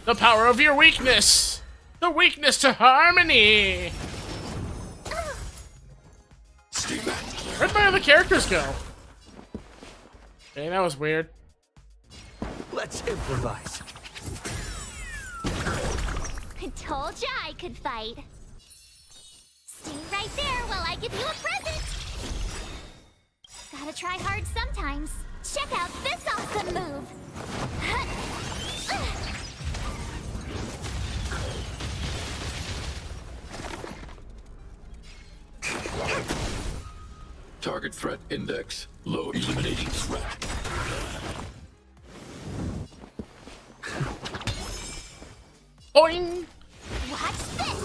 Speaker 1: The power of your weakness! The weakness to harmony! Where'd my other characters go? Okay, that was weird.
Speaker 2: Let's improvise.
Speaker 6: I told ya I could fight. Stay right there while I give you a present. Gotta try hard sometimes. Check out this awesome move.
Speaker 23: Target threat index low. Eliminating threat.
Speaker 1: Boing!
Speaker 6: Watch this.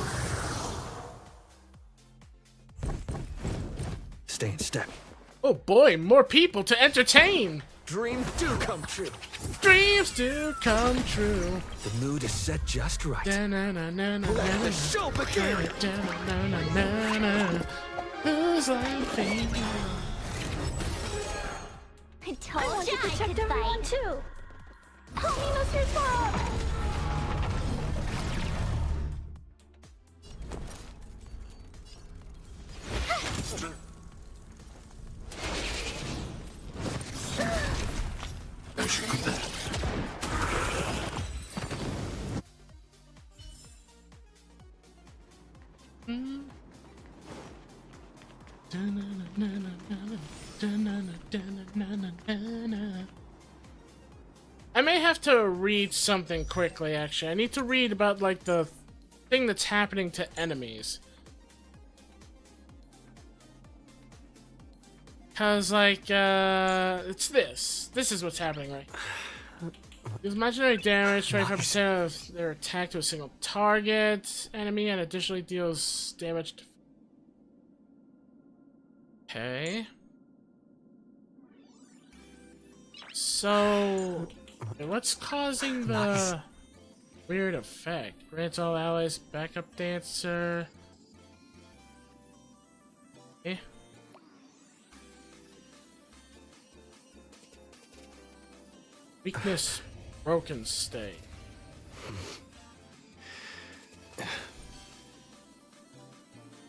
Speaker 2: Stay in step.
Speaker 1: Oh boy, more people to entertain!
Speaker 2: Dreams do come true.
Speaker 1: Dreams do come true.
Speaker 2: The mood is set just right. Let the show begin.
Speaker 1: Who's laughing?
Speaker 9: I told
Speaker 12: I want
Speaker 9: you
Speaker 12: to protect
Speaker 9: I could
Speaker 12: everyone
Speaker 9: fight.
Speaker 12: too. Help me, Mr. Sparrow.
Speaker 23: I should do that.
Speaker 1: I may have to read something quickly, actually. I need to read about, like, the thing that's happening to enemies. Cause, like, it's this. This is what's happening, right? Deals imaginary damage, 25% of their attack to a single target enemy, and additionally deals damage to... Okay. So... what's causing the weird effect? Grants all allies backup dancer... Okay. Weakness, broken state.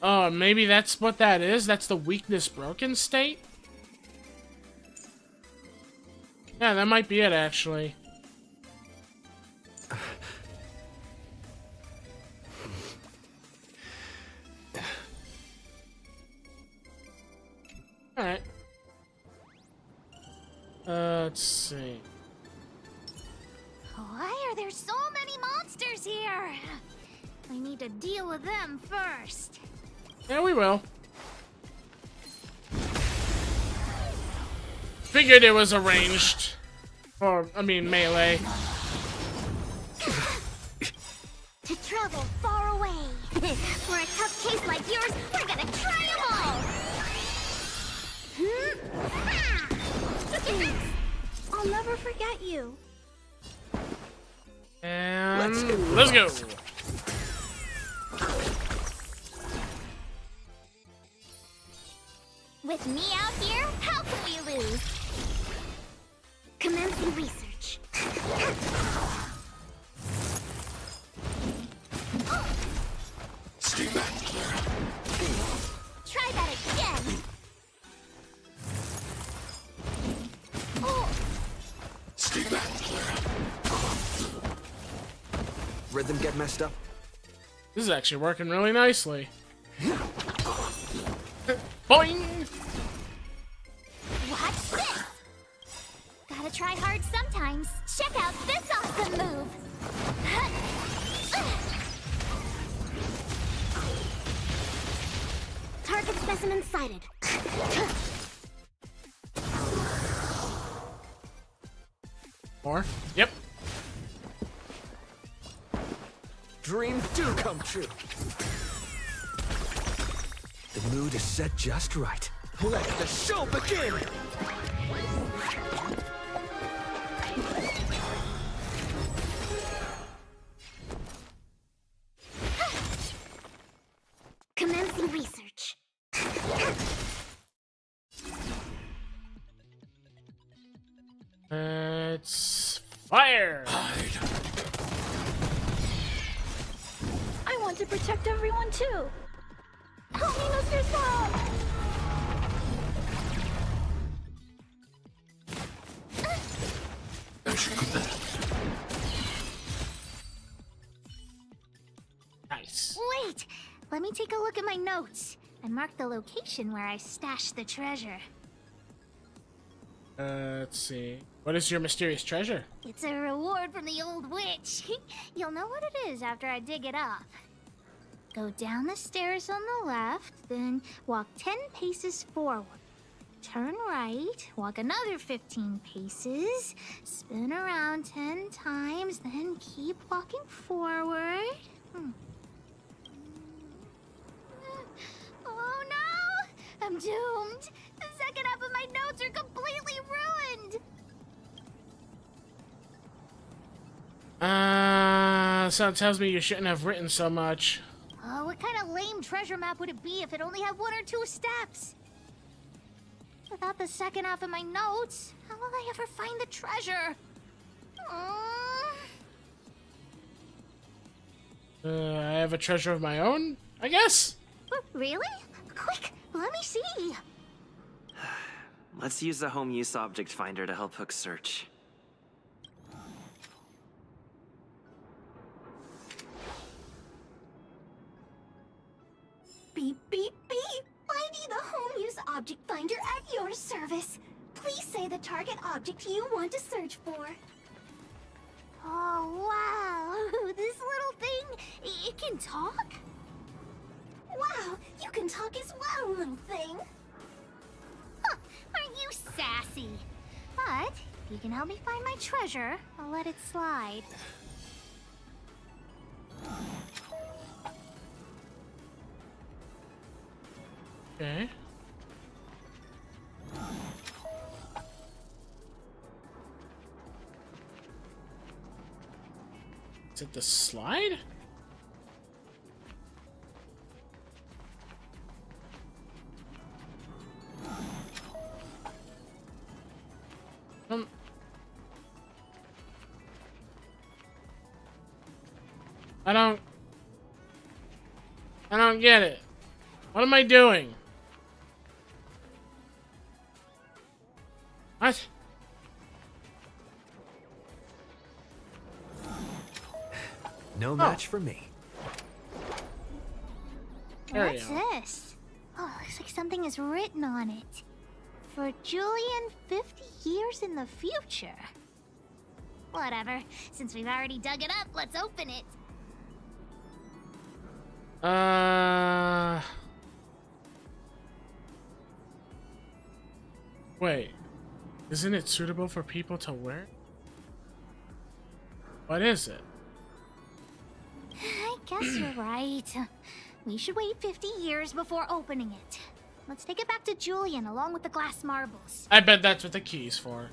Speaker 1: Oh, maybe that's what that is? That's the weakness broken state? Yeah, that might be it, actually. Alright. Let's see.
Speaker 6: Why are there so many monsters here? I need to deal with them first.
Speaker 1: Yeah, we will. Figured it was arranged. Or, I mean, melee.
Speaker 6: To travel far away. For a tough case like yours, we're gonna try them all.
Speaker 12: I'll never forget you.
Speaker 1: And let's go.
Speaker 6: With me out here, how can we lose? Commencing research.
Speaker 23: Stay back, Clara.
Speaker 6: Try that again. Oh.
Speaker 23: Stay back, Clara.
Speaker 2: Rhythm get messed up?
Speaker 1: This is actually working really nicely. Boing!
Speaker 6: Watch this! Gotta try hard sometimes. Check out this awesome move! Target specimen sighted.
Speaker 1: More? Yep.
Speaker 2: Dreams do come true. The mood is set just right. Let the show begin!
Speaker 6: Commencing research.
Speaker 1: It's fire!
Speaker 12: I want to protect everyone too. Help me, Mr. Sparrow.
Speaker 23: I should do that.
Speaker 1: Nice.
Speaker 6: Wait! Let me take a look at my notes. I marked the location where I stashed the treasure.
Speaker 1: Let's see. What is your mysterious treasure?
Speaker 6: It's a reward from the old witch. You'll know what it is after I dig it up. Go down the stairs on the left, then walk 10 paces forward. Turn right, walk another 15 paces, spin around 10 times, then keep walking forward. Oh no! I'm doomed! The second half of my notes are completely ruined!
Speaker 1: Sound tells me you shouldn't have written so much.
Speaker 6: What kind of lame treasure map would it be if it only had 1 or 2 steps? Without the second half of my notes, how will I ever find the treasure?
Speaker 1: I have a treasure of my own, I guess?
Speaker 6: Really? Quick, let me see.
Speaker 20: Let's use the home use object finder to help Hook search.
Speaker 12: Beep, beep, beep. Finding the home use object finder at your service. Please say the target object you want to search for.
Speaker 6: Oh, wow. This little thing, it can talk?
Speaker 12: Wow, you can talk as well, little thing.
Speaker 6: Huh, aren't you sassy? But if you can help me find my treasure, I'll let it slide.
Speaker 1: Okay. Is it the slide? I don't get it. What am I doing? What?
Speaker 10: No match for me.
Speaker 1: There
Speaker 6: What's this? Oh, looks like something is written on it. For Julian, 50 years in the future. Whatever. Since we've already dug it up, let's open it.
Speaker 1: Wait. Isn't it suitable for people to wear? What is it?
Speaker 6: I guess you're right. We should wait 50 years before opening it. Let's take it back to Julian along with the glass marbles.
Speaker 1: I bet that's what the key's for.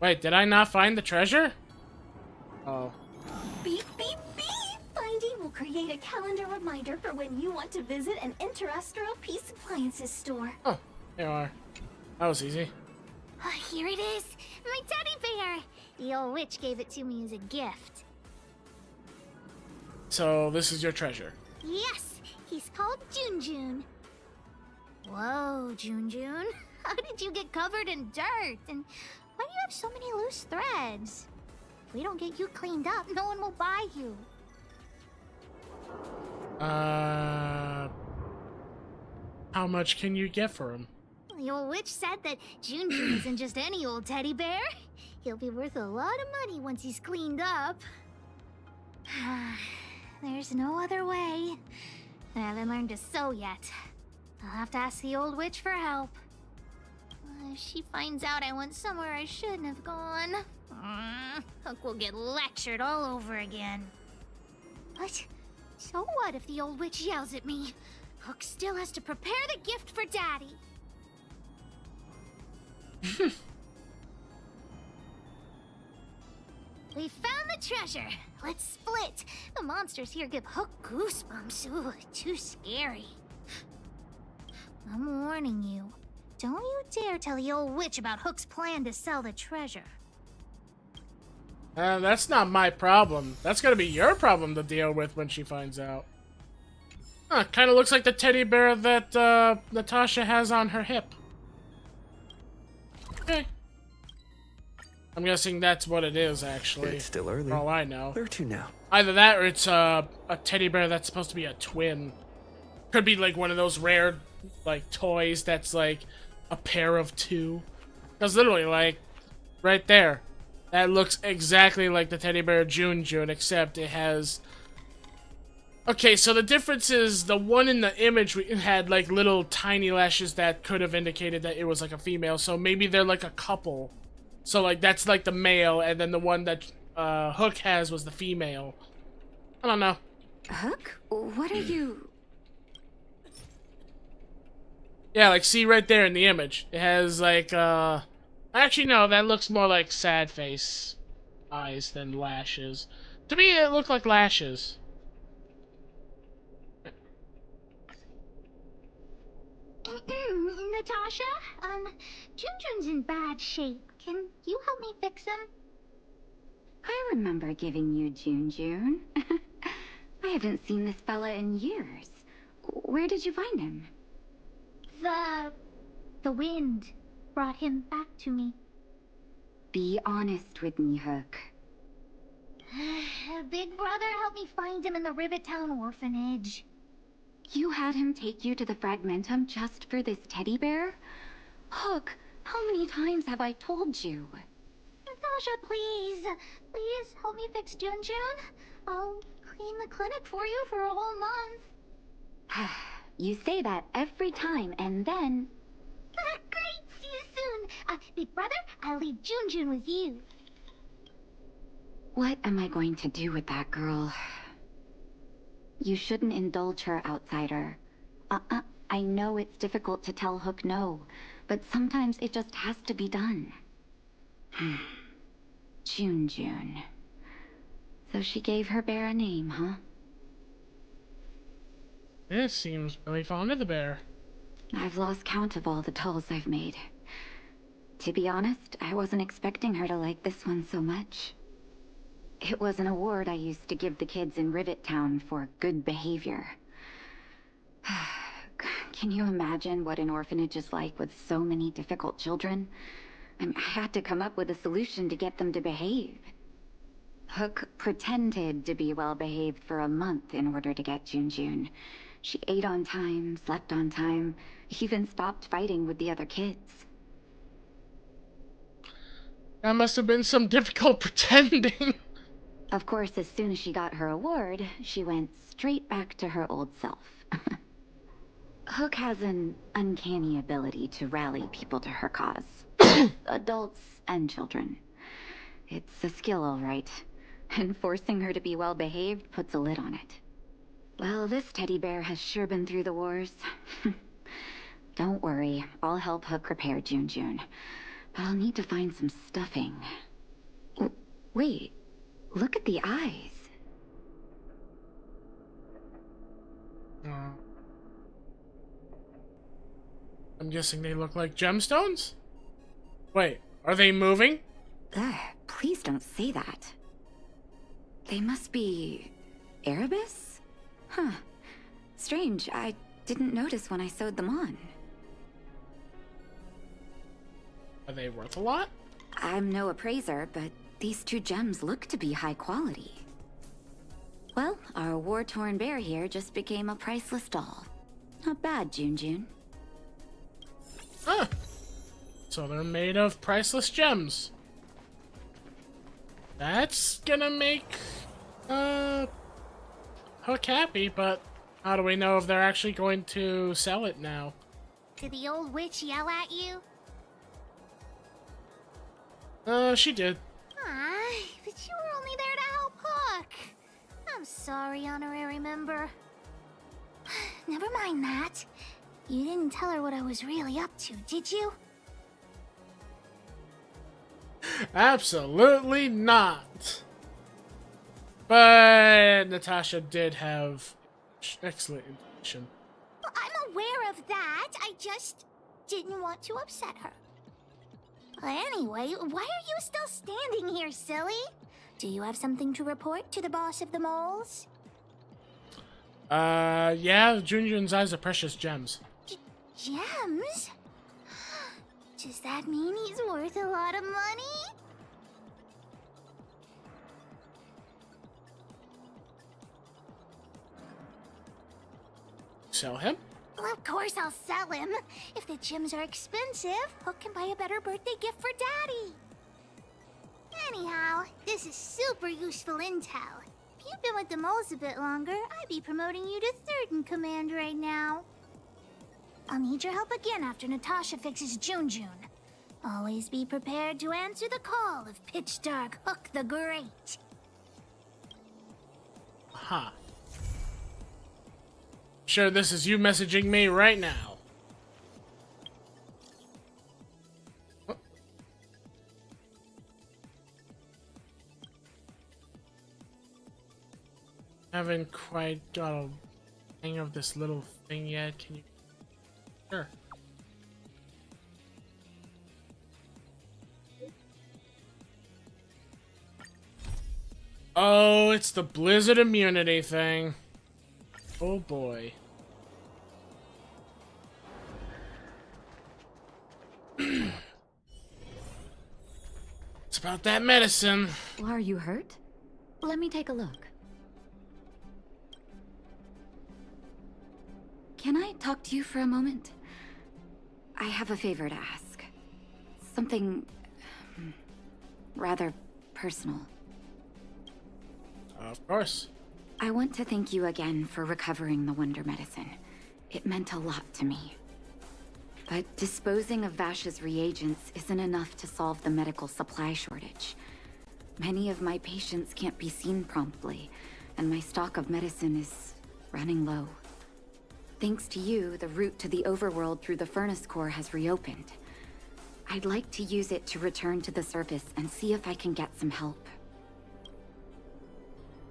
Speaker 1: Wait, did I not find the treasure? Oh.
Speaker 12: Beep, beep, beep! Finding will create a calendar reminder for when you want to visit an Interestral Peace Appliances store.
Speaker 1: Oh, there you are. That was easy.
Speaker 6: Here it is! My teddy bear! The old witch gave it to me as a gift.
Speaker 1: So, this is your treasure.
Speaker 6: Yes! He's called Jun. Whoa, Jun. How did you get covered in dirt? And why do you have so many loose threads? If we don't get you cleaned up, no one will buy you.
Speaker 1: How much can you get for him?
Speaker 6: The old witch said that Jun isn't just any old teddy bear. He'll be worth a lot of money once he's cleaned up. There's no other way. I haven't learned to sew yet. I'll have to ask the old witch for help. If she finds out I went somewhere I shouldn't have gone, Hook will get lectured all over again. But so what if the old witch yells at me? Hook still has to prepare the gift for Daddy. We found the treasure. Let's split. The monsters here give Hook goosebumps. Ooh, too scary. I'm warning you. Don't you dare tell the old witch about Hook's plan to sell the treasure.
Speaker 1: That's not my problem. That's gonna be your problem to deal with when she finds out. Huh, kinda looks like the teddy bear that, Natasha has on her hip. Okay. I'm guessing that's what it is, actually.
Speaker 10: It's still early.
Speaker 1: For all I know.
Speaker 10: Where to now?
Speaker 1: Either that or it's, a teddy bear that's supposed to be a twin. Could be, like, one of those rare, like, toys that's, like, a pair of two. Because literally, like, right there. That looks exactly like the teddy bear Jun, except it has... Okay, so the difference is the one in the image had, like, little tiny lashes that could have indicated that it was, like, a female. So maybe they're, like, a couple. So, like, that's, like, the male, and then the one that Hook has was the female. I don't know.
Speaker 4: Hook? What are you...
Speaker 1: Yeah, like, see right there in the image. It has, like, Actually, no, that looks more like sad face eyes than lashes. To me, it looked like lashes.
Speaker 6: Natasha, Junjun's in bad shape. Can you help me fix him?
Speaker 3: I remember giving you Junjun. I haven't seen this fella in years. Where did you find him?
Speaker 6: The wind brought him back to me.
Speaker 3: Be honest with me, Hook.
Speaker 6: Big Brother helped me find him in the Rivettown orphanage.
Speaker 3: You had him take you to the Fragmentum just for this teddy bear? Hook, how many times have I told you?
Speaker 6: Natasha, please. Please help me fix Junjun. I'll clean the clinic for you for a whole month.
Speaker 3: You say that every time, and then...
Speaker 6: Great! See you soon. Big Brother, I'll leave Junjun with you.
Speaker 3: What am I going to do with that girl? You shouldn't indulge her, outsider. I know it's difficult to tell Hook no, but sometimes it just has to be done. Junjun. So she gave her bear a name, huh?
Speaker 1: It seems really fond of the bear.
Speaker 3: I've lost count of all the tulls I've made. To be honest, I wasn't expecting her to like this one so much. It was an award I used to give the kids in Rivet Town for good behavior. Can you imagine what an orphanage is like with so many difficult children? I had to come up with a solution to get them to behave. Hook pretended to be well-behaved for a month in order to get Junjun. She ate on time, slept on time, even stopped fighting with the other kids.
Speaker 1: That must have been some difficult pretending.
Speaker 3: Of course, as soon as she got her award, she went straight back to her old self. Hook has an uncanny ability to rally people to her cause. Adults and children. It's a skill, all right. And forcing her to be well-behaved puts a lid on it. Well, this teddy bear has sure been through the wars. Don't worry, I'll help Hook repair Junjun. But I'll need to find some stuffing. Wait, look at the eyes.
Speaker 1: I'm guessing they look like gemstones? Wait, are they moving?
Speaker 3: Ugh, please don't say that. They must be... Erebus? Huh. Strange, I didn't notice when I sewed them on.
Speaker 1: Are they worth a lot?
Speaker 3: I'm no appraiser, but these two gems look to be high quality. Well, our war-torn bear here just became a priceless doll. Not bad, Junjun.
Speaker 1: Huh. So they're made of priceless gems. That's gonna make Hook happy, but how do we know if they're actually going to sell it now?
Speaker 6: Did the old witch yell at you?
Speaker 1: She did.
Speaker 6: But you were only there to help Hook. I'm sorry, honorary member. Never mind that. You didn't tell her what I was really up to, did you?
Speaker 1: Absolutely not. But Natasha did have excellent intuition.
Speaker 6: Well, I'm aware of that. I just didn't want to upset her. Anyway, why are you still standing here, silly? Do you have something to report to the boss of the moles?
Speaker 1: Yeah, Junjun's eyes are precious gems.
Speaker 6: Gems? Does that mean he's worth a lot of money?
Speaker 1: Sell him?
Speaker 6: Well, of course I'll sell him. If the gems are expensive, Hook can buy a better birthday gift for Daddy. Anyhow, this is super useful intel. If you'd been with the moles a bit longer, I'd be promoting you to third in command right now. I'll need your help again after Natasha fixes Junjun. Always be prepared to answer the call of Pitch Dark Hook the Great.
Speaker 1: Aha. Sure, this is you messaging me right now. Haven't quite got a hang of this little thing yet. Can you? Sure. Oh, it's the blizzard immunity thing. Oh boy. It's about that medicine.
Speaker 3: Well, are you hurt? Let me take a look. Can I talk to you for a moment? I have a favor to ask. Something rather personal.
Speaker 1: Of course.
Speaker 3: I want to thank you again for recovering the Wonder Medicine. It meant a lot to me. But disposing of Vash's reagents isn't enough to solve the medical supply shortage. Many of my patients can't be seen promptly, and my stock of medicine is running low. Thanks to you, the route to the overworld through the furnace core has reopened. I'd like to use it to return to the surface and see if I can get some help.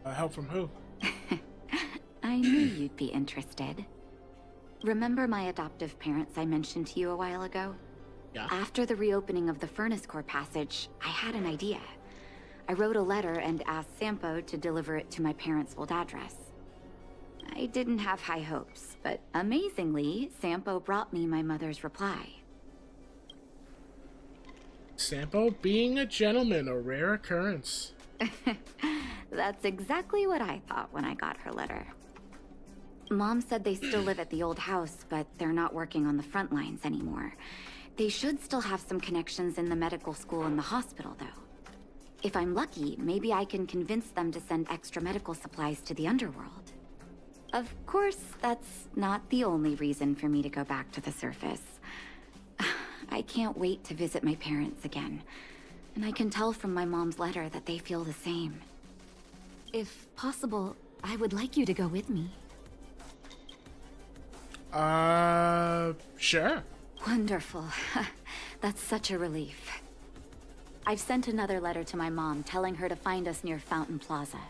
Speaker 1: Help from who?
Speaker 3: I knew you'd be interested. Remember my adoptive parents I mentioned to you a while ago?
Speaker 1: Yeah.
Speaker 3: After the reopening of the furnace core passage, I had an idea. I wrote a letter and asked Sampo to deliver it to my parents' old address. I didn't have high hopes, but amazingly, Sampo brought me my mother's reply.
Speaker 1: Sampo being a gentleman, a rare occurrence.
Speaker 3: That's exactly what I thought when I got her letter. Mom said they still live at the old house, but they're not working on the front lines anymore. They should still have some connections in the medical school and the hospital, though. If I'm lucky, maybe I can convince them to send extra medical supplies to the underworld. Of course, that's not the only reason for me to go back to the surface. I can't wait to visit my parents again, and I can tell from my mom's letter that they feel the same. If possible, I would like you to go with me.
Speaker 1: Sure.
Speaker 3: Wonderful. That's such a relief. I've sent another letter to my mom telling her to find us near Fountain Plaza.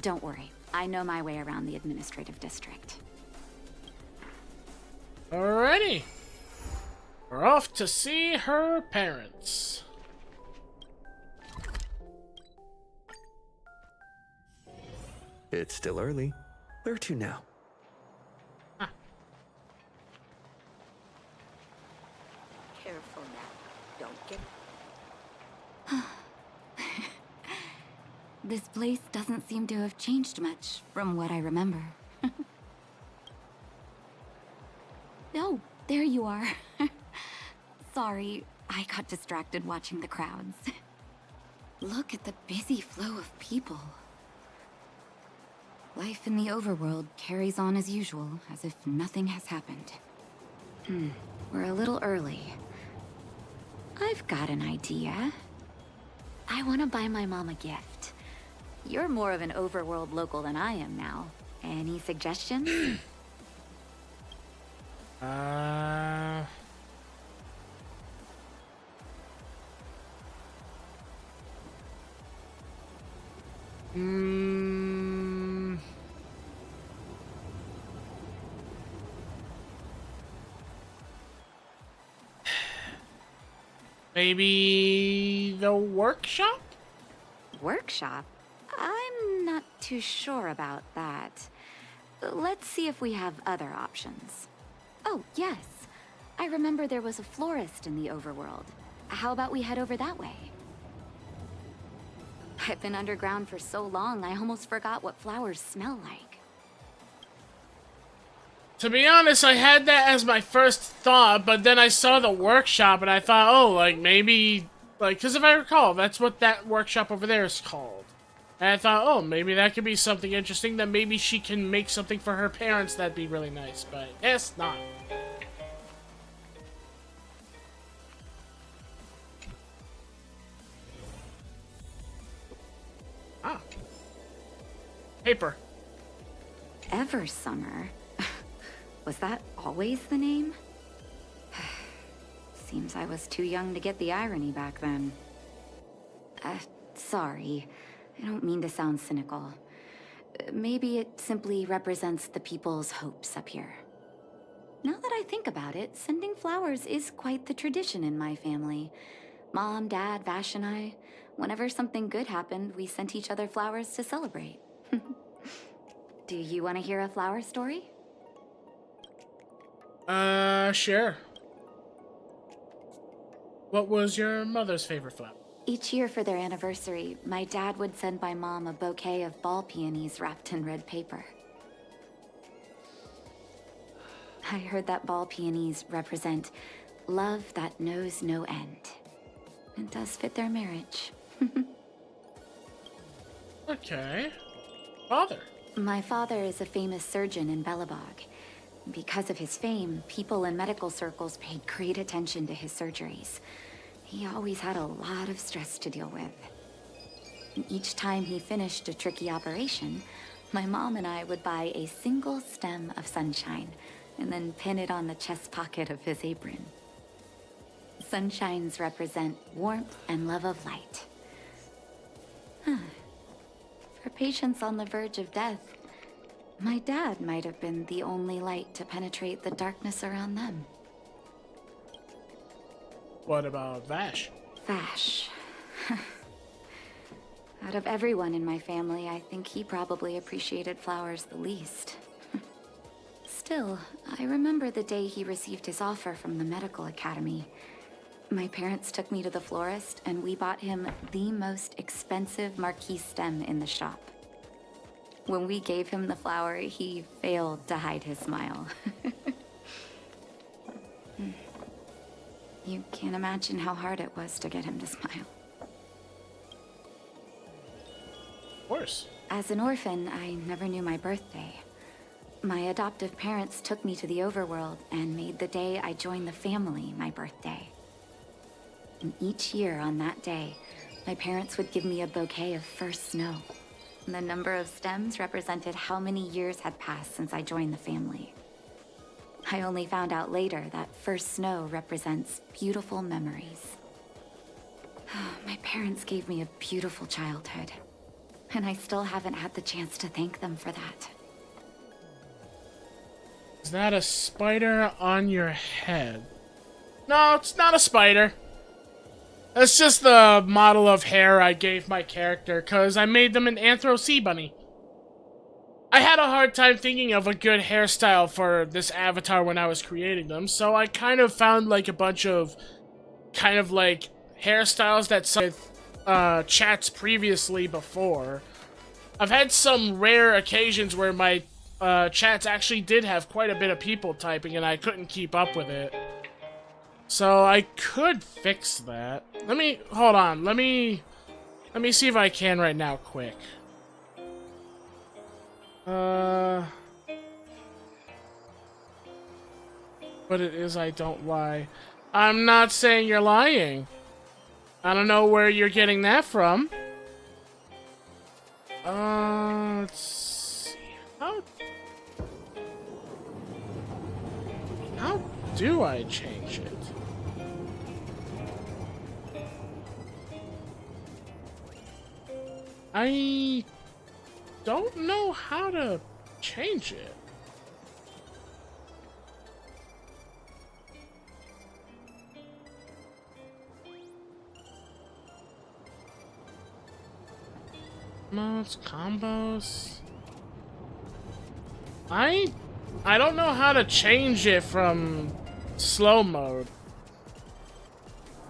Speaker 3: Don't worry, I know my way around the administrative district.
Speaker 1: Alrighty. We're off to see her parents.
Speaker 10: It's still early. Where to now?
Speaker 21: Careful now. Don't get...
Speaker 3: This place doesn't seem to have changed much from what I remember. Oh, there you are. Sorry, I got distracted watching the crowds. Look at the busy flow of people. Life in the overworld carries on as usual, as if nothing has happened. We're a little early. I've got an idea. I want to buy my mom a gift. You're more of an overworld local than I am now. Any suggestions?
Speaker 1: Maybe the workshop?
Speaker 3: Workshop? I'm not too sure about that. Let's see if we have other options. Oh, yes. I remember there was a florist in the overworld. How about we head over that way? I've been underground for so long, I almost forgot what flowers smell like.
Speaker 1: To be honest, I had that as my first thought, but then I saw the workshop and I thought, oh, like, maybe... Like, because if I recall, that's what that workshop over there is called. And I thought, oh, maybe that could be something interesting, that maybe she can make something for her parents that'd be really nice, but it's not. Ah. Paper.
Speaker 3: Eversummer? Was that always the name? Seems I was too young to get the irony back then. Sorry. I don't mean to sound cynical. Maybe it simply represents the people's hopes up here. Now that I think about it, sending flowers is quite the tradition in my family. Mom, Dad, Vash, and I, whenever something good happened, we sent each other flowers to celebrate. Do you want to hear a flower story?
Speaker 1: Sure. What was your mother's favorite flower?
Speaker 3: Each year for their anniversary, my dad would send my mom a bouquet of ball peonies wrapped in red paper. I heard that ball peonies represent love that knows no end. It does fit their marriage.
Speaker 1: Okay. Father.
Speaker 3: My father is a famous surgeon in Belobog. Because of his fame, people in medical circles paid great attention to his surgeries. He always had a lot of stress to deal with. And each time he finished a tricky operation, my mom and I would buy a single stem of sunshine and then pin it on the chest pocket of his apron. Sunshines represent warmth and love of light. For patients on the verge of death, my dad might have been the only light to penetrate the darkness around them.
Speaker 1: What about Vash?
Speaker 3: Vash. Out of everyone in my family, I think he probably appreciated flowers the least. Still, I remember the day he received his offer from the medical academy. My parents took me to the florist, and we bought him the most expensive marquee stem in the shop. When we gave him the flower, he failed to hide his smile. You can't imagine how hard it was to get him to smile.
Speaker 1: Of course.
Speaker 3: As an orphan, I never knew my birthday. My adoptive parents took me to the overworld and made the day I joined the family my birthday. And each year on that day, my parents would give me a bouquet of first snow. And the number of stems represented how many years had passed since I joined the family. I only found out later that first snow represents beautiful memories. My parents gave me a beautiful childhood, and I still haven't had the chance to thank them for that.
Speaker 1: Is that a spider on your head? No, it's not a spider. That's just the model of hair I gave my character, because I made them an Anthro Sea Bunny. I had a hard time thinking of a good hairstyle for this avatar when I was creating them, so I kind of found like a bunch of kind of like hairstyles that some with chats previously before. I've had some rare occasions where my chats actually did have quite a bit of people typing and I couldn't keep up with it. So I could fix that. Hold on, let me see if I can right now quick. But it is I don't lie. I'm not saying you're lying. I don't know where you're getting that from. Let's see. How do I change it? I don't know how to change it. Modes, combos. I don't know how to change it from slow mode.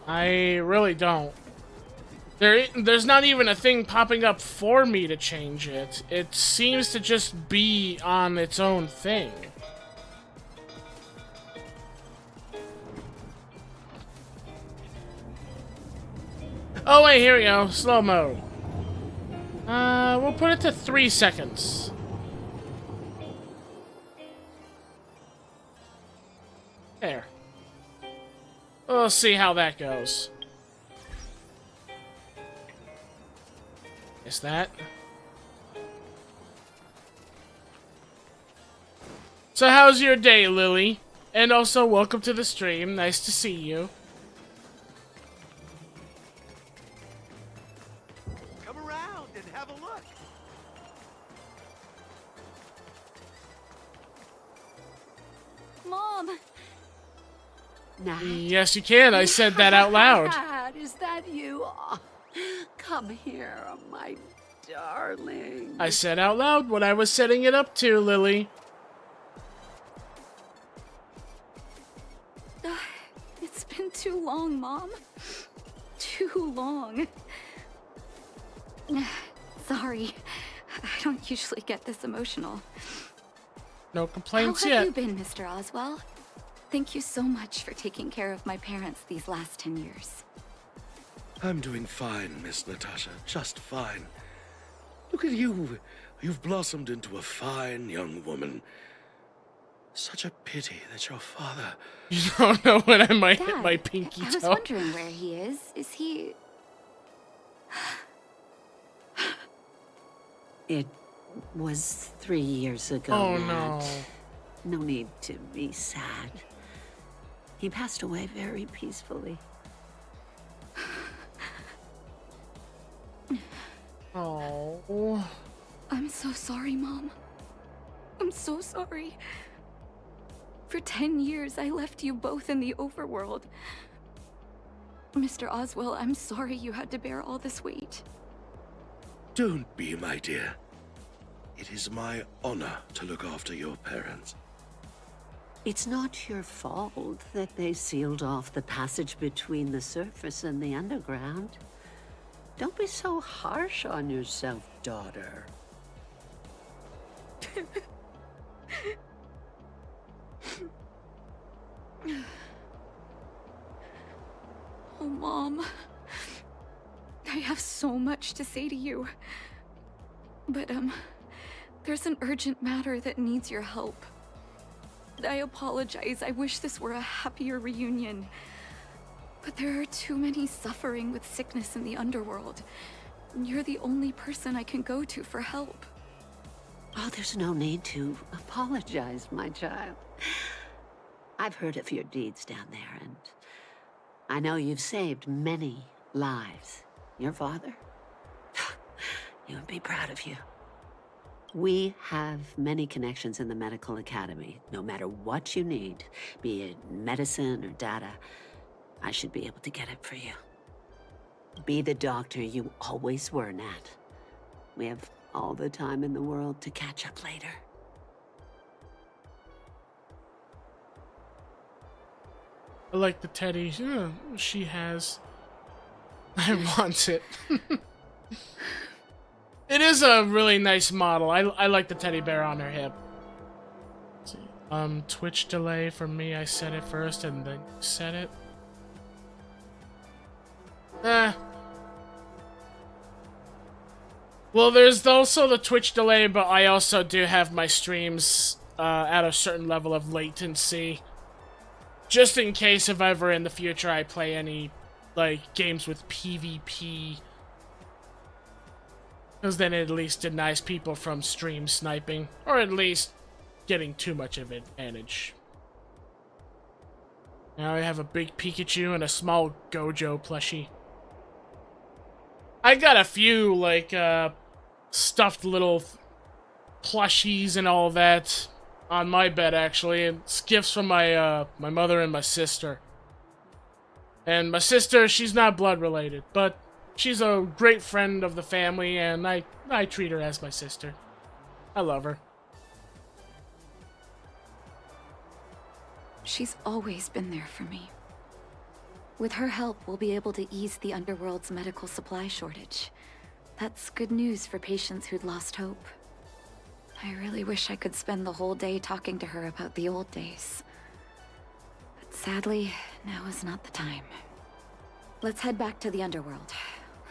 Speaker 1: I really don't. There's not even a thing popping up for me to change it. It seems to just be on its own thing. Oh wait, here we go. Slow mode. We'll put it to 3 seconds. There. We'll see how that goes. Is that? So how's your day, Lily? And also, welcome to the stream. Nice to see you.
Speaker 11: Come around and have a look.
Speaker 7: Nat?
Speaker 1: Yes, you can. I said that out loud.
Speaker 7: Nat, is that you? Oh, come here, my darling.
Speaker 1: I said out loud what I was setting it up to, Lily.
Speaker 3: It's been too long, Mom. Too long. Sorry. I don't usually get this emotional.
Speaker 1: No complaints
Speaker 3: How
Speaker 1: yet.
Speaker 3: have you been, Mr. Oswell? Thank you so much for taking care of my parents these last 10 years.
Speaker 24: I'm doing fine, Miss Natasha. Just fine. Look at you. You've blossomed into a fine young woman. Such a pity that your father...
Speaker 1: You don't know when I might hit
Speaker 3: Dad,
Speaker 1: my pinky
Speaker 3: I was
Speaker 1: toe.
Speaker 3: wondering where he is. Is he...
Speaker 7: It was 3 years ago,
Speaker 1: Oh,
Speaker 7: Nat.
Speaker 1: no.
Speaker 7: No need to be sad. He passed away very peacefully.
Speaker 1: Oh.
Speaker 3: I'm so sorry, Mom. I'm so sorry. For 10 years, I left you both in the overworld. Mr. Oswell, I'm sorry you had to bear all this weight.
Speaker 24: Don't be, my dear. It is my honor to look after your parents.
Speaker 7: It's not your fault that they sealed off the passage between the surface and the underground. Don't be so harsh on yourself, daughter.
Speaker 3: Oh, Mom. I have so much to say to you. But, there's an urgent matter that needs your help. I apologize. I wish this were a happier reunion. But there are too many suffering with sickness in the underworld. You're the only person I can go to for help.
Speaker 7: Oh, there's no need to apologize, my child. I've heard of your deeds down there, and I know you've saved many lives. Your father? He would be proud of you. We have many connections in the medical academy. No matter what you need, be it medicine or data, I should be able to get it for you. Be the doctor you always were, Nat. We have all the time in the world to catch up later.
Speaker 1: I like the teddy she has. I want it. It is a really nice model. I like the teddy bear on her hip. Let's see. Twitch delay for me. I said it first and then you said it. Well, there's also the Twitch delay, but I also do have my streams at a certain level of latency. Just in case if ever in the future I play any, like, games with PvP. Because then it at least denies people from stream sniping. Or at least getting too much of an advantage. Now I have a big Pikachu and a small Gojo plushie. I got a few, like, stuffed little plushies and all that on my bed, actually. It's gifts from my mother and my sister. And my sister, she's not blood related, but she's a great friend of the family, and I treat her as my sister. I love her.
Speaker 3: She's always been there for me. With her help, we'll be able to ease the underworld's medical supply shortage. That's good news for patients who'd lost hope. I really wish I could spend the whole day talking to her about the old days. But sadly, now is not the time. Let's head back to the underworld.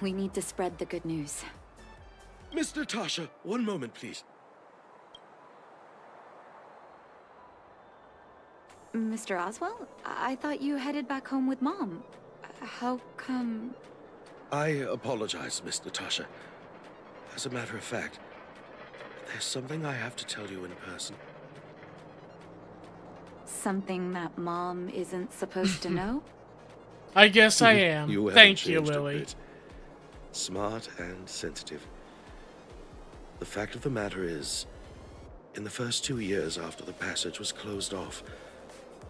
Speaker 3: We need to spread the good news.
Speaker 24: Miss Natasha, one moment, please.
Speaker 3: Mr. Oswell? I thought you headed back home with Mom. How come...
Speaker 24: I apologize, Miss Natasha. As a matter of fact, there's something I have to tell you in person.
Speaker 3: Something that Mom isn't supposed to know?
Speaker 1: I guess I am.
Speaker 24: You
Speaker 1: Thank you,
Speaker 24: haven't changed a
Speaker 1: Lily.
Speaker 24: bit. Smart and sensitive. The fact of the matter is, in the first 2 years after the passage was closed off,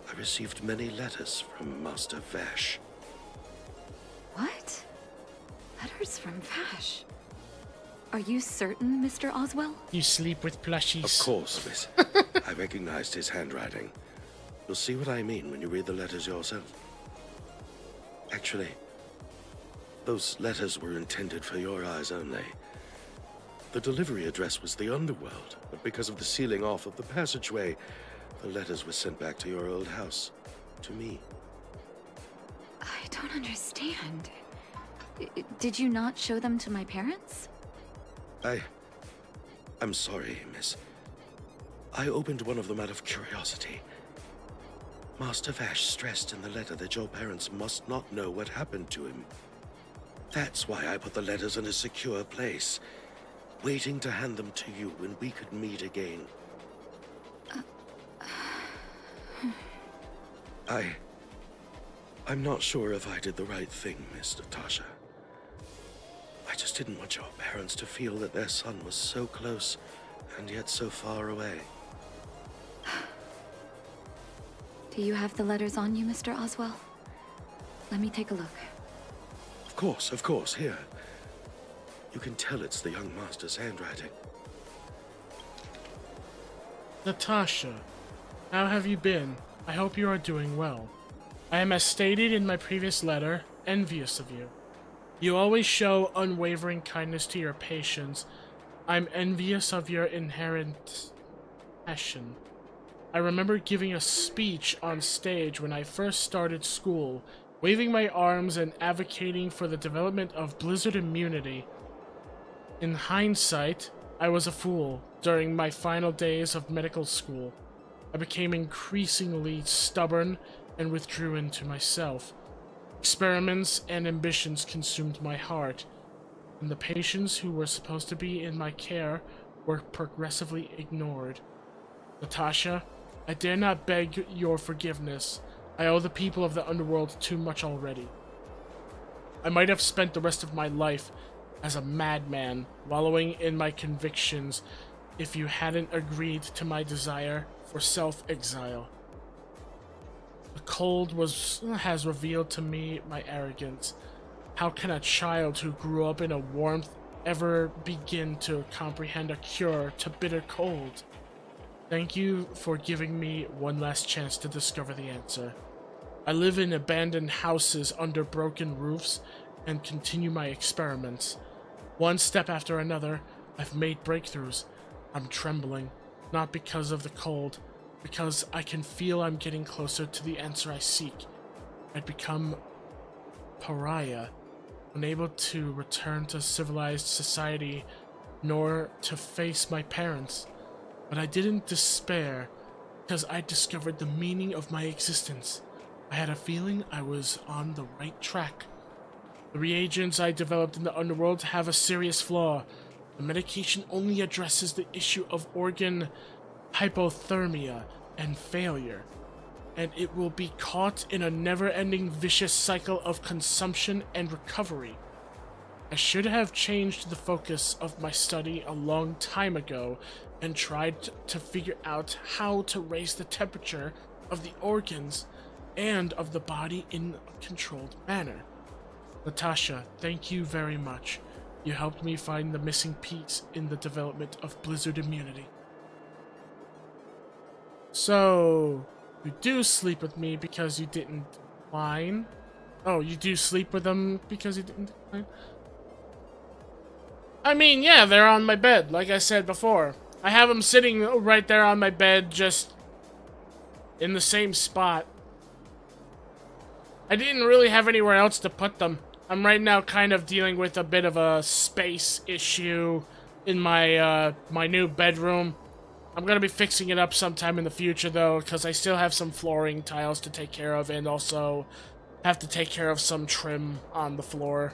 Speaker 24: I received many letters from Master Vash.
Speaker 16: What? Letters from Vash? Are you certain, Mr. Oswell?
Speaker 1: You sleep with plushies.
Speaker 24: Of course, miss. I recognized his handwriting. You'll see what I mean when you read the letters yourself. Actually, those letters were intended for your eyes only. The delivery address was the underworld, but because of the sealing off of the passageway, the letters were sent back to your old house, to me.
Speaker 16: I don't understand. Did you not show them to my parents?
Speaker 24: I'm sorry, miss. I opened one of them out of curiosity. Master Vash stressed in the letter that your parents must not know what happened to him. That's why I put the letters in a secure place, waiting to hand them to you when we could meet again. I'm not sure if I did the right thing, Miss Natasha. I just didn't want your parents to feel that their son was so close and yet so far away.
Speaker 16: Do you have the letters on you, Mr. Oswell? Let me take a look.
Speaker 24: Of course, here. You can tell it's the young master's handwriting.
Speaker 1: Natasha, how have you been? I hope you are doing well. I am, as stated in my previous letter, envious of you. You always show unwavering kindness to your patients. I'm envious of your inherent passion. I remember giving a speech on stage when I first started school, waving my arms and advocating for the development of blizzard immunity. In hindsight, I was a fool during my final days of medical school. I became increasingly stubborn and withdrew into myself. Experiments and ambitions consumed my heart, and the patients who were supposed to be in my care were progressively ignored. Natasha, I dare not beg your forgiveness. I owe the people of the underworld too much already. I might have spent the rest of my life as a madman, wallowing in my convictions, if you hadn't agreed to my desire for self-exile. The cold has revealed to me my arrogance. How can a child who grew up in a warmth ever begin to comprehend a cure to bitter cold? Thank you for giving me one last chance to discover the answer. I live in abandoned houses under broken roofs and continue my experiments. One step after another, I've made breakthroughs. I'm trembling, not because of the cold, because I can feel I'm getting closer to the answer I seek. I'd become pariah, unable to return to civilized society, nor to face my parents. But I didn't despair, because I discovered the meaning of my existence. I had a feeling I was on the right track. The reagents I developed in the underworld have a serious flaw. The medication only addresses the issue of organ hypothermia and failure, and it will be caught in a never-ending vicious cycle of consumption and recovery. I should have changed the focus of my study a long time ago and tried to figure out how to raise the temperature of the organs and of the body in a controlled manner. Natasha, thank you very much. You helped me find the missing piece in the development of blizzard immunity. So, you do sleep with me because you didn't decline? Oh, you do sleep with them because you didn't decline? I mean, yeah, they're on my bed, like I said before. I have them sitting right there on my bed, just in the same spot. I didn't really have anywhere else to put them. I'm right now kind of dealing with a bit of a space issue in my my new bedroom. I'm gonna be fixing it up sometime in the future though, because I still have some flooring tiles to take care of and also have to take care of some trim on the floor.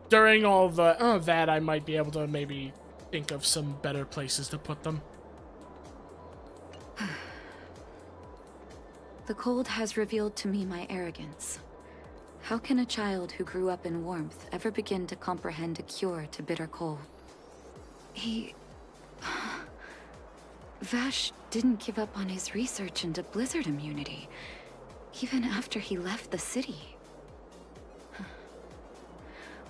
Speaker 1: During all the that, I might be able to maybe think of some better places to put them.
Speaker 16: The cold has revealed to me my arrogance. How can a child who grew up in warmth ever begin to comprehend a cure to bitter cold?
Speaker 3: Vash didn't give up on his research into blizzard immunity, even after he left the city.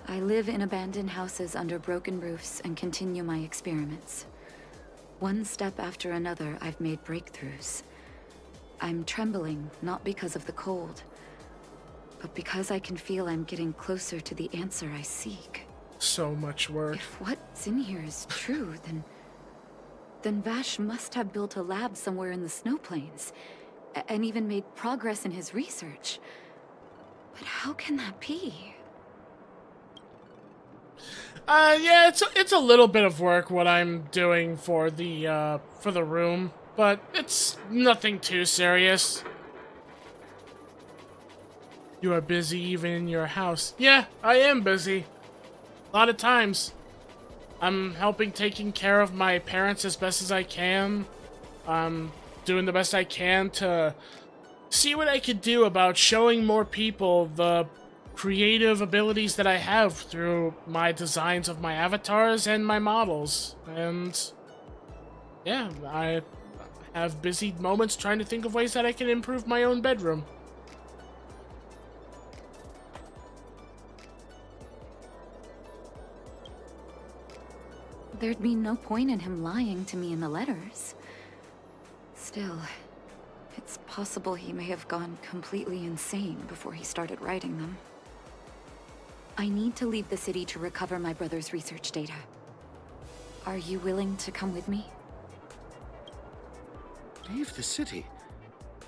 Speaker 3: I live in abandoned houses under broken roofs and continue my experiments. One step after another, I've made breakthroughs. I'm trembling, not because of the cold, but because I can feel I'm getting closer to the answer I seek.
Speaker 1: So much work.
Speaker 3: If what's in here is true, then Vash must have built a lab somewhere in the snow plains, and even made progress in his research. But how can that be?
Speaker 1: Yeah, it's a little bit of work what I'm doing for the room, but it's nothing too serious. You are busy even in your house. Yeah, I am busy. A lot of times. I'm helping taking care of my parents as best as I can. I'm doing the best I can to see what I could do about showing more people the creative abilities that I have through my designs of my avatars and my models. And yeah, I have busy moments trying to think of ways that I can improve my own bedroom.
Speaker 3: There'd be no point in him lying to me in the letters. Still, it's possible he may have gone completely insane before he started writing them. I need to leave the city to recover my brother's research data. Are you willing to come with me?
Speaker 24: Leave the city?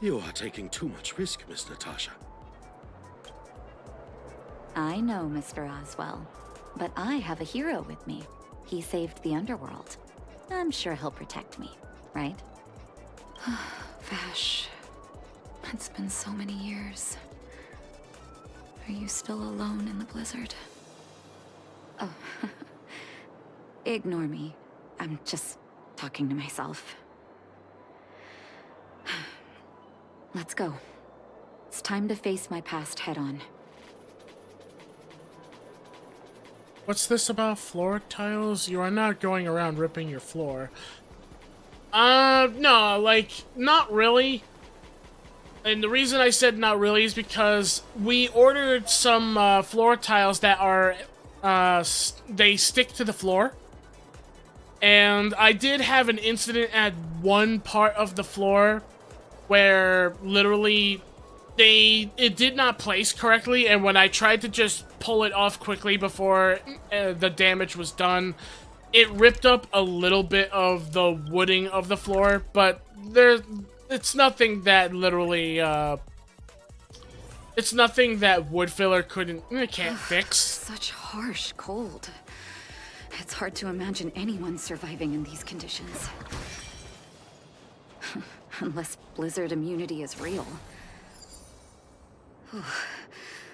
Speaker 24: You are taking too much risk, Miss Natasha.
Speaker 3: I know, Mr. Oswell, but I have a hero with me. He saved the underworld. I'm sure he'll protect me, right? Vash, it's been so many years. Are you still alone in the blizzard? Oh, ignore me. I'm just talking to myself. Let's go. It's time to face my past head-on.
Speaker 1: What's this about floor tiles? You are not going around ripping your floor. No, like, not really. And the reason I said not really is because we ordered some floor tiles that are, they stick to the floor. And I did have an incident at one part of the floor where literally it did not place correctly, and when I tried to just pull it off quickly before the damage was done, it ripped up a little bit of the wooding of the floor, but it's nothing that literally, it's nothing that wood filler can't fix.
Speaker 3: Such harsh cold. It's hard to imagine anyone surviving in these conditions. Unless blizzard immunity is real.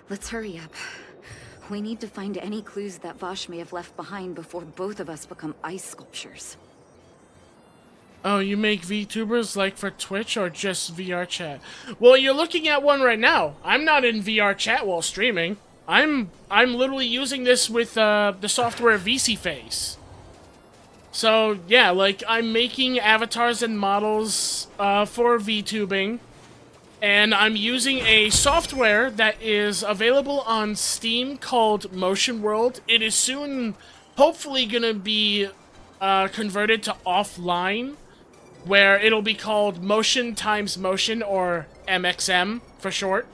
Speaker 3: Let's hurry up. We need to find any clues that Vash may have left behind before both of us become ice sculptures.
Speaker 1: Oh, you make VTubers like for Twitch or just VR chat? Well, you're looking at one right now. I'm not in VR chat while streaming. I'm literally using this with the software VC Face. So yeah, like I'm making avatars and models for VTubing, and I'm using a software that is available on Steam called Motion World. It is soon, hopefully, gonna be converted to offline, where it'll be called Motion Times Motion, or MXM for short.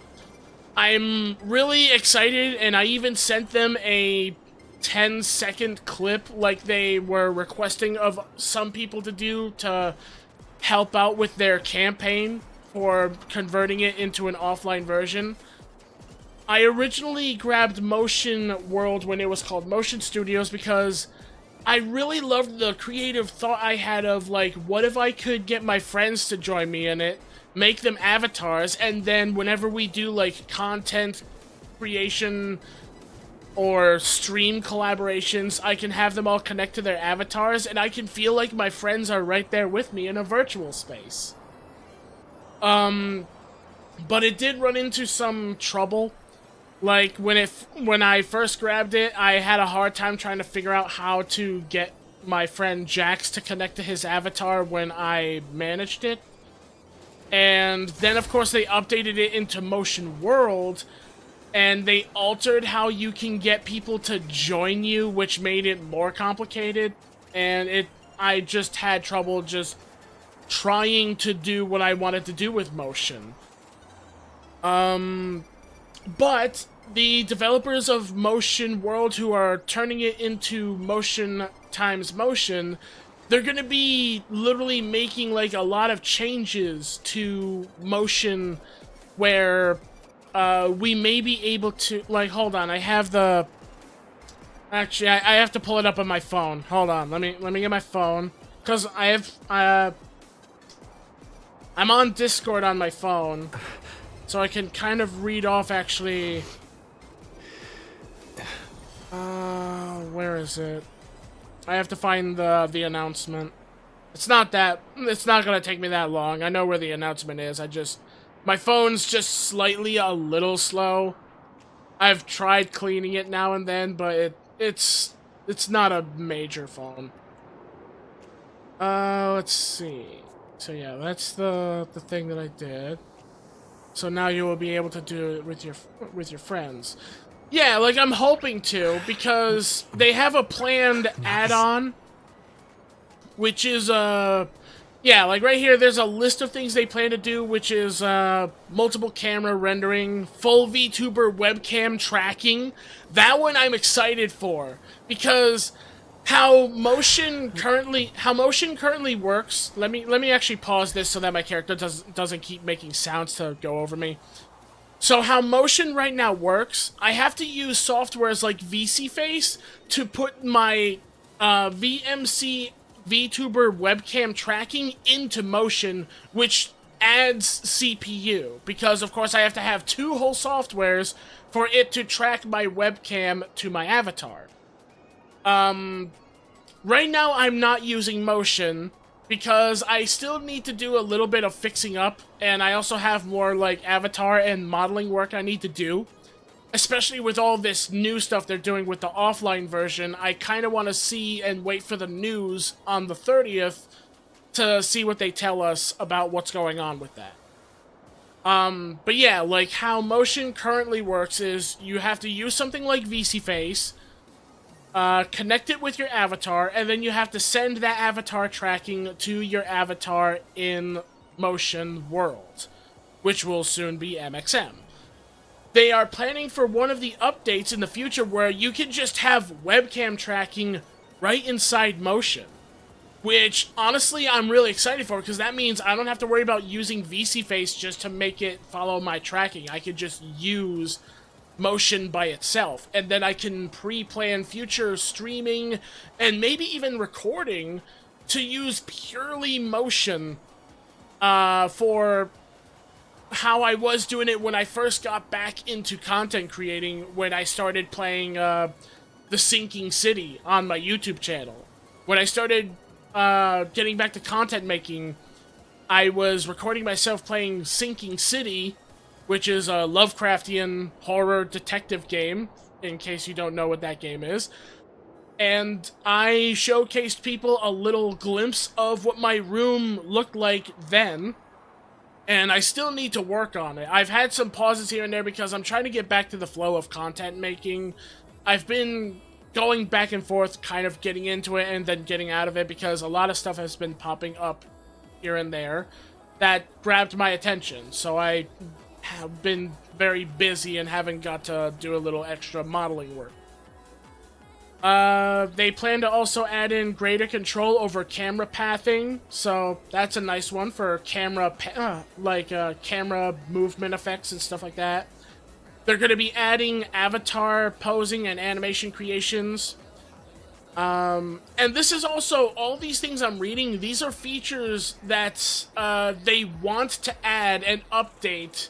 Speaker 1: I'm really excited, and I even sent them a 10-second clip like they were requesting of some people to do to help out with their campaign for converting it into an offline version. I originally grabbed Motion World when it was called Motion Studios because I really loved the creative thought I had of, like, what if I could get my friends to join me in it, make them avatars, and then whenever we do, like, content creation or stream collaborations, I can have them all connect to their avatars, and I can feel like my friends are right there with me in a virtual space. But it did run into some trouble. Like, when I first grabbed it, I had a hard time trying to figure out how to get my friend Jax to connect to his avatar when I managed it. And then, of course, they updated it into Motion World, and they altered how you can get people to join you, which made it more complicated. And I just had trouble just trying to do what I wanted to do with Motion. But the developers of Motion World, who are turning it into Motion times Motion, they're gonna be literally making like a lot of changes to Motion where we may be able to, like, hold on, I have the, actually I have to pull it up on my phone. Hold on, let me get my phone, because I have I'm on Discord on my phone, so I can kind of read off actually. Where is it? I have to find the announcement. It's not gonna take me that long. I know where the announcement is. My phone's just slightly a little slow. I've tried cleaning it now and then, but it's not a major phone. Let's see. So yeah, that's the thing that I did. So now you will be able to do it with your friends. Yeah, like, I'm hoping to, because they have a planned add-on, which is, yeah, like right here, there's a list of things they plan to do, which is, multiple camera rendering, full VTuber webcam tracking. That one I'm excited for, because how motion currently works, let me actually pause this so that my character doesn't keep making sounds to go over me. So how motion right now works, I have to use softwares like VC-Face to put my VMC VTuber webcam tracking into motion, which adds CPU, because of course I have to have two whole softwares for it to track my webcam to my avatar. Right now I'm not using motion, because I still need to do a little bit of fixing up, and I also have more, like, avatar and modeling work I need to do. Especially with all this new stuff they're doing with the offline version, I kind of want to see and wait for the news on the 30th to see what they tell us about what's going on with that. But yeah, like, how motion currently works is you have to use something like VC-Face, connect it with your avatar, and then you have to send that avatar tracking to your avatar in Motion World, which will soon be MXM. They are planning for one of the updates in the future where you can just have webcam tracking right inside Motion, which, honestly, I'm really excited for, because that means I don't have to worry about using VC-Face just to make it follow my tracking. I could just use Motion by itself, and then I can pre-plan future streaming and maybe even recording to use purely Motion for how I was doing it when I first got back into content creating, when I started playing The Sinking City on my YouTube channel. When I started getting back to content making, I was recording myself playing Sinking City, which is a Lovecraftian horror detective game, in case you don't know what that game is. And I showcased people a little glimpse of what my room looked like then, and I still need to work on it. I've had some pauses here and there because I'm trying to get back to the flow of content making. I've been going back and forth, kind of getting into it and then getting out of it, because a lot of stuff has been popping up here and there that grabbed my attention, so I have been very busy and haven't got to do a little extra modeling work. They plan to also add in greater control over camera pathing, so that's a nice one for camera, camera movement effects and stuff like that. They're going to be adding avatar posing and animation creations. And this is also, all these things I'm reading, these are features that they want to add and update,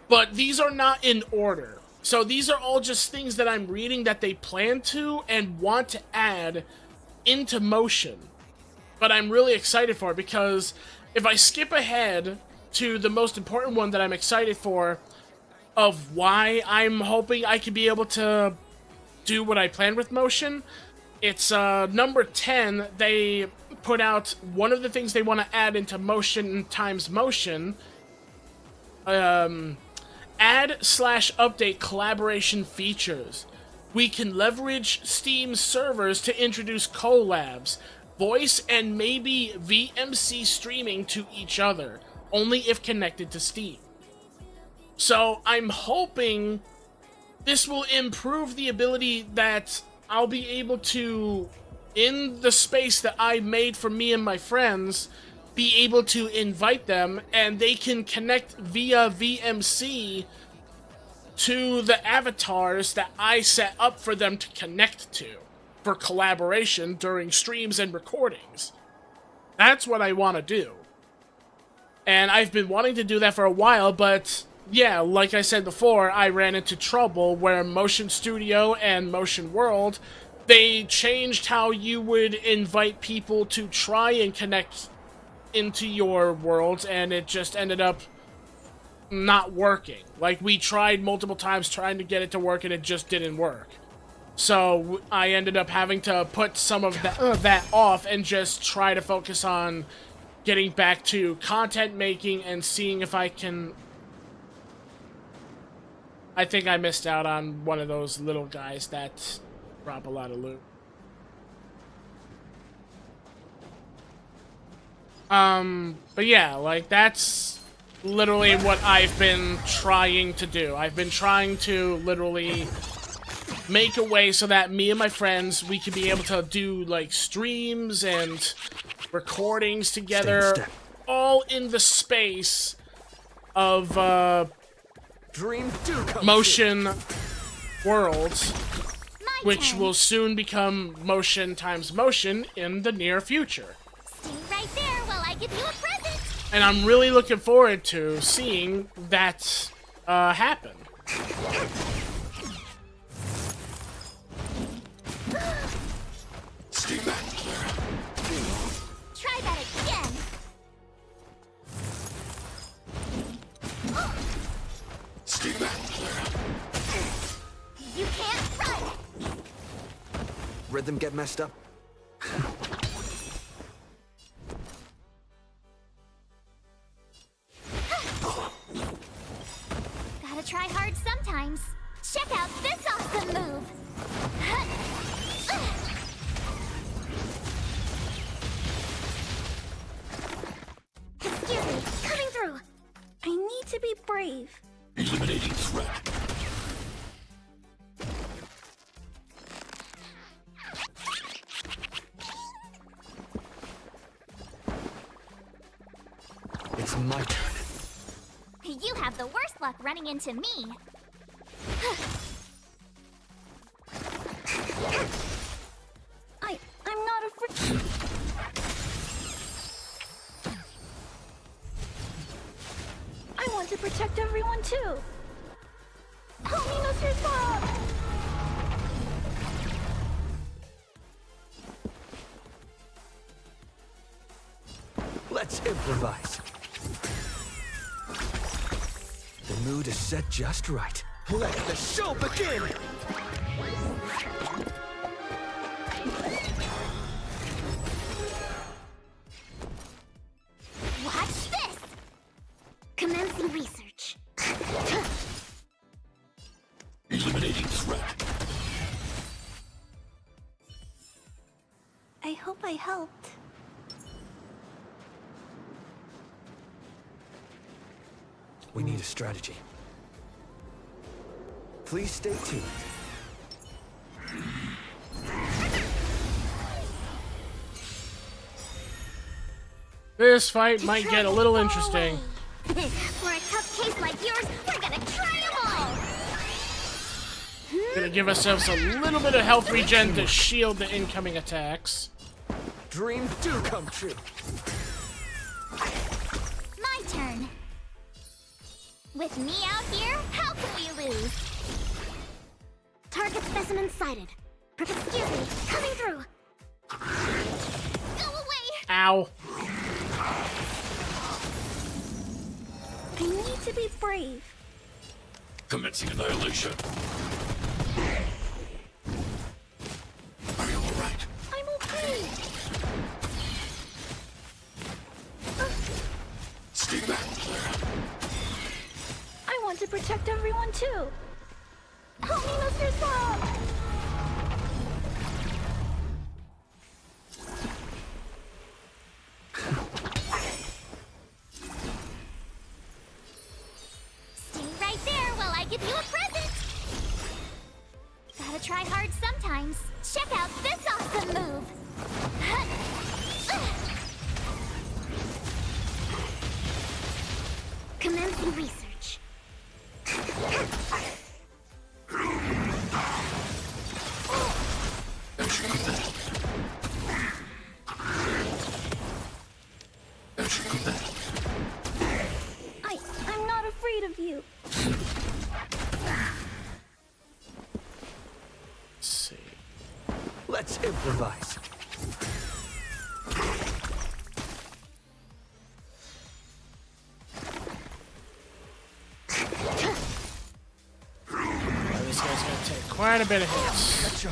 Speaker 1: but these are not in order. So these are all just things that I'm reading that they plan to and want to add into Motion. But I'm really excited for it, because if I skip ahead to the most important one that I'm excited for, of why I'm hoping I could be able to do what I planned with Motion, it's number 10. They put out one of the things they want to add into motion times motion. Add/update collaboration features. We can leverage Steam servers to introduce collabs, voice, and maybe VMC streaming to each other, only if connected to Steam. So I'm hoping this will improve the ability that I'll be able to, in the space that I made for me and my friends, be able to invite them and they can connect via VMC to the avatars that I set up for them to connect to for collaboration during streams and recordings. That's what I want to do. And I've been wanting to do that for a while, but yeah, like I said before, I ran into trouble where Motion Studio and Motion World, they changed how you would invite people to try and connect into your worlds, and it just ended up not working. Like, we tried multiple times trying to get it to work, and it just didn't work. So I ended up having to put some of that off and just try to focus on getting back to content making and seeing if I can... I think I missed out on one of those little guys that drop a lot of loot. But yeah, like, that's literally what I've been trying to do. I've been trying to literally make a way so that me and my friends, we could be able to do, like, streams and recordings together, all in the space of, Motion Worlds, which will soon become Motion times Motion in the near future.
Speaker 6: Stay right there while I give you a present.
Speaker 1: And I'm really looking forward to seeing that happen.
Speaker 23: Stay back, Clara.
Speaker 6: Try that again.
Speaker 23: Stay back, Clara.
Speaker 6: You can't run.
Speaker 2: Rhythm get messed up?
Speaker 6: Gotta try hard sometimes. Check out this awesome move. Excuse me, coming through.
Speaker 12: I need to be brave.
Speaker 23: Eliminating threat.
Speaker 2: It's my turn.
Speaker 6: You have the worst luck running into me.
Speaker 12: I'm not afraid. I want to protect everyone too. Help me, Mr. Spock!
Speaker 2: Let's improvise. The mood is set just right. Let the show begin!
Speaker 6: Watch this! Commencing research.
Speaker 23: Eliminating threat.
Speaker 12: I hope I helped.
Speaker 2: We need a strategy. Please stay tuned.
Speaker 1: This fight might get a little interesting.
Speaker 6: For a tough case like yours, we're gonna try them all!
Speaker 1: Gonna give ourselves a little bit of health regen to shield the incoming attacks.
Speaker 2: Dreams do come true.
Speaker 6: My turn. With me out here, how can we lose? Target specimen sighted. Excuse me, coming through. Go away!
Speaker 1: Ow.
Speaker 12: I need to be brave.
Speaker 23: Commencing annihilation. Are you alright?
Speaker 12: protect everyone too. Help me, Mr. Swamp!
Speaker 6: Stay right there while I give you a present. Gotta try hard sometimes. Check out this awesome move. Commencing research.
Speaker 12: I'm not afraid of you.
Speaker 1: Let's see.
Speaker 2: Let's improvise.
Speaker 1: This guy's gonna take quite a bit of hits.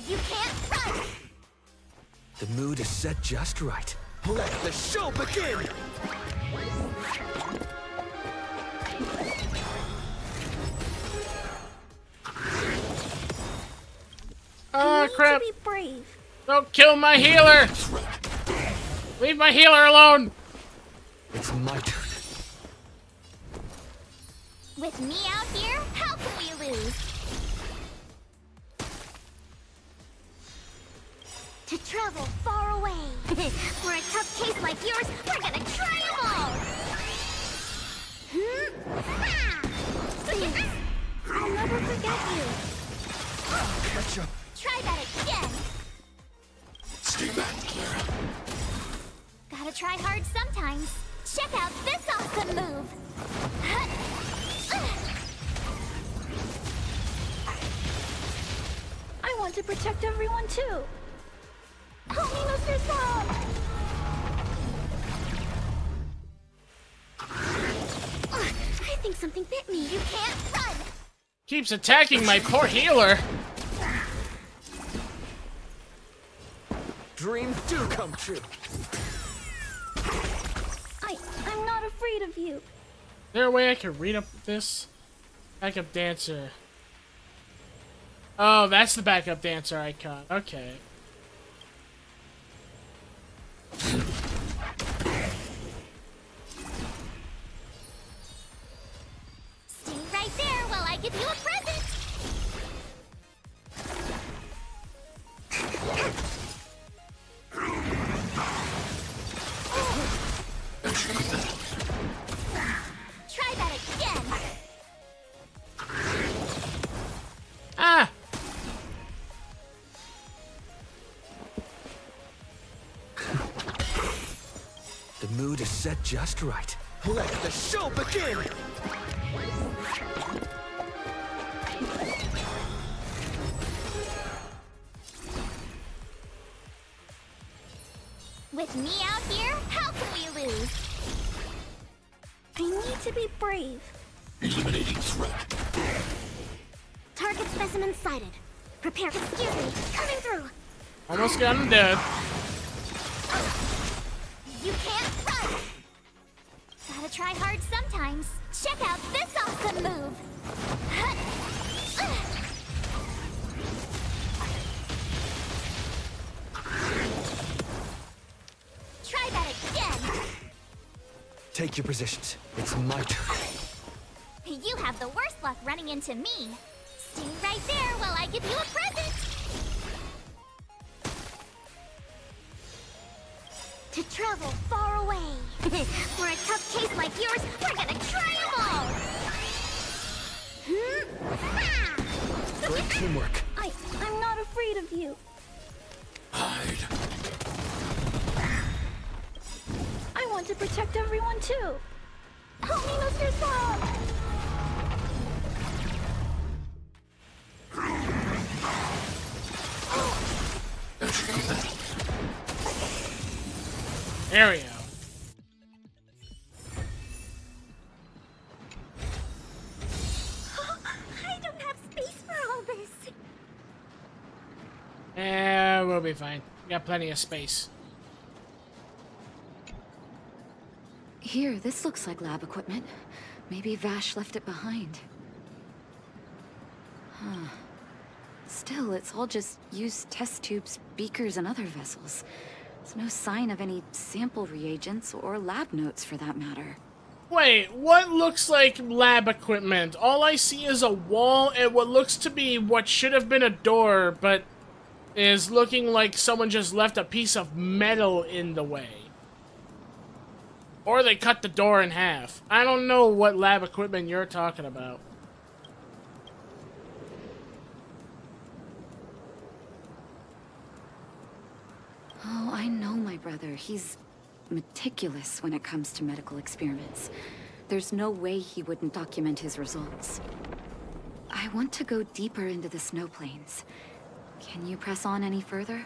Speaker 6: You can't run.
Speaker 2: The mood is set just right. Let the show begin!
Speaker 1: Oh crap!
Speaker 12: Be brave.
Speaker 1: Don't kill my healer! Leave my healer alone!
Speaker 2: It's my turn.
Speaker 6: With me out here, how can we lose? To travel far away. For a tough case like yours, we're gonna try 'em all!
Speaker 12: I'll never forget you.
Speaker 2: Gotcha.
Speaker 6: Try that again!
Speaker 23: Stay back, Clara.
Speaker 6: Gotta try hard sometimes. Check out this awesome move!
Speaker 12: I want to protect everyone too. Help me, Mr. Swamp!
Speaker 6: I think something bit me. You can't run!
Speaker 1: Keeps attacking my poor healer.
Speaker 2: Dreams do come true.
Speaker 12: I'm not afraid of you.
Speaker 1: Is there a way I can read up this? Backup dancer. Oh, that's the backup dancer icon. Okay.
Speaker 6: Stay right there while I give you a present! Try that again!
Speaker 1: Ah!
Speaker 2: The mood is set just right. Let the show begin!
Speaker 6: With me out here, how can we lose?
Speaker 12: I need to be brave.
Speaker 23: Eliminating threat.
Speaker 6: Target specimen sighted. Prepare. Excuse me. Coming through.
Speaker 1: Almost got him dead.
Speaker 6: You can't run. Gotta try hard sometimes. Check out this awesome move. Try that again.
Speaker 2: Take your positions. It's my turn.
Speaker 6: You have the worst luck running into me. Stay right there while I give you a present. To travel far away. For a tough case like yours, we're gonna try 'em all.
Speaker 2: Great teamwork.
Speaker 12: I'm not afraid of you.
Speaker 23: Hide.
Speaker 12: I want to protect everyone too. Help me, Mr. Swamp!
Speaker 1: There we go.
Speaker 6: I don't have space for all this.
Speaker 1: We'll be fine. We got plenty of space.
Speaker 3: Here, this looks like lab equipment. Maybe Vash left it behind. Huh. Still, it's all just used test tubes, beakers, and other vessels. There's no sign of any sample reagents or lab notes for that matter.
Speaker 1: Wait, what looks like lab equipment? All I see is a wall and what looks to be what should have been a door, but is looking like someone just left a piece of metal in the way. Or they cut the door in half. I don't know what lab equipment you're talking about.
Speaker 3: Oh, I know my brother. He's meticulous when it comes to medical experiments. There's no way he wouldn't document his results. I want to go deeper into the snow plains. Can you press on any further?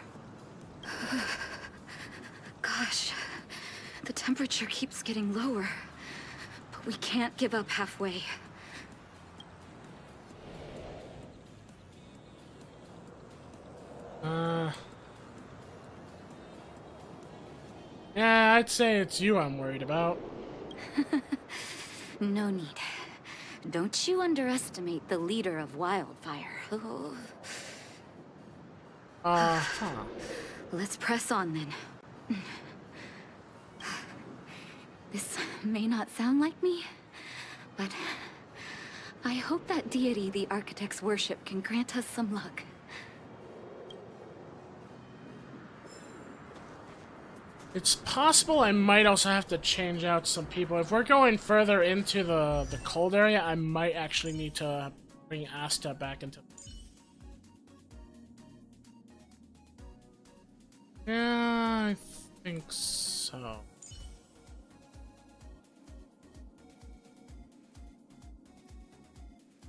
Speaker 3: Gosh, the temperature keeps getting lower. But we can't give up halfway.
Speaker 1: Yeah, I'd say it's you I'm worried about.
Speaker 3: No need. Don't you underestimate the leader of Wildfire. Let's press on then. This may not sound like me, but I hope that deity the architects worship can grant us some luck.
Speaker 1: It's possible I might also have to change out some people. If we're going further into the cold area, I might actually need to bring Asta back into... Yeah, I think so.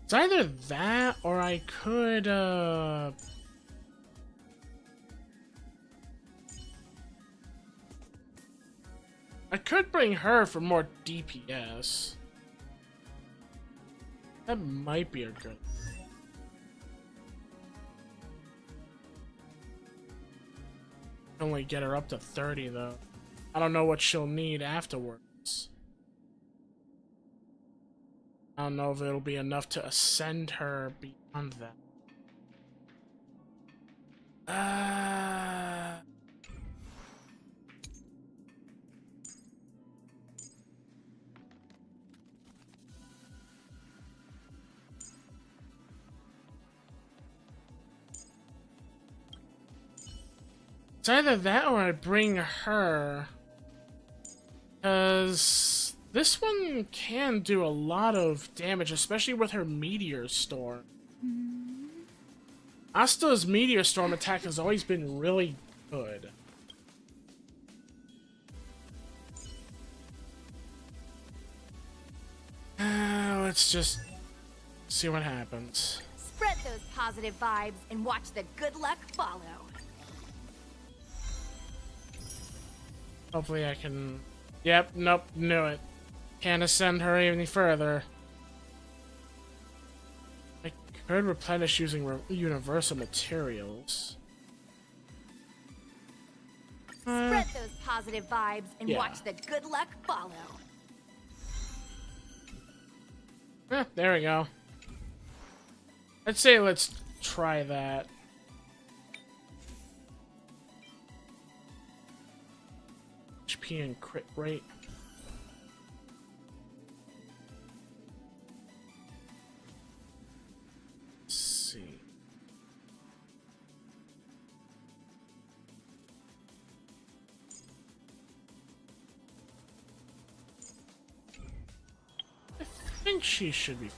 Speaker 1: It's either that or I could, I could bring her for more DPS. That might be a good... Only get her up to 30 though. I don't know what she'll need afterwards. I don't know if it'll be enough to ascend her beyond that. It's either that or I bring her, because this one can do a lot of damage, especially with her Meteor Storm. Asta's Meteor Storm attack has always been really good. Let's just see what happens.
Speaker 4: Spread those positive vibes and watch the good luck follow.
Speaker 1: Hopefully I can... Yep, nope, knew it. Can't ascend her any further. I could replenish using universal materials.
Speaker 4: Spread those positive vibes and watch the good luck follow.
Speaker 1: There we go. I'd say let's try that. HP and crit rate. Let's see. I think she should be.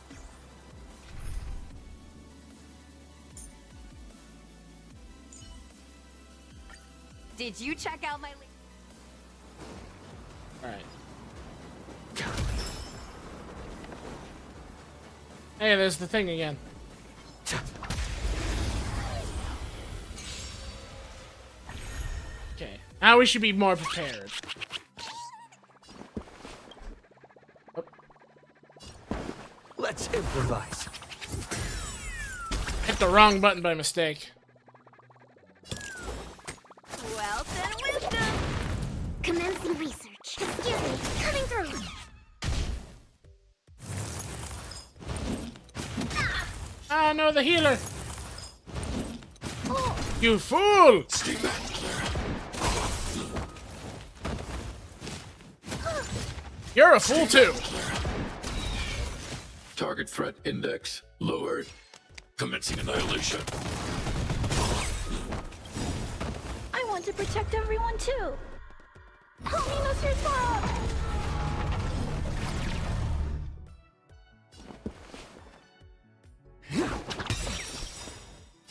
Speaker 4: Did you check out my...
Speaker 1: Alright. Hey, there's the thing again. Okay, now we should be more prepared. Oh.
Speaker 2: Let's improvise.
Speaker 1: Hit the wrong button by mistake.
Speaker 4: Wealth and wisdom.
Speaker 6: Commencing research. Excuse me, coming through.
Speaker 1: Oh no, the healer! You fool! You're a fool too!
Speaker 23: Target threat index lowered. Commencing annihilation.
Speaker 12: I want to protect everyone too. Help me, Mr. Sparrow!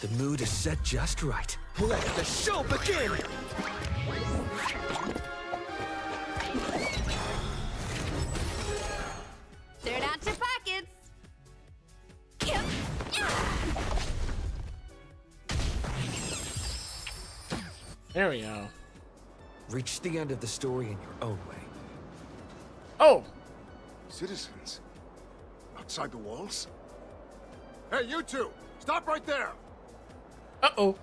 Speaker 2: The mood is set just right. Let the show begin!
Speaker 16: Dirt out your pockets.
Speaker 1: There we go.
Speaker 2: Reach the end of the story in your own way.
Speaker 1: Oh!
Speaker 5: Citizens? Outside the walls? Hey, you two! Stop right there!
Speaker 1: Uh-oh.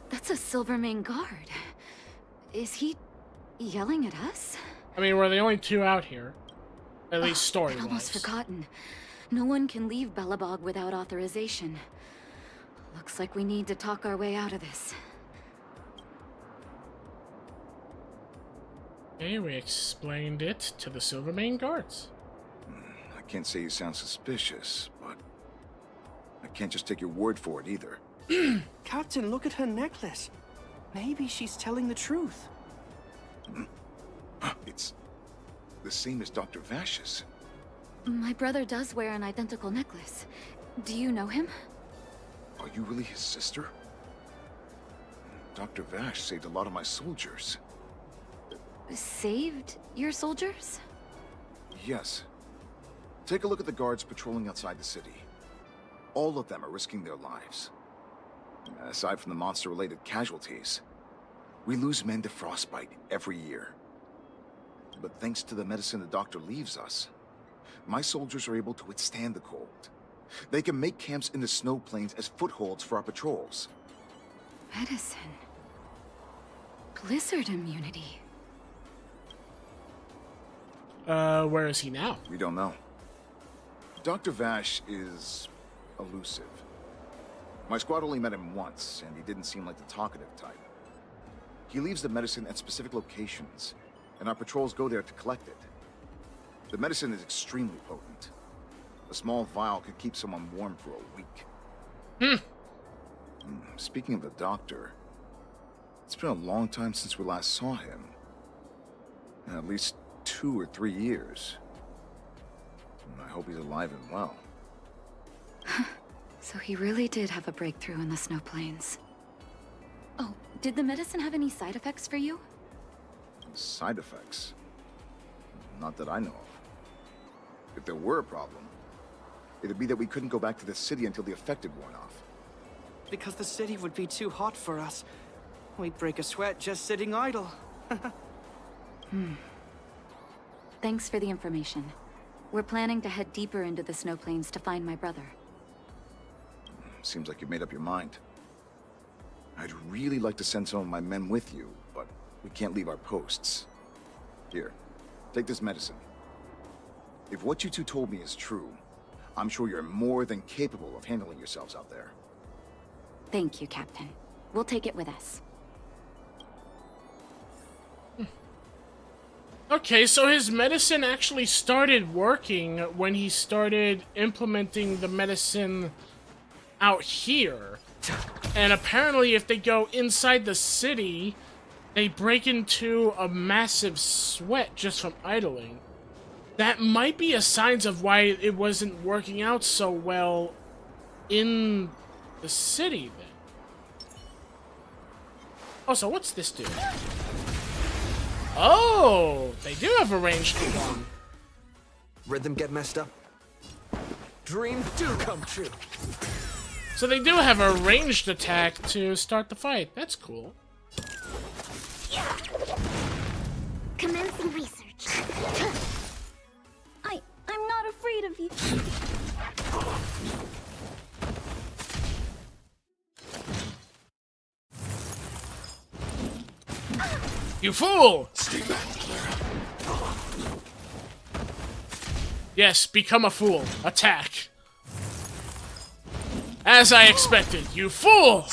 Speaker 3: That's a Silvermane guard. Is he yelling at us?
Speaker 1: I mean, we're the only two out here. At least
Speaker 3: I'd
Speaker 1: story-wise.
Speaker 3: almost forgotten. No one can leave Belobog without authorization. Looks like we need to talk our way out of this.
Speaker 1: Okay, we explained it to the Silvermane guards.
Speaker 5: I can't say you sound suspicious, but I can't just take your word for it either.
Speaker 13: Captain, look at her necklace. Maybe she's telling the truth.
Speaker 5: It's the same as Dr. Vash's.
Speaker 3: My brother does wear an identical necklace. Do you know him?
Speaker 5: Are you really his sister? Dr. Vash saved a lot of my soldiers.
Speaker 3: Saved your soldiers?
Speaker 5: Yes. Take a look at the guards patrolling outside the city. All of them are risking their lives. Aside from the monster-related casualties, we lose men to frostbite every year. But thanks to the medicine the doctor leaves us, my soldiers are able to withstand the cold. They can make camps in the snow plains as footholds for our patrols.
Speaker 3: Medicine. Blizzard immunity.
Speaker 1: Where is he now?
Speaker 5: We don't know. Dr. Vash is elusive. My squad only met him once, and he didn't seem like the talkative type. He leaves the medicine at specific locations, and our patrols go there to collect it. The medicine is extremely potent. A small vial could keep someone warm for a week. Speaking of the doctor, it's been a long time since we last saw him. At least 2 or 3 years. I hope he's alive and well.
Speaker 3: So he really did have a breakthrough in the snow plains. Oh, did the medicine have any side effects for you?
Speaker 5: Side effects? Not that I know of. If there were a problem, it'd be that we couldn't go back to the city until the effect had worn off.
Speaker 13: Because the city would be too hot for us. We'd break a sweat just sitting idle.
Speaker 3: Thanks for the information. We're planning to head deeper into the snow plains to find my brother.
Speaker 5: Seems like you've made up your mind. I'd really like to send some of my men with you, but we can't leave our posts. Here, take this medicine. If what you two told me is true, I'm sure you're more than capable of handling yourselves out there.
Speaker 3: Thank you, Captain. We'll take it with us.
Speaker 1: Okay, so his medicine actually started working when he started implementing the medicine out here. And apparently if they go inside the city, they break into a massive sweat just from idling. That might be a sign of why it wasn't working out so well in the city then. Also, what's this do? Oh, they do have a ranged one.
Speaker 2: Rhythm get messed up? Dreams do come true.
Speaker 1: So they do have a ranged attack to start the fight. That's cool.
Speaker 6: Commencing research.
Speaker 12: I'm not afraid of you.
Speaker 1: You fool! Yes, become a fool. Attack. As I expected, you fool!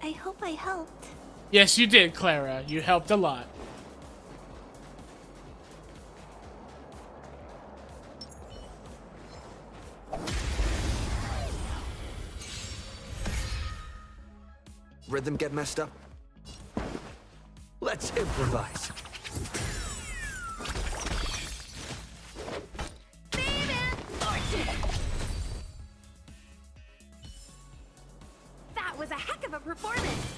Speaker 12: I hope I helped.
Speaker 1: Yes, you did, Clara. You helped a lot.
Speaker 2: Rhythm get messed up? Let's improvise.
Speaker 4: That was a heck of a performance!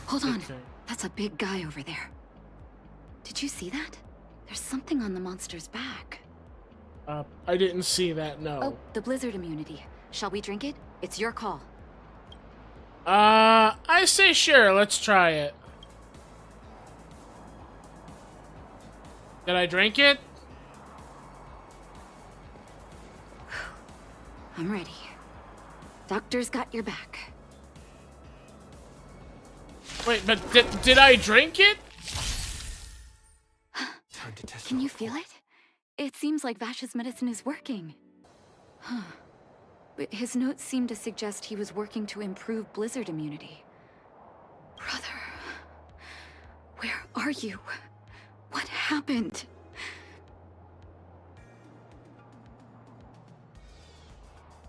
Speaker 3: Hold on. That's a big guy over there. Did you see that? There's something on the monster's back.
Speaker 1: I didn't see that, no.
Speaker 3: Oh, the blizzard immunity. Shall we drink it? It's your call.
Speaker 1: I say sure, let's try it. Did I drink it?
Speaker 3: I'm ready. Doctor's got your back.
Speaker 1: Wait, but did I drink it?
Speaker 3: Can you feel it? It seems like Vash's medicine is working. Huh. But his notes seem to suggest he was working to improve blizzard immunity. Brother, where are you? What happened?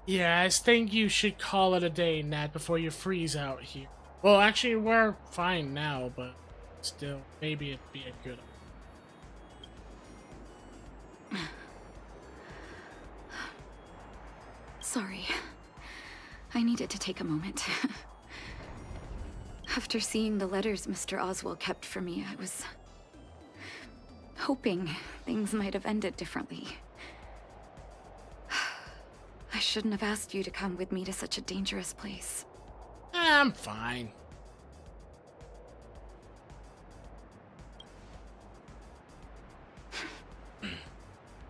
Speaker 1: Yeah, I think you should call it a day, Nat, before you freeze out here. Well, actually, we're fine now, but still, maybe it'd be a good...
Speaker 3: Sorry. I needed to take a moment. After seeing the letters Mr. Oswald kept for me, I was hoping things might have ended differently. I shouldn't have asked you to come with me to such a dangerous place.
Speaker 1: I'm fine.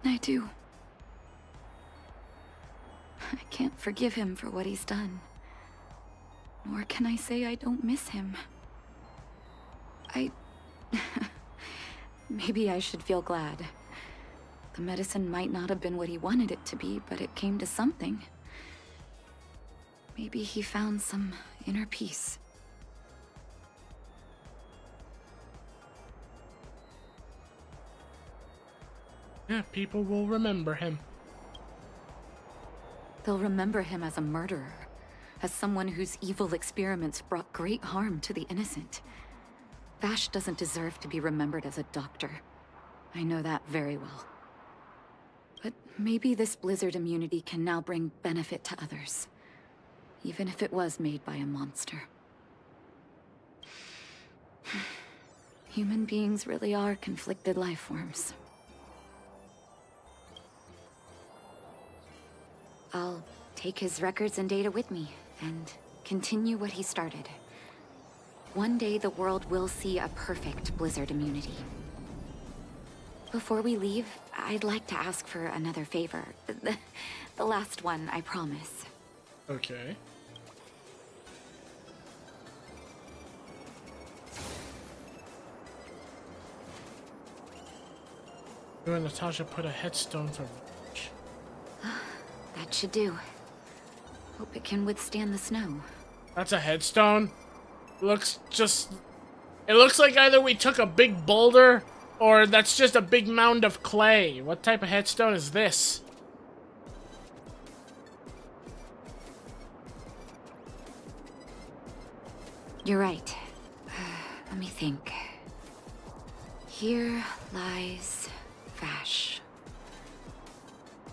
Speaker 3: I do. I can't forgive him for what he's done. Nor can I say I don't miss him. Maybe I should feel glad. The medicine might not have been what he wanted it to be, but it came to something. Maybe he found some inner peace.
Speaker 1: Yeah, people will remember him.
Speaker 3: They'll remember him as a murderer, as someone whose evil experiments brought great harm to the innocent. Vash doesn't deserve to be remembered as a doctor. I know that very well. But maybe this blizzard immunity can now bring benefit to others, even if it was made by a monster. Human beings really are conflicted life forms. I'll take his records and data with me, and continue what he started. One day the world will see a perfect blizzard immunity. Before we leave, I'd like to ask for another favor. The last one, I promise.
Speaker 1: Okay. You and Natasha put a headstone for Vash.
Speaker 3: That should do. Hope it can withstand the snow.
Speaker 1: That's a headstone? It looks like either we took a big boulder, or that's just a big mound of clay. What type of headstone is this?
Speaker 3: You're right. Let me think. Here lies Vash.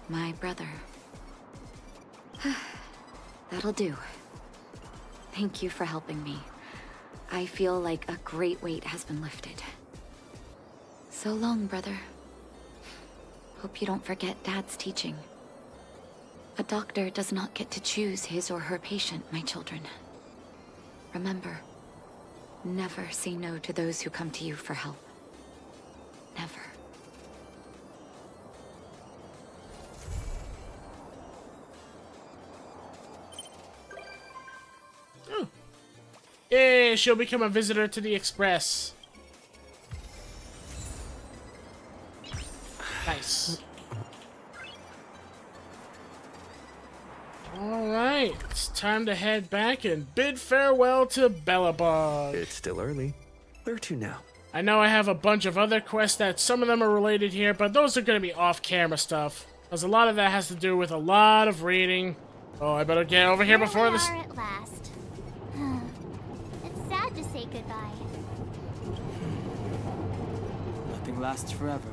Speaker 3: My brother. That'll do. Thank you for helping me. I feel like a great weight has been lifted. So long, brother. Hope you don't forget Dad's teaching. A doctor does not get to choose his or her patient, my children. Remember, never say no to those who come to you for help. Never.
Speaker 1: Yay, she'll become a visitor to the Express. Nice. Alright, it's time to head back and bid farewell to Bellabog.
Speaker 10: It's still early. Where to now?
Speaker 1: I know I have a bunch of other quests that some of them are related here, but those are going to be off-camera stuff. Because a lot of that has to do with a lot of reading. Oh, I better get over here before this...
Speaker 6: Here we are at last. It's sad to say goodbye.
Speaker 13: Nothing lasts forever.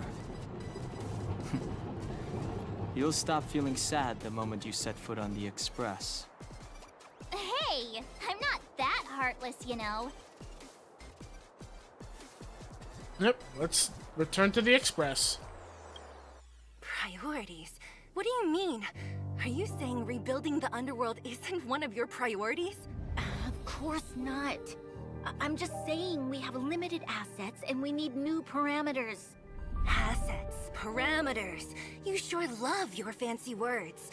Speaker 13: You'll stop feeling sad the moment you set foot on the Express.
Speaker 6: Hey, I'm not that heartless, you know.
Speaker 1: Yep, let's return to the Express.
Speaker 4: Priorities? What do you mean? Are you saying rebuilding the underworld isn't one of your priorities?
Speaker 3: Of course not. I'm just saying we have limited assets and we need new parameters.
Speaker 4: Assets, parameters. You sure love your fancy words.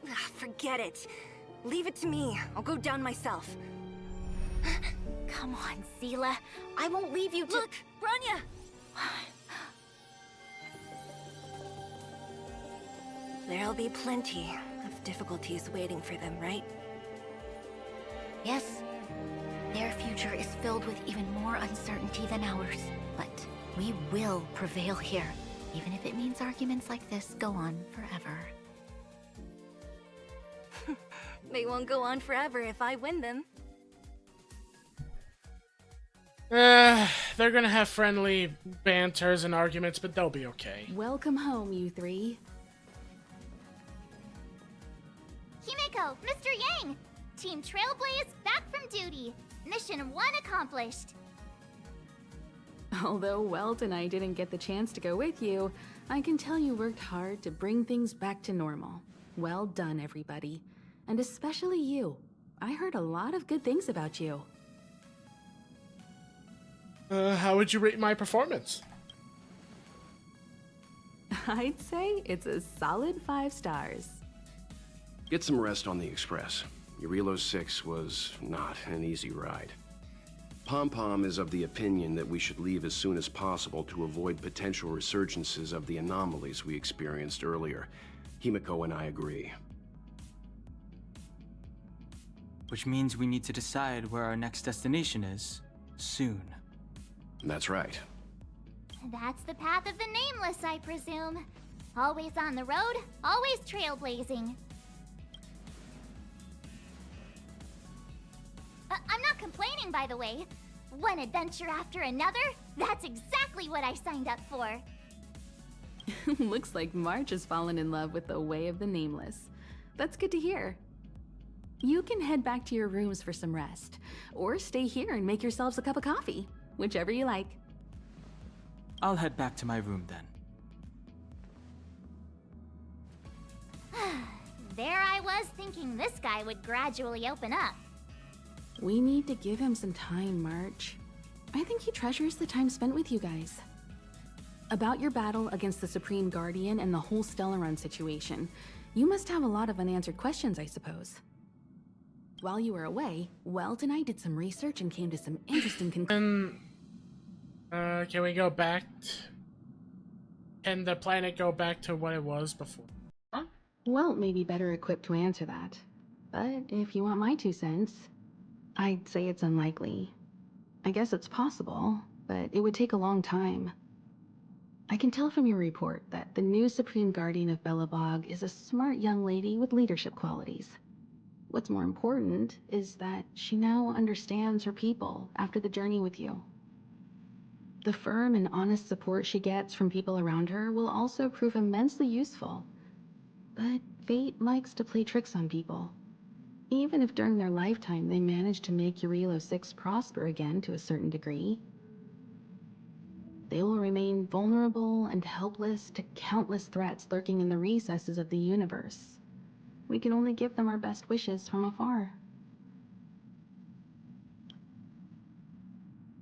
Speaker 4: Ugh, forget it. Leave it to me. I'll go down myself.
Speaker 3: Come on, Seela. I won't leave you to—
Speaker 4: Look, Branya! There'll be plenty of difficulties waiting for them, right?
Speaker 3: Yes. Their future is filled with even more uncertainty than ours. But we will prevail here, even if it means arguments like this go on forever.
Speaker 4: They won't go on forever if I win them.
Speaker 1: They're gonna have friendly banters and arguments, but they'll be okay.
Speaker 8: Welcome home, you three.
Speaker 6: Himeko, Mr. Yang! Team Trailblaze back from duty. Mission 1 accomplished.
Speaker 8: Although Welt and I didn't get the chance to go with you, I can tell you worked hard to bring things back to normal. Well done, everybody. And especially you. I heard a lot of good things about you.
Speaker 1: How would you rate my performance?
Speaker 8: I'd say it's a solid 5 stars.
Speaker 14: Get some rest on the Express. Urilo 6 was not an easy ride. Pom-Pom is of the opinion that we should leave as soon as possible to avoid potential resurgences of the anomalies we experienced earlier. Himeko and I agree.
Speaker 13: Which means we need to decide where our next destination is, soon.
Speaker 14: That's right.
Speaker 6: That's the path of the Nameless, I presume. Always on the road, always trailblazing. I'm not complaining, by the way. One adventure after another, that's exactly what I signed up for.
Speaker 8: Looks like March has fallen in love with the way of the Nameless. That's good to hear. You can head back to your rooms for some rest, or stay here and make yourselves a cup of coffee, whichever you like.
Speaker 13: I'll head back to my room then.
Speaker 6: There I was thinking this guy would gradually open up.
Speaker 8: We need to give him some time, March. I think he treasures the time spent with you guys. About your battle against the Supreme Guardian and the whole Stellaron situation, you must have a lot of unanswered questions, I suppose. While you were away, Welt and I did some research and came to some interesting conclusions.
Speaker 1: Can we go back? Can the planet go back to what it was before?
Speaker 8: Welt may be better equipped to answer that. But if you want my 2 cents, I'd say it's unlikely. I guess it's possible, but it would take a long time. I can tell from your report that the new Supreme Guardian of Bellabog is a smart young lady with leadership qualities. What's more important is that she now understands her people after the journey with you. The firm and honest support she gets from people around her will also prove immensely useful. But fate likes to play tricks on people. Even if during their lifetime they manage to make Urilo 6 prosper again to a certain degree, they will remain vulnerable and helpless to countless threats lurking in the recesses of the universe. We can only give them our best wishes from afar.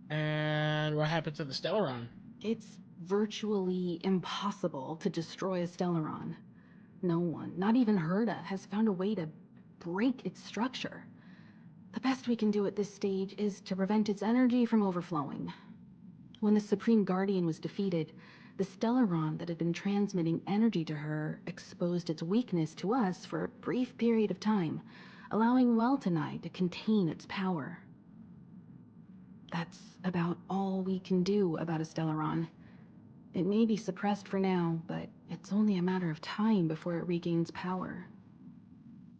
Speaker 1: And what happened to the Stellaron?
Speaker 8: It's virtually impossible to destroy a Stellaron. No one, not even Herda, has found a way to break its structure. The best we can do at this stage is to prevent its energy from overflowing. When the Supreme Guardian was defeated, the Stellaron that had been transmitting energy to her exposed its weakness to us for a brief period of time, allowing Welt and I to contain its power. That's about all we can do about a Stellaron. It may be suppressed for now, but it's only a matter of time before it regains power.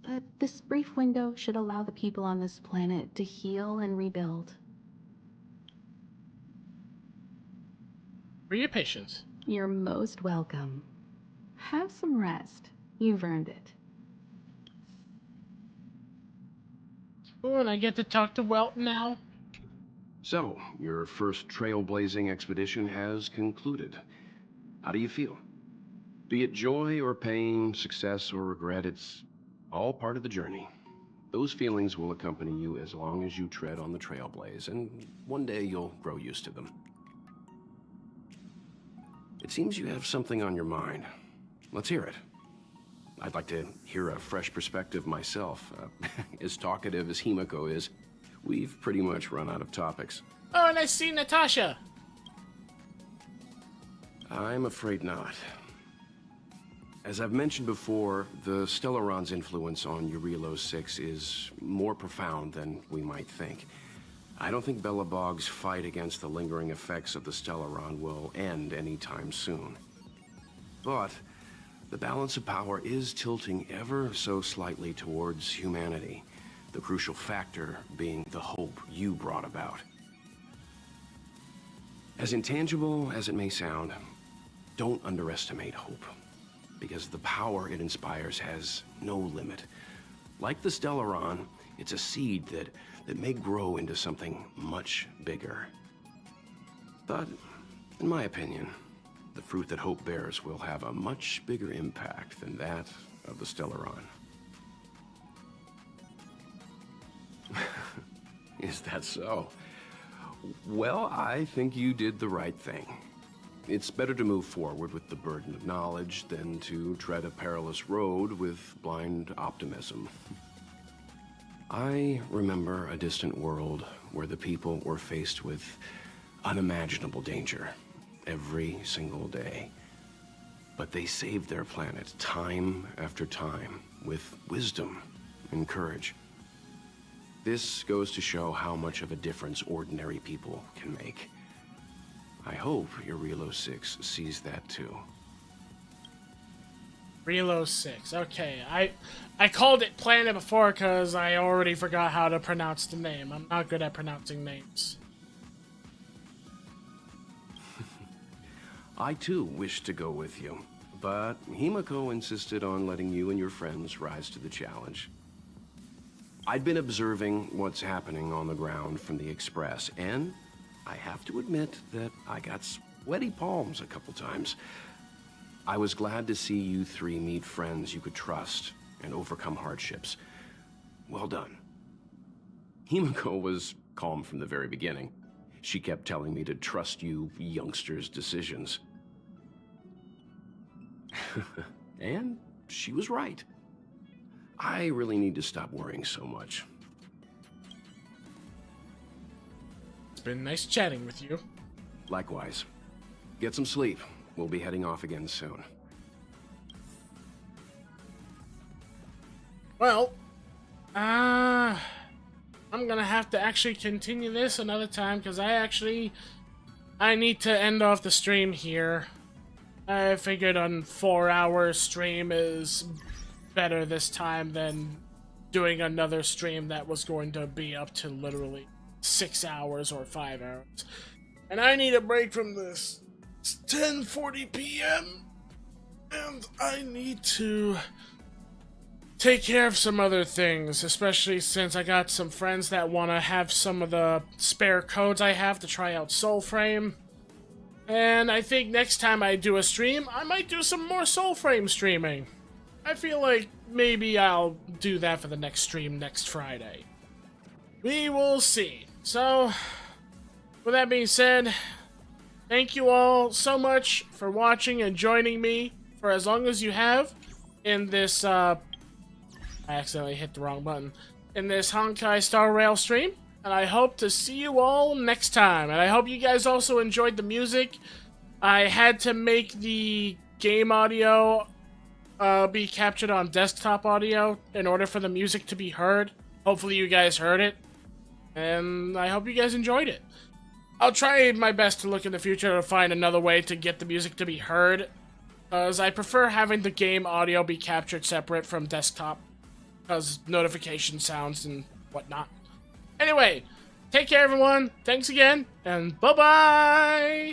Speaker 8: But this brief window should allow the people on this planet to heal and rebuild.
Speaker 1: For your patience.
Speaker 8: You're most welcome. Have some rest. You've earned it.
Speaker 1: Oh, and I get to talk to Welt now?
Speaker 14: So, your first trailblazing expedition has concluded. How do you feel? Be it joy or pain, success or regret, it's all part of the journey. Those feelings will accompany you as long as you tread on the trailblaze, and one day you'll grow used to them. It seems you have something on your mind. Let's hear it. I'd like to hear a fresh perspective myself. As talkative as Himiko is, we've pretty much run out of topics.
Speaker 1: Oh, and I see Natasha!
Speaker 14: I'm afraid not. As I've mentioned before, the Stellaron's influence on Eurilo 6 is more profound than we might think. I don't think Belobog's fight against the lingering effects of the Stellaron will end anytime soon. But the balance of power is tilting ever so slightly towards humanity, the crucial factor being the hope you brought about. As intangible as it may sound, don't underestimate hope, because the power it inspires has no limit. Like the Stellaron, it's a seed that may grow into something much bigger. But, in my opinion, the fruit that hope bears will have a much bigger impact than that of the Stellaron. Is that so? Well, I think you did the right thing. It's better to move forward with the burden of knowledge than to tread a perilous road with blind optimism. I remember a distant world where the people were faced with unimaginable danger every single day. But they saved their planet time after time with wisdom and courage. This goes to show how much of a difference ordinary people can make. I hope Eurilo 6 sees that too.
Speaker 1: Relo 6. Okay, I called it Planet before because I already forgot how to pronounce the name. I'm not good at pronouncing names.
Speaker 14: I too wished to go with you, but Himiko insisted on letting you and your friends rise to the challenge. I'd been observing what's happening on the ground from the Express, and I have to admit that I got sweaty palms a couple times. I was glad to see you three meet friends you could trust and overcome hardships. Well done. Himiko was calm from the very beginning. She kept telling me to trust you youngsters' decisions. And she was right. I really need to stop worrying so much.
Speaker 1: It's been nice chatting with you.
Speaker 14: Likewise. Get some sleep. We'll be heading off again soon.
Speaker 1: Well, I'm gonna have to actually continue this another time because I need to end off the stream here. I figured a 4-hour stream is better this time than doing another stream that was going to be up to literally 6 hours or 5 hours. And I need a break from this. It's 10:40 p.m. and I need to take care of some other things, especially since I got some friends that want to have some of the spare codes I have to try out Soulframe. And I think next time I do a stream, I might do some more Soulframe streaming. I feel like maybe I'll do that for the next stream next Friday. We will see. So, with that being said, thank you all so much for watching and joining me for as long as you have in this, I accidentally hit the wrong button. in this Honkai Star Rail stream, and I hope to see you all next time. And I hope you guys also enjoyed the music. I had to make the game audio be captured on desktop audio in order for the music to be heard. Hopefully you guys heard it, and I hope you guys enjoyed it. I'll try my best to look in the future to find another way to get the music to be heard, as I prefer having the game audio be captured separate from desktop, because notification sounds and whatnot. Anyway, take care everyone, thanks again, and bye-bye!